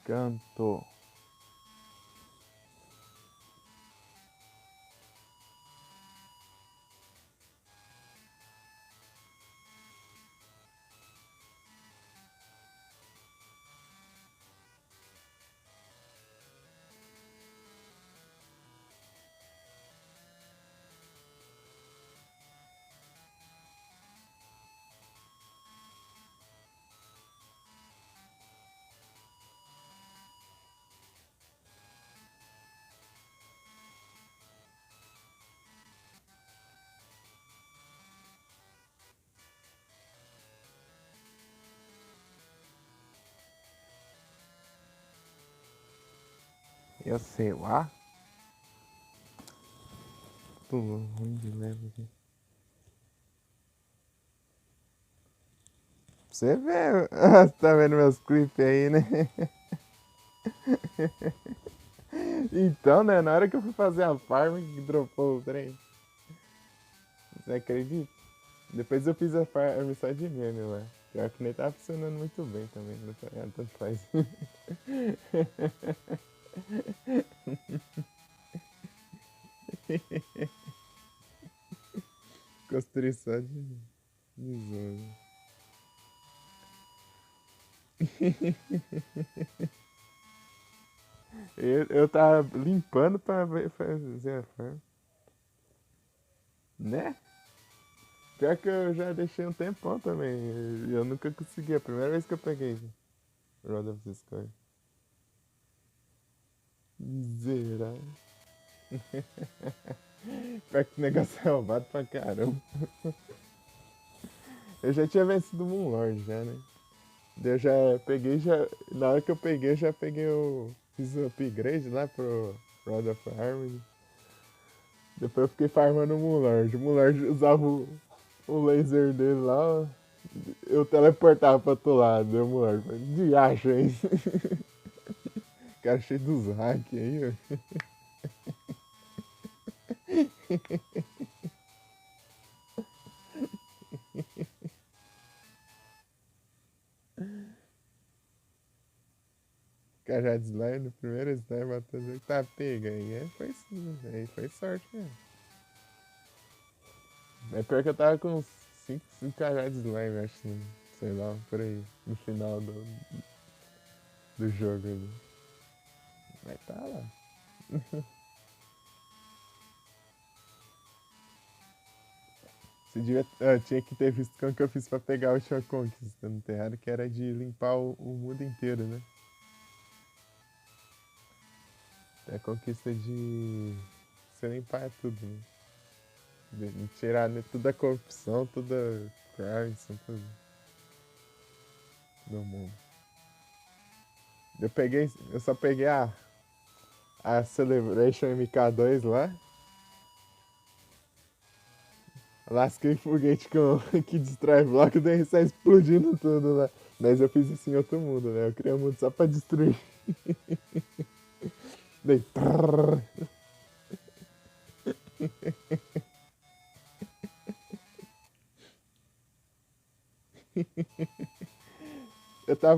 Canto. Eu sei lá. Tudo ruim de leve aqui. Você vê, você tá vendo meus clipes aí, né? Então, né, na hora que eu fui fazer a farm, que dropou o trem. Você acredita? Depois eu fiz a farm só de meme lá. Pior que nem tava funcionando muito bem também. Tanto faz. Construí só de zona. Eu tava limpando pra fazer a farm. Né? Pior que eu já deixei um tempão também. Eu nunca consegui. A primeira vez que eu peguei Rod of the Sky. Zerar. Pior que o negócio é roubado pra caramba. Eu já tinha vencido o Moonlord já, né? Daí eu já peguei, já. Na hora que eu peguei, eu já peguei o. Fiz o upgrade lá pro Rod of Harmony. Depois eu fiquei farmando o Moonlord. O Moonlord usava o laser dele lá, eu teleportava pra outro lado. Deu o Moonlord. De acho, hein? Cara cheio dos hacks aí, ó. Cajado de slime, no primeiro slime, matou o jogo. Tá, pega aí. Aí foi sorte mesmo. É pior que eu tava com uns 5 cajados de slime, acho, né? Sei lá, por aí. No final do jogo ali. Mas tá lá. Tinha que ter visto como que eu fiz pra pegar a última conquista no terrário, que era de limpar o mundo inteiro, né? É a conquista de você limpar tudo, né? Tirar, né, toda a corrupção, toda a crime, tudo do mundo. Eu só peguei a Celebration MK2 lá. Lasquei foguete que destrói bloco, daí sai explodindo tudo lá. Mas eu fiz isso em outro mundo, né? Eu criei um mundo só pra destruir. Daí. Trrr.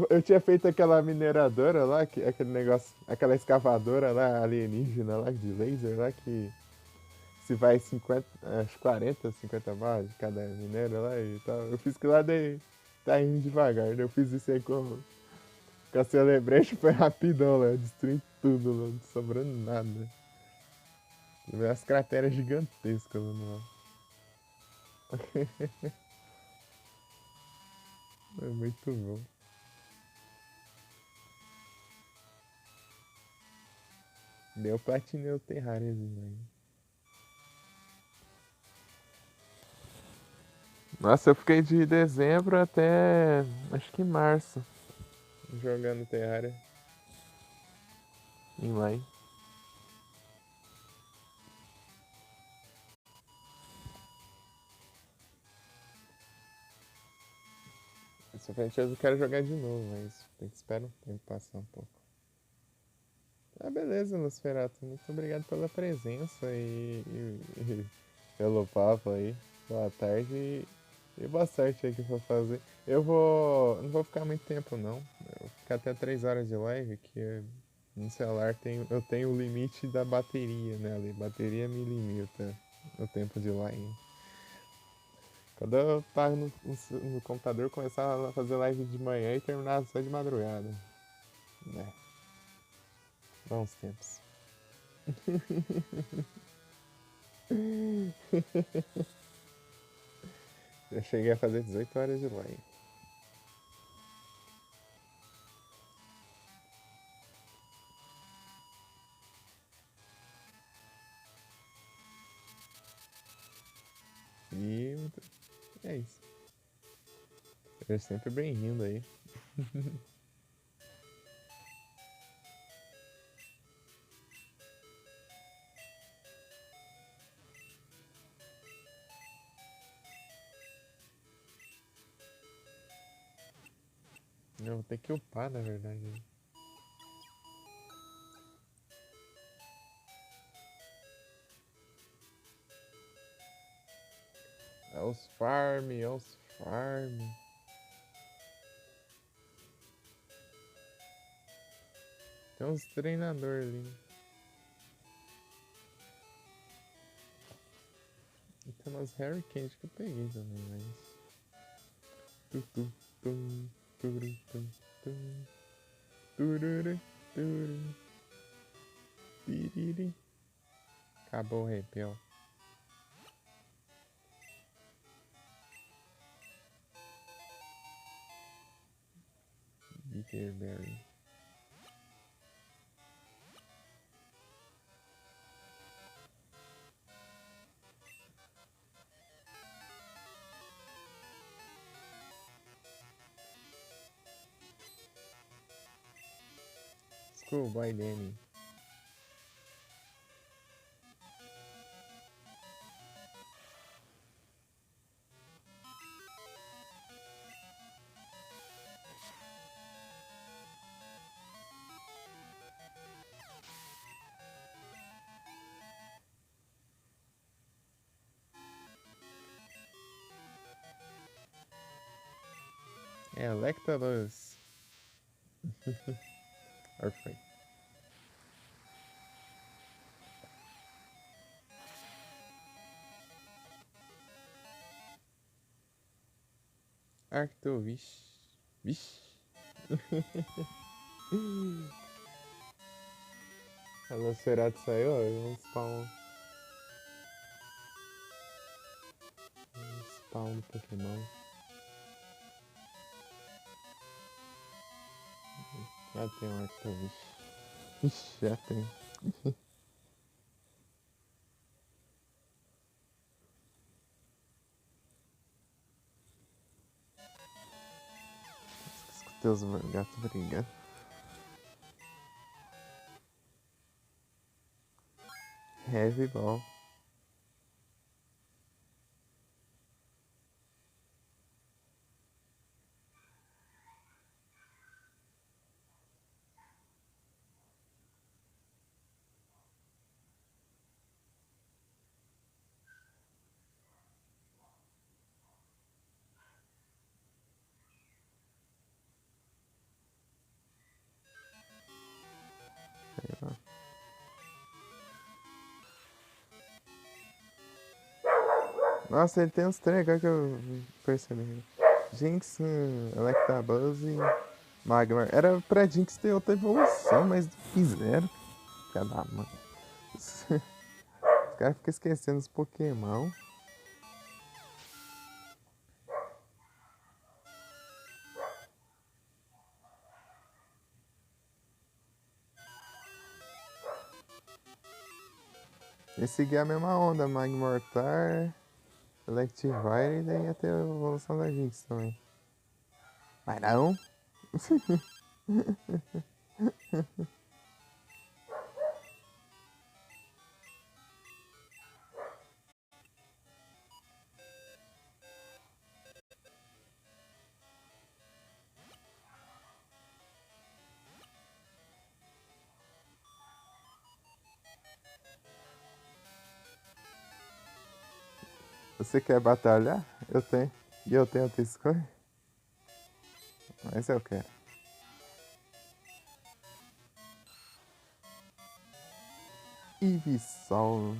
Eu tinha feito aquela mineradora lá, aquele negócio, aquela escavadora lá, alienígena lá, de laser lá, que se vai 50, acho 40, 50 balas de cada minério lá e tal. Eu fiz que lá daí tá indo devagar. Eu fiz isso aí com a Celebration, foi rapidão lá, destruí tudo lá, não sobrando nada. As crateras gigantescas lá no ar. É muito bom. Deu platinei o Terrariazinho aí. Nossa, eu fiquei de dezembro até acho que março jogando Terraria em. Essa franchise eu quero jogar de novo, mas tem que esperar um tempo passar um pouco. Ah, beleza, Nosferatu. Muito obrigado pela presença e pelo papo aí. Boa tarde e boa sorte aí que for fazer. Não vou ficar muito tempo não. Eu vou ficar até 3 horas de live, que no celular eu tenho o limite da bateria, né? A bateria me limita o tempo de live. Quando eu tava no computador, eu começava a fazer live de manhã e terminava só de madrugada. Né? Bons tempos. Eu cheguei a fazer 18 horas de live. E é isso. Seja sempre bem-vindo aí. Eu vou ter que upar, na verdade. É os farm, é os farm. Tem uns treinadores ali. E tem umas Harry Candy que eu peguei também, mas... Tu, tu, tum, turu, tum, tum. Tururu, turu. Tiriri. Acabou o repel. Bitterberry. Schoolboy Danny. Electabuzz. Perfect. Arcto, vixe. Vixe. A Nosferatu saiu, ó. Um spawn do Pokémon. Já tem um Arcto, vixe. Ixi, já tem. Escutei os gatos brigando. Heavy Ball. Nossa, ele tem uns três agora que eu percebi. Jinx, Electabuzz e Magmar. Era pra Jinx ter outra evolução, mas fizeram. Cada mano. Os caras ficam esquecendo os Pokémon. E seguir a mesma onda, Magmortar, Electivire, e daí ia ter a evolução da Jinx também. Mas não. Você quer batalhar? Eu tenho. E eu tenho outra escolha? Mas eu quero. Ivysaur.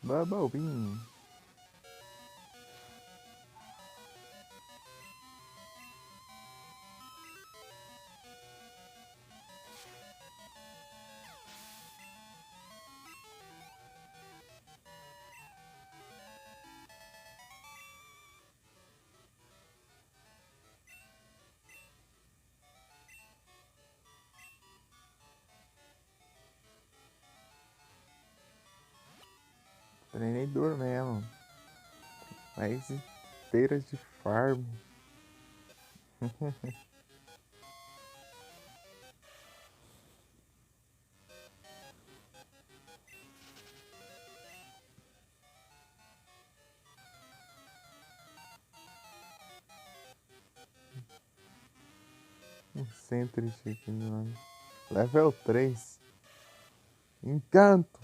Bubble Bean. servidor mesmo. Mais esteiras de farm. Um centro aqui no nome. Level 3. Encanto.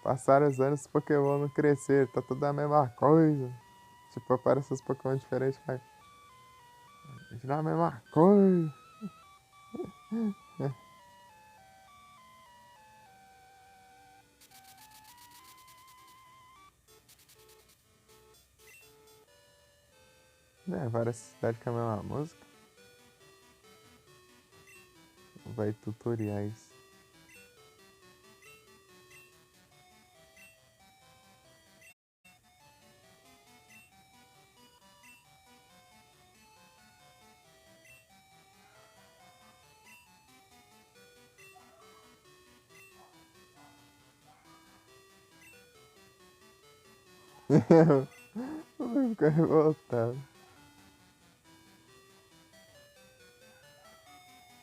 Passaram os anos, os Pokémon não cresceram, tá tudo a mesma coisa. Tipo, aparecem os Pokémon diferentes, mas não é a mesma coisa. É, várias cidades com a mesma música. Vai tutoriais. Vou ficar revoltado.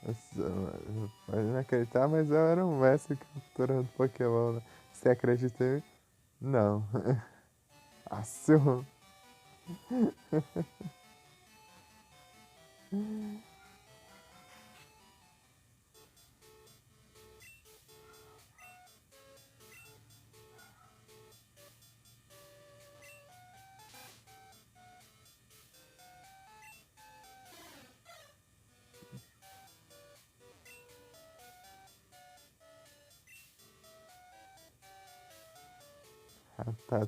Nossa, pode não acreditar, mas eu era um mestre capturando Pokémon, né? Você acredita em mim? Não. Assumo. Ah, tá.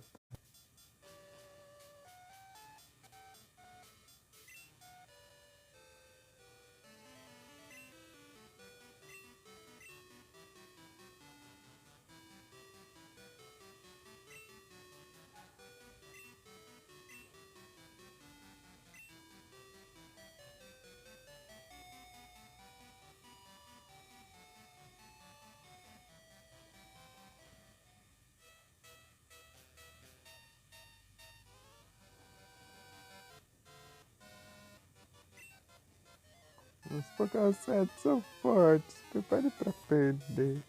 Os Pokémon 7 são fortes. Prepare pra perder.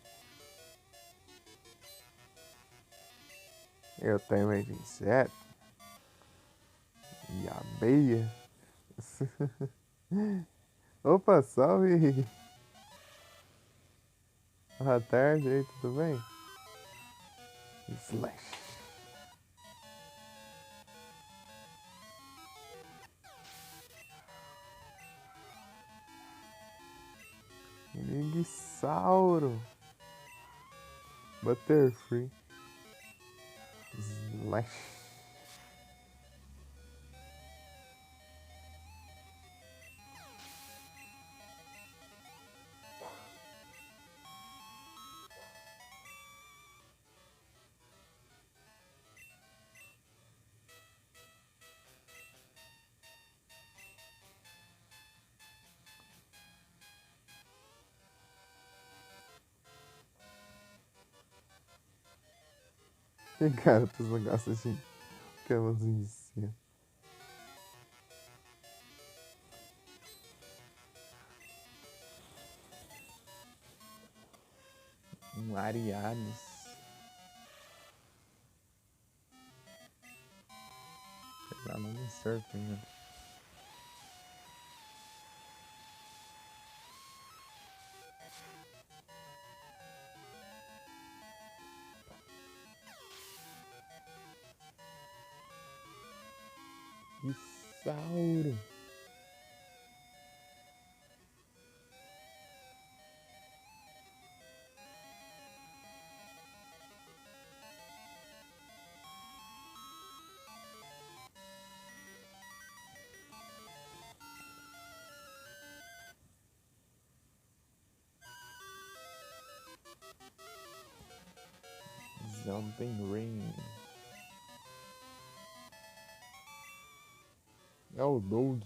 Eu tenho medo de inseto e abelha. Opa, salve! Boa tarde aí, tudo bem? Slash. Migsauro. Butterfree. Slash. Tem cara dos negócios de Pokémonzinho de cima. Um Ariados. Pegar nome surf, né? Isauro. Zombie Rain. É o Doug.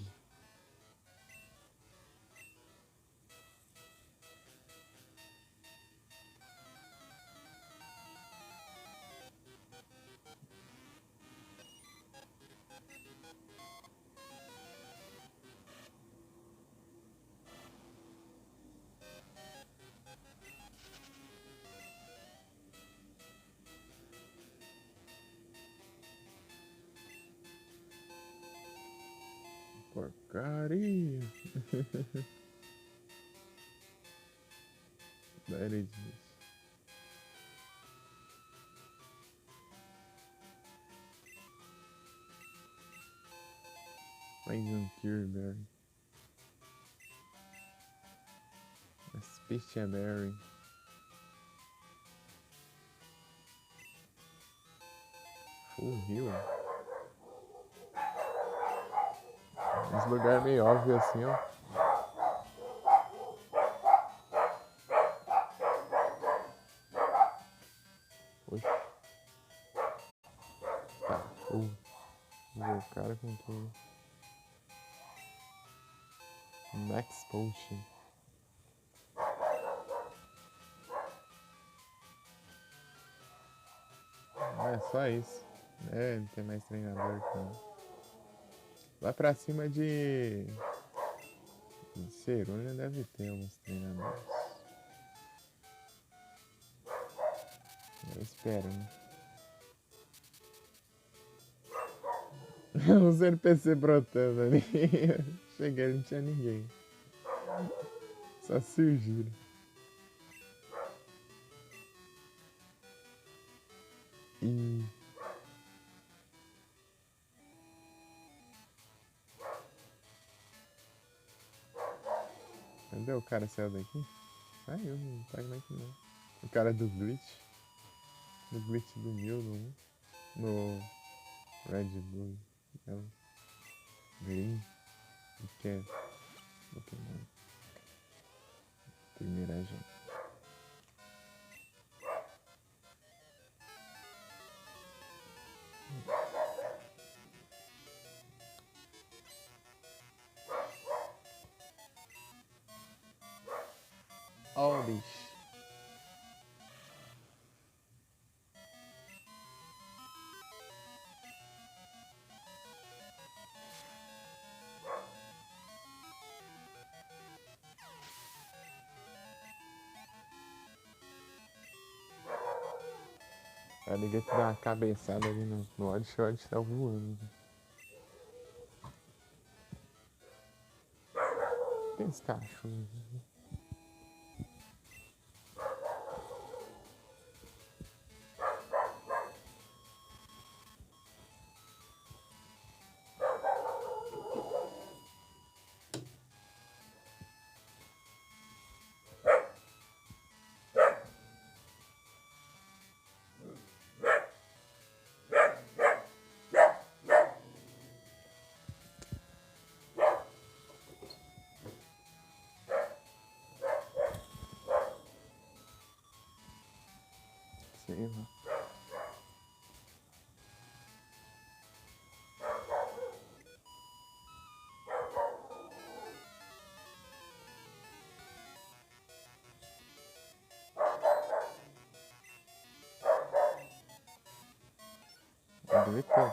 porcaria. That is mais um Kirberry. Berry. Full Hill. Esse lugar é meio óbvio assim, ó. Oxi. Tá, o cara com tudo. Max Potion. É só isso. É, não tem mais treinador aqui não. Lá pra cima de Cerulha deve ter alguns treinadores. Eu espero, né? Os NPC brotando ali. Cheguei, não tinha ninguém. Só surgiram. E... Cadê o cara saiu daqui? Saiu, não tá mais aqui não. O cara do Glitch. Do Glitch do Mil no Red Bull. Não. Green. O que é? Pokémon. Primeira gente. Ó, bicho. A liga te dá uma cabeçada ali no Oddshot, tá voando. Tem esse cachorro. Sei lá. Gritou.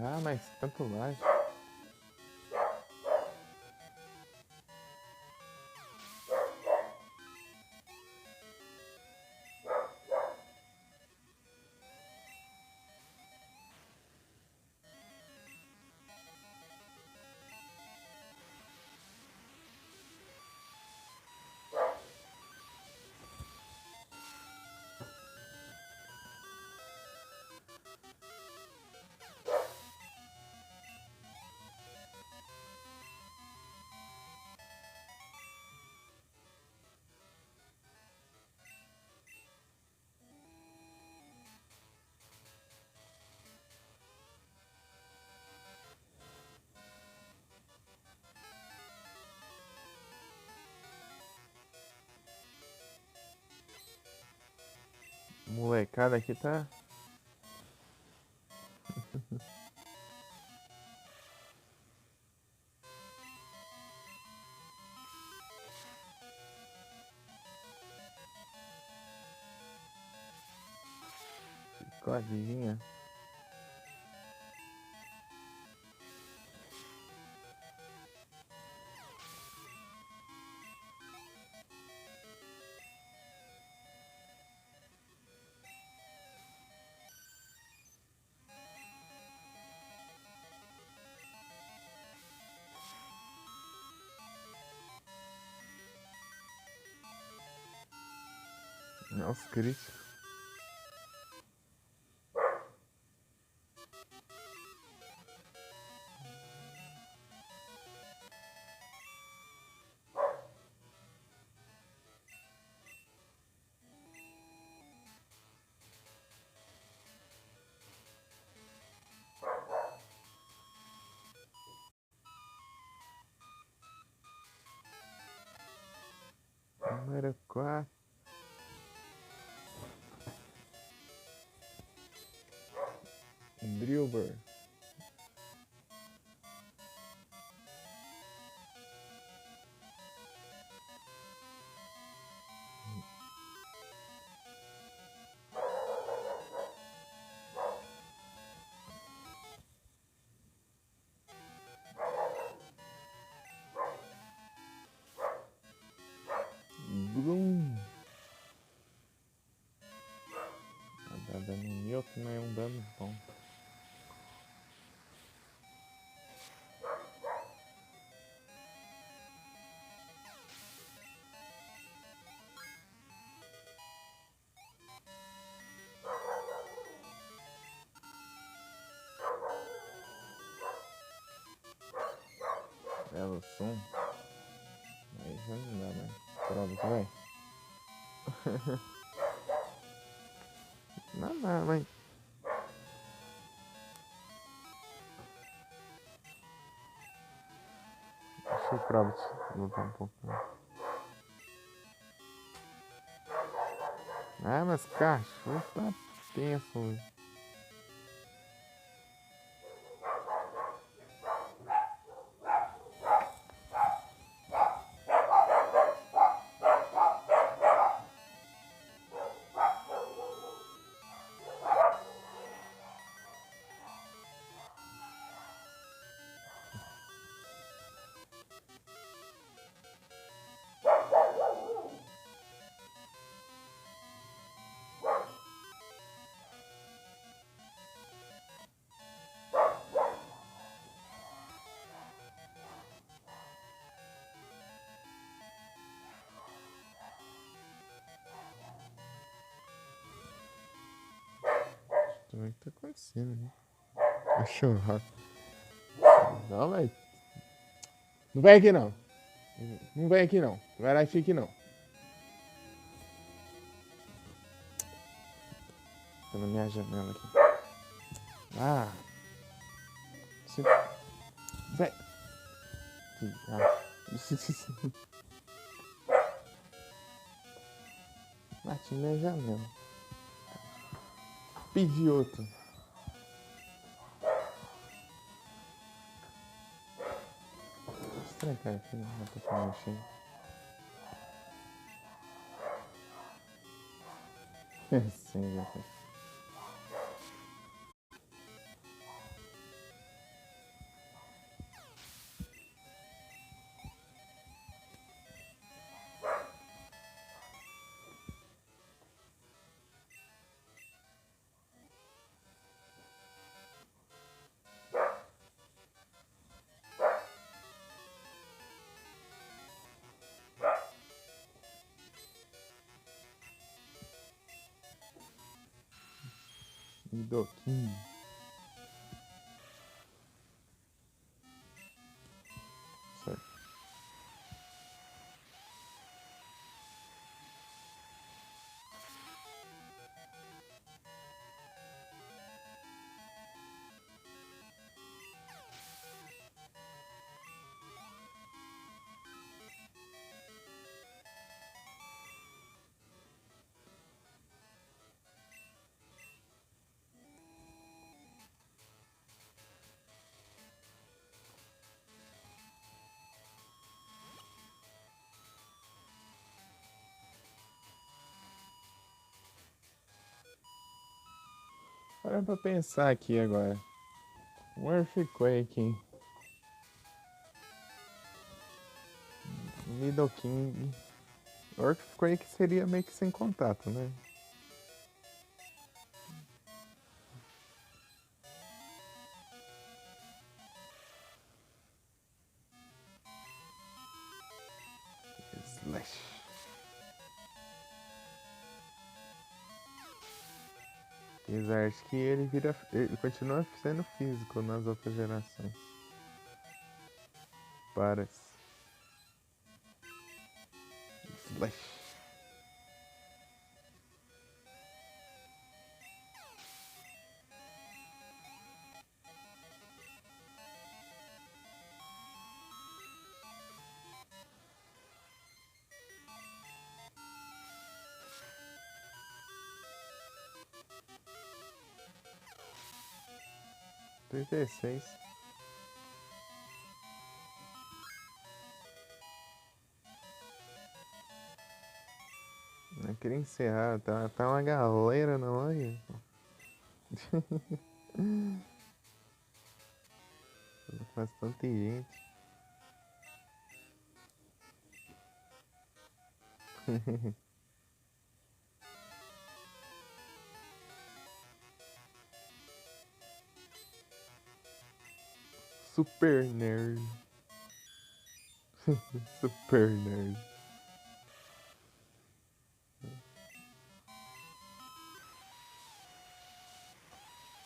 Ah, mas tanto mais. Molecada aqui tá. Codinha. Nossa, crítico. Número 4. Drillbur. Gloom. Tá dando mil, que não é um dano bom. Belo som. Aí já não dá mais. Prova que vai. Não dá, mas. Deixa eu provar de lutar um pouco mais. Ah, mas cachorro tá tenso, velho. O que tá acontecendo, né? Cachorro. Não, velho. Não vem aqui, não. Não vem aqui, não. Não vai lá aqui, não. Tá na minha janela aqui. Ah. Você... Vai. Ah. Bati na janela. Pedi outro. Estranho, cara, que não tô com o cheio. Sim, já foi. Nidoking. Certo. Para pra pensar aqui agora. Um Earthquake. Nidoking. Earthquake seria meio que sem contato, né? Slash. Apesar de que ele continua sendo físico nas outras gerações. Parece. Slash. Trinta e seis. Eu queria encerrar, tá uma galera na live. Bastante gente. Super nerd. Super nerd.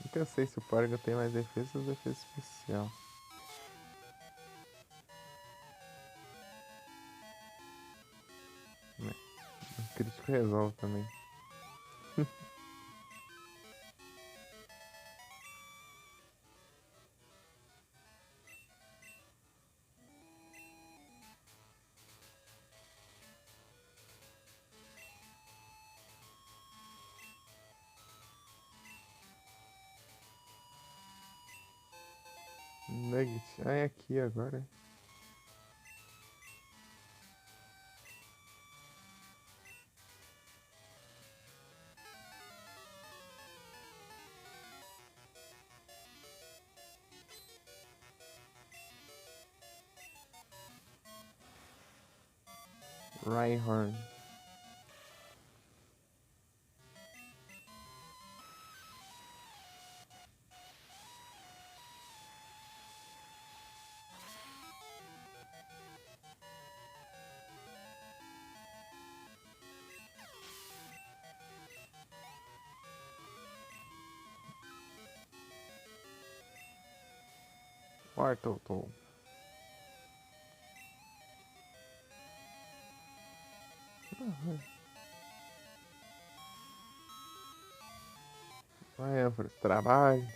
Nunca sei se o Porygon tem mais defesa ou defesa especial. O crítico resolve também. Nugget. Ah, é aqui agora. Rhyhorn. Wartortle. Vai, Alfred, trabalho.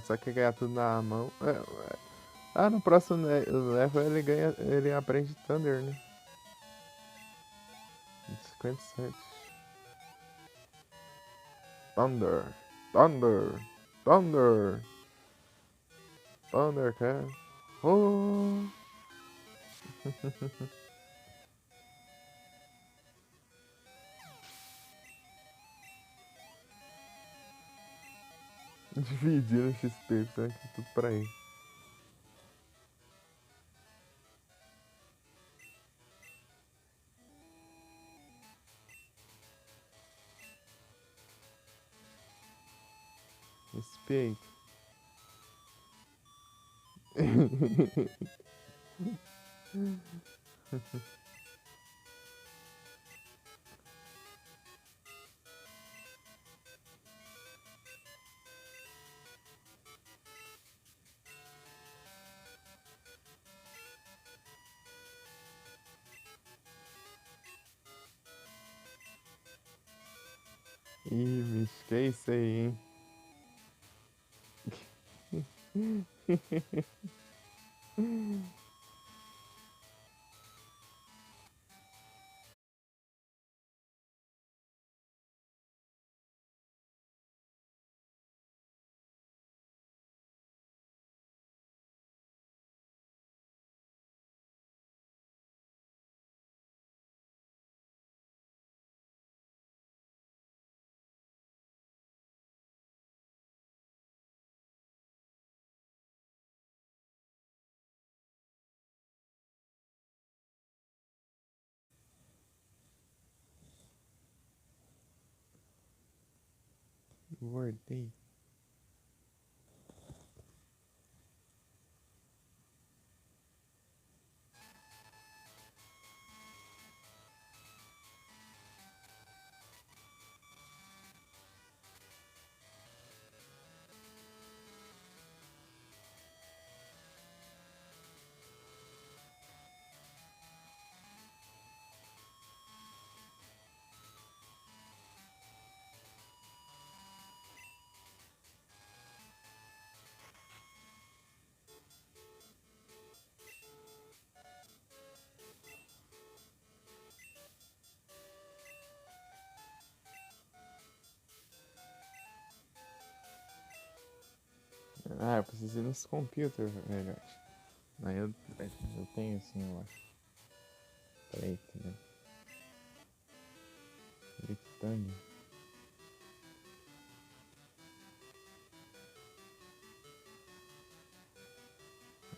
Só que ganhar tudo na mão. Ah, no próximo level ele aprende Thunder, né? 57. Thunder. Thunder. Thunder. Thunder, cara. Oh. Dividindo XP, tá aqui tudo pra ele. Respeito. Ih, bicho, que é isso aí, hein? Voltei. preciso ir nos computers, velho. Mas eu tenho sim, eu acho. Peraí, né? Lictânio.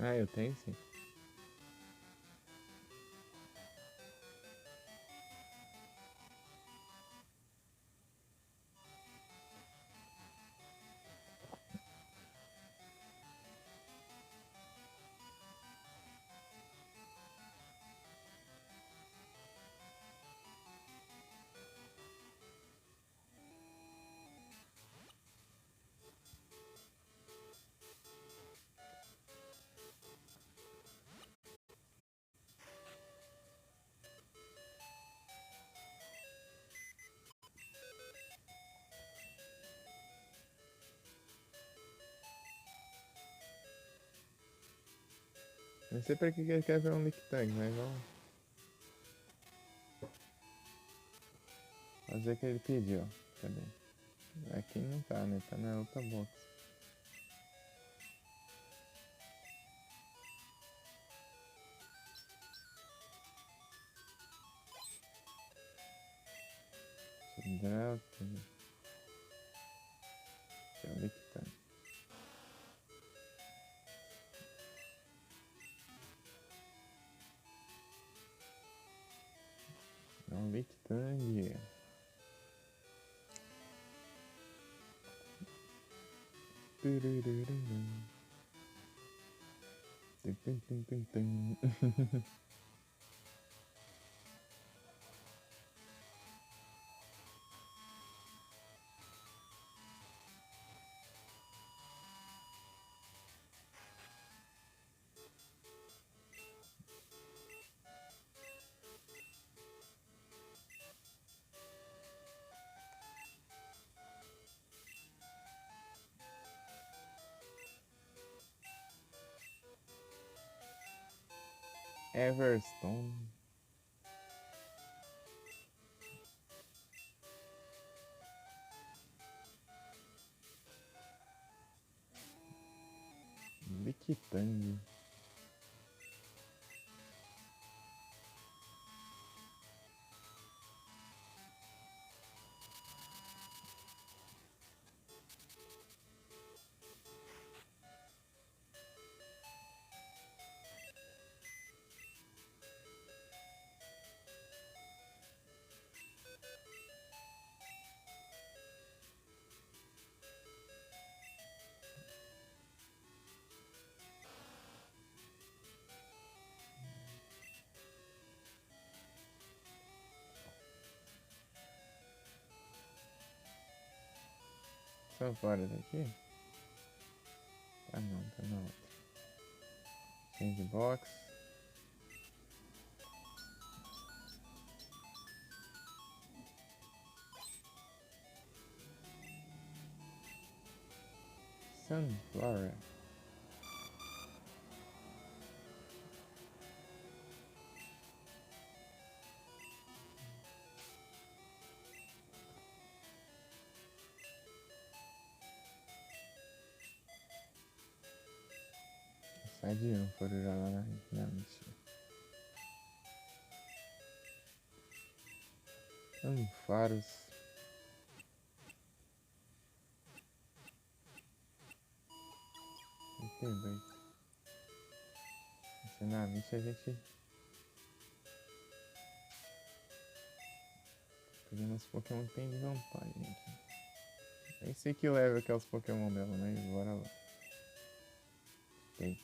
Ah, eu tenho sim. Não sei pra que ele quer ver um Lictang, mas vamos fazer o que ele pediu. Cadê? Aqui não tá, né? Tá na outra box. Delta. Aqui é o Lictang. É um Lictang. Everstone. Lictang. Só fora daqui? Ah não, tá na outra. Change box. Sunflower. Sai de ânfora já lá na mentira. Anfaros. Entendeu? Sinceramente a gente pegando os Pokémon que tem de vantagem aqui. Nem sei que level que é os Pokémon dela, mas bora lá. Tem.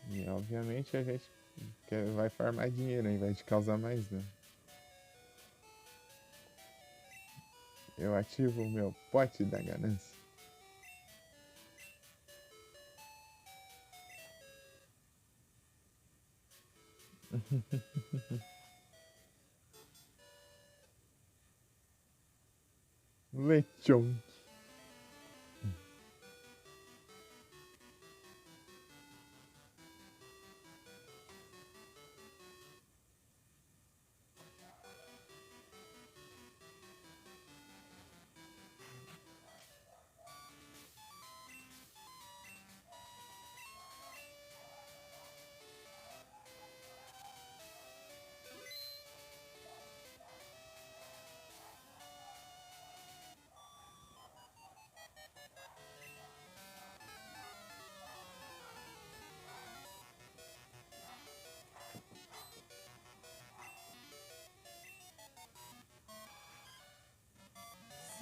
E obviamente a gente vai farmar dinheiro ao invés de causar mais dano. Eu ativo o meu pote da ganância. Lechon.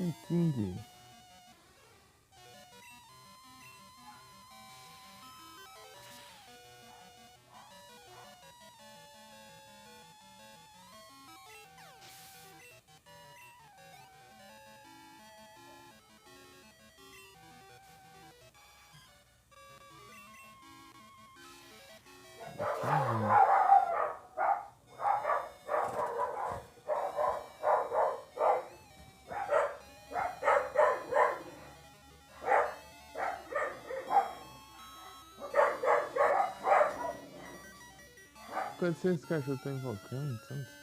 Monkey King. Quantos esse cachorro tá invocando tanto?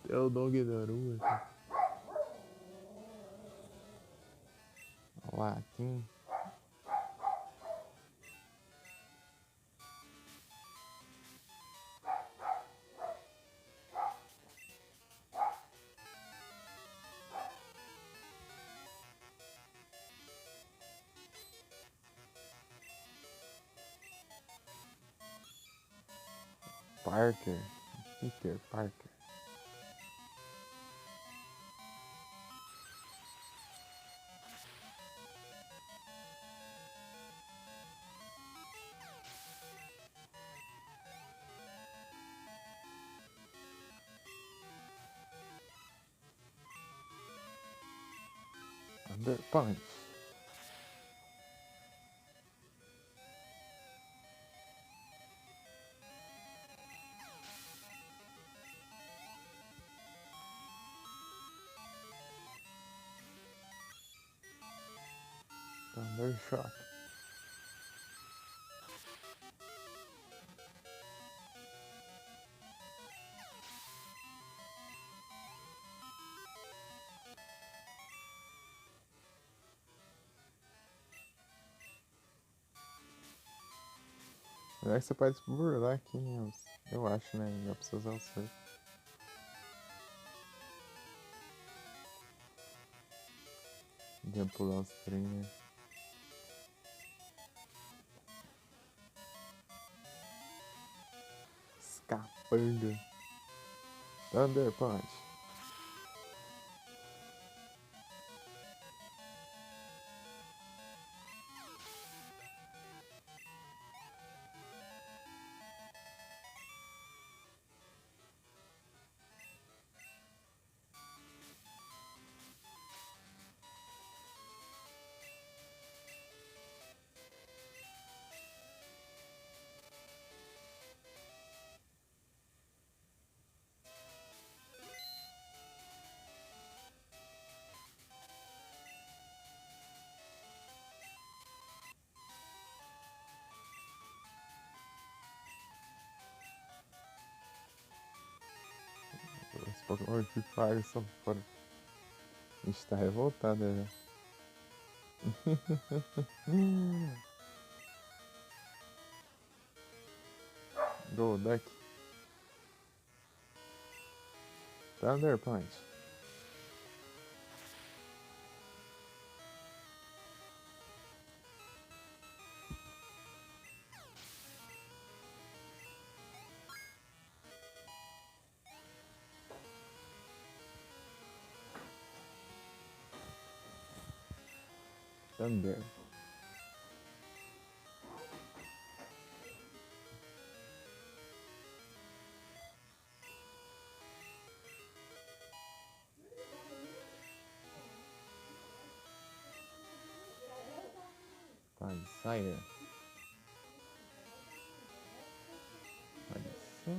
É o dog da rua. Latim. Parker. Peter Parker. Thunder Punch. Thunder Shock. Melhor que você pode burlar aqui, né? Eu acho, né? Dá pra você usar o cerco. Devia pular os trem, né? Escapando. Thunder Punch. Os Pokémon Free Fire são fora. A gente tá revoltado já. Golduck. Thunder Punch. Thunder. Fire. Olha só.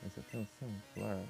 Presta atenção, claro.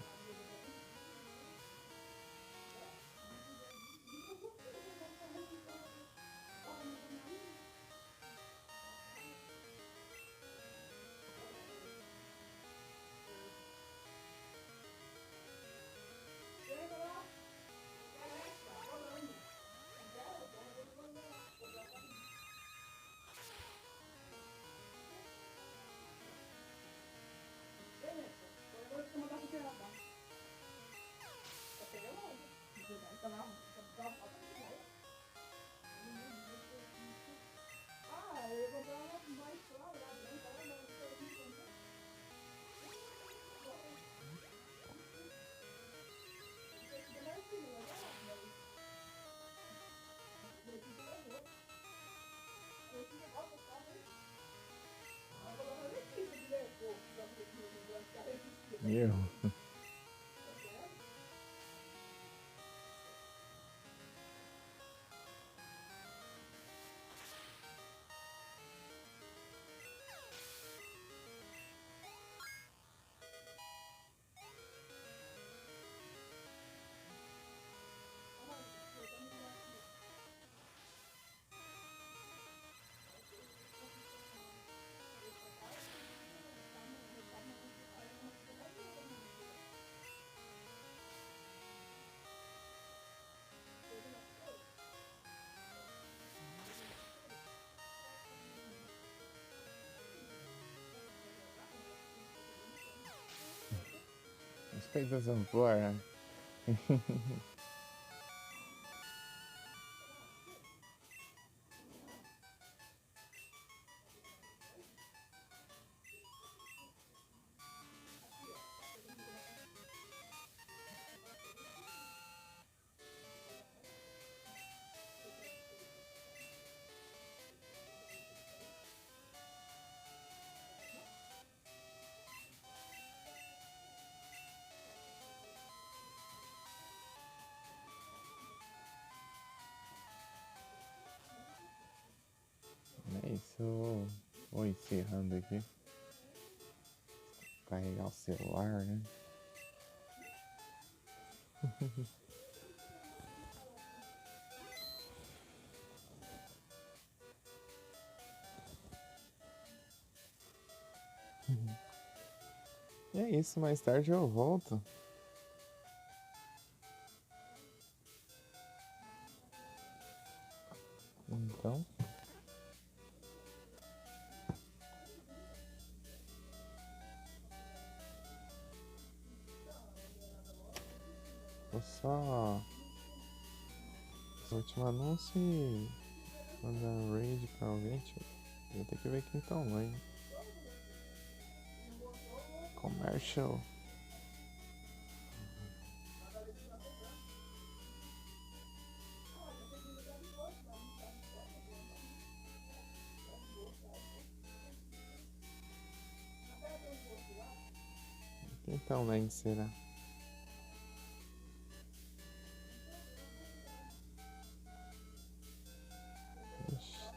Eu. Respeita essa porra. É isso. Vou encerrando aqui. Carregar o celular, né? E é isso, mais tarde eu volto. Então. Vou só. Esse último anúncio e mandar raid pra alguém. Vou ter que ver quem tá online. Commercial. Quem tá online será? Ixi.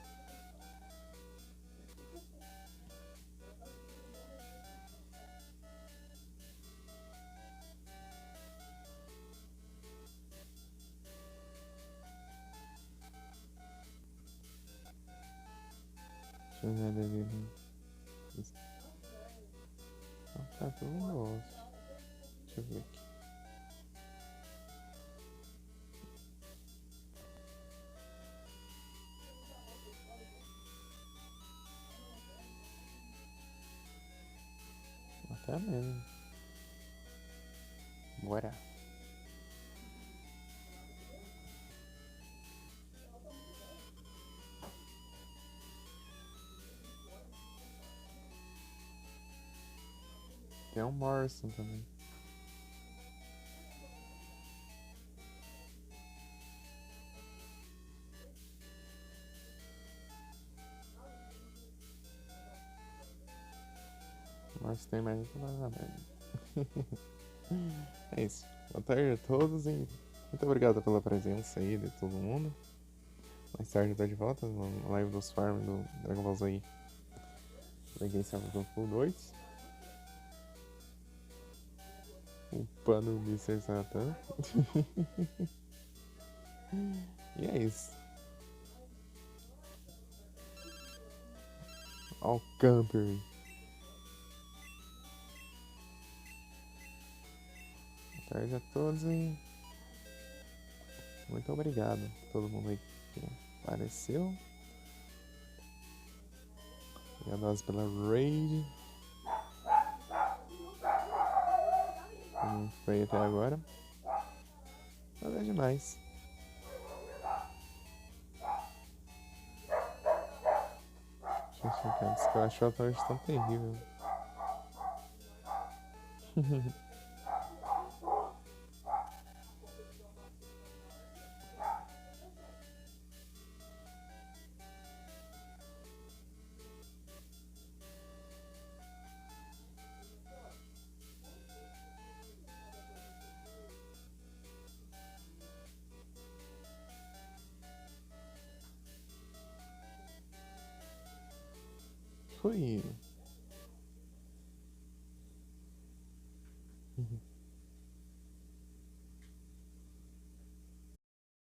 Deixa eu ver ali. Tá tudo novo. Deixa eu ver aqui. Até mesmo. Bora. Tem um Morrison também. Morrison tem mais que nada mesmo. É isso. Boa tarde a todos e muito obrigado pela presença aí de todo mundo. Mais tarde eu tô de volta na live dos farms do Dragon Ball Z. Peguei Samurai Full 2. Upando o Mr. Satan. E é isso. Ó o camper. Boa tarde a todos e muito obrigado a todo mundo aí que apareceu. Obrigado pela raid. Como foi até agora. Nada demais. Deixa eu checar. Diz que eu acho o atual tão terrível. foi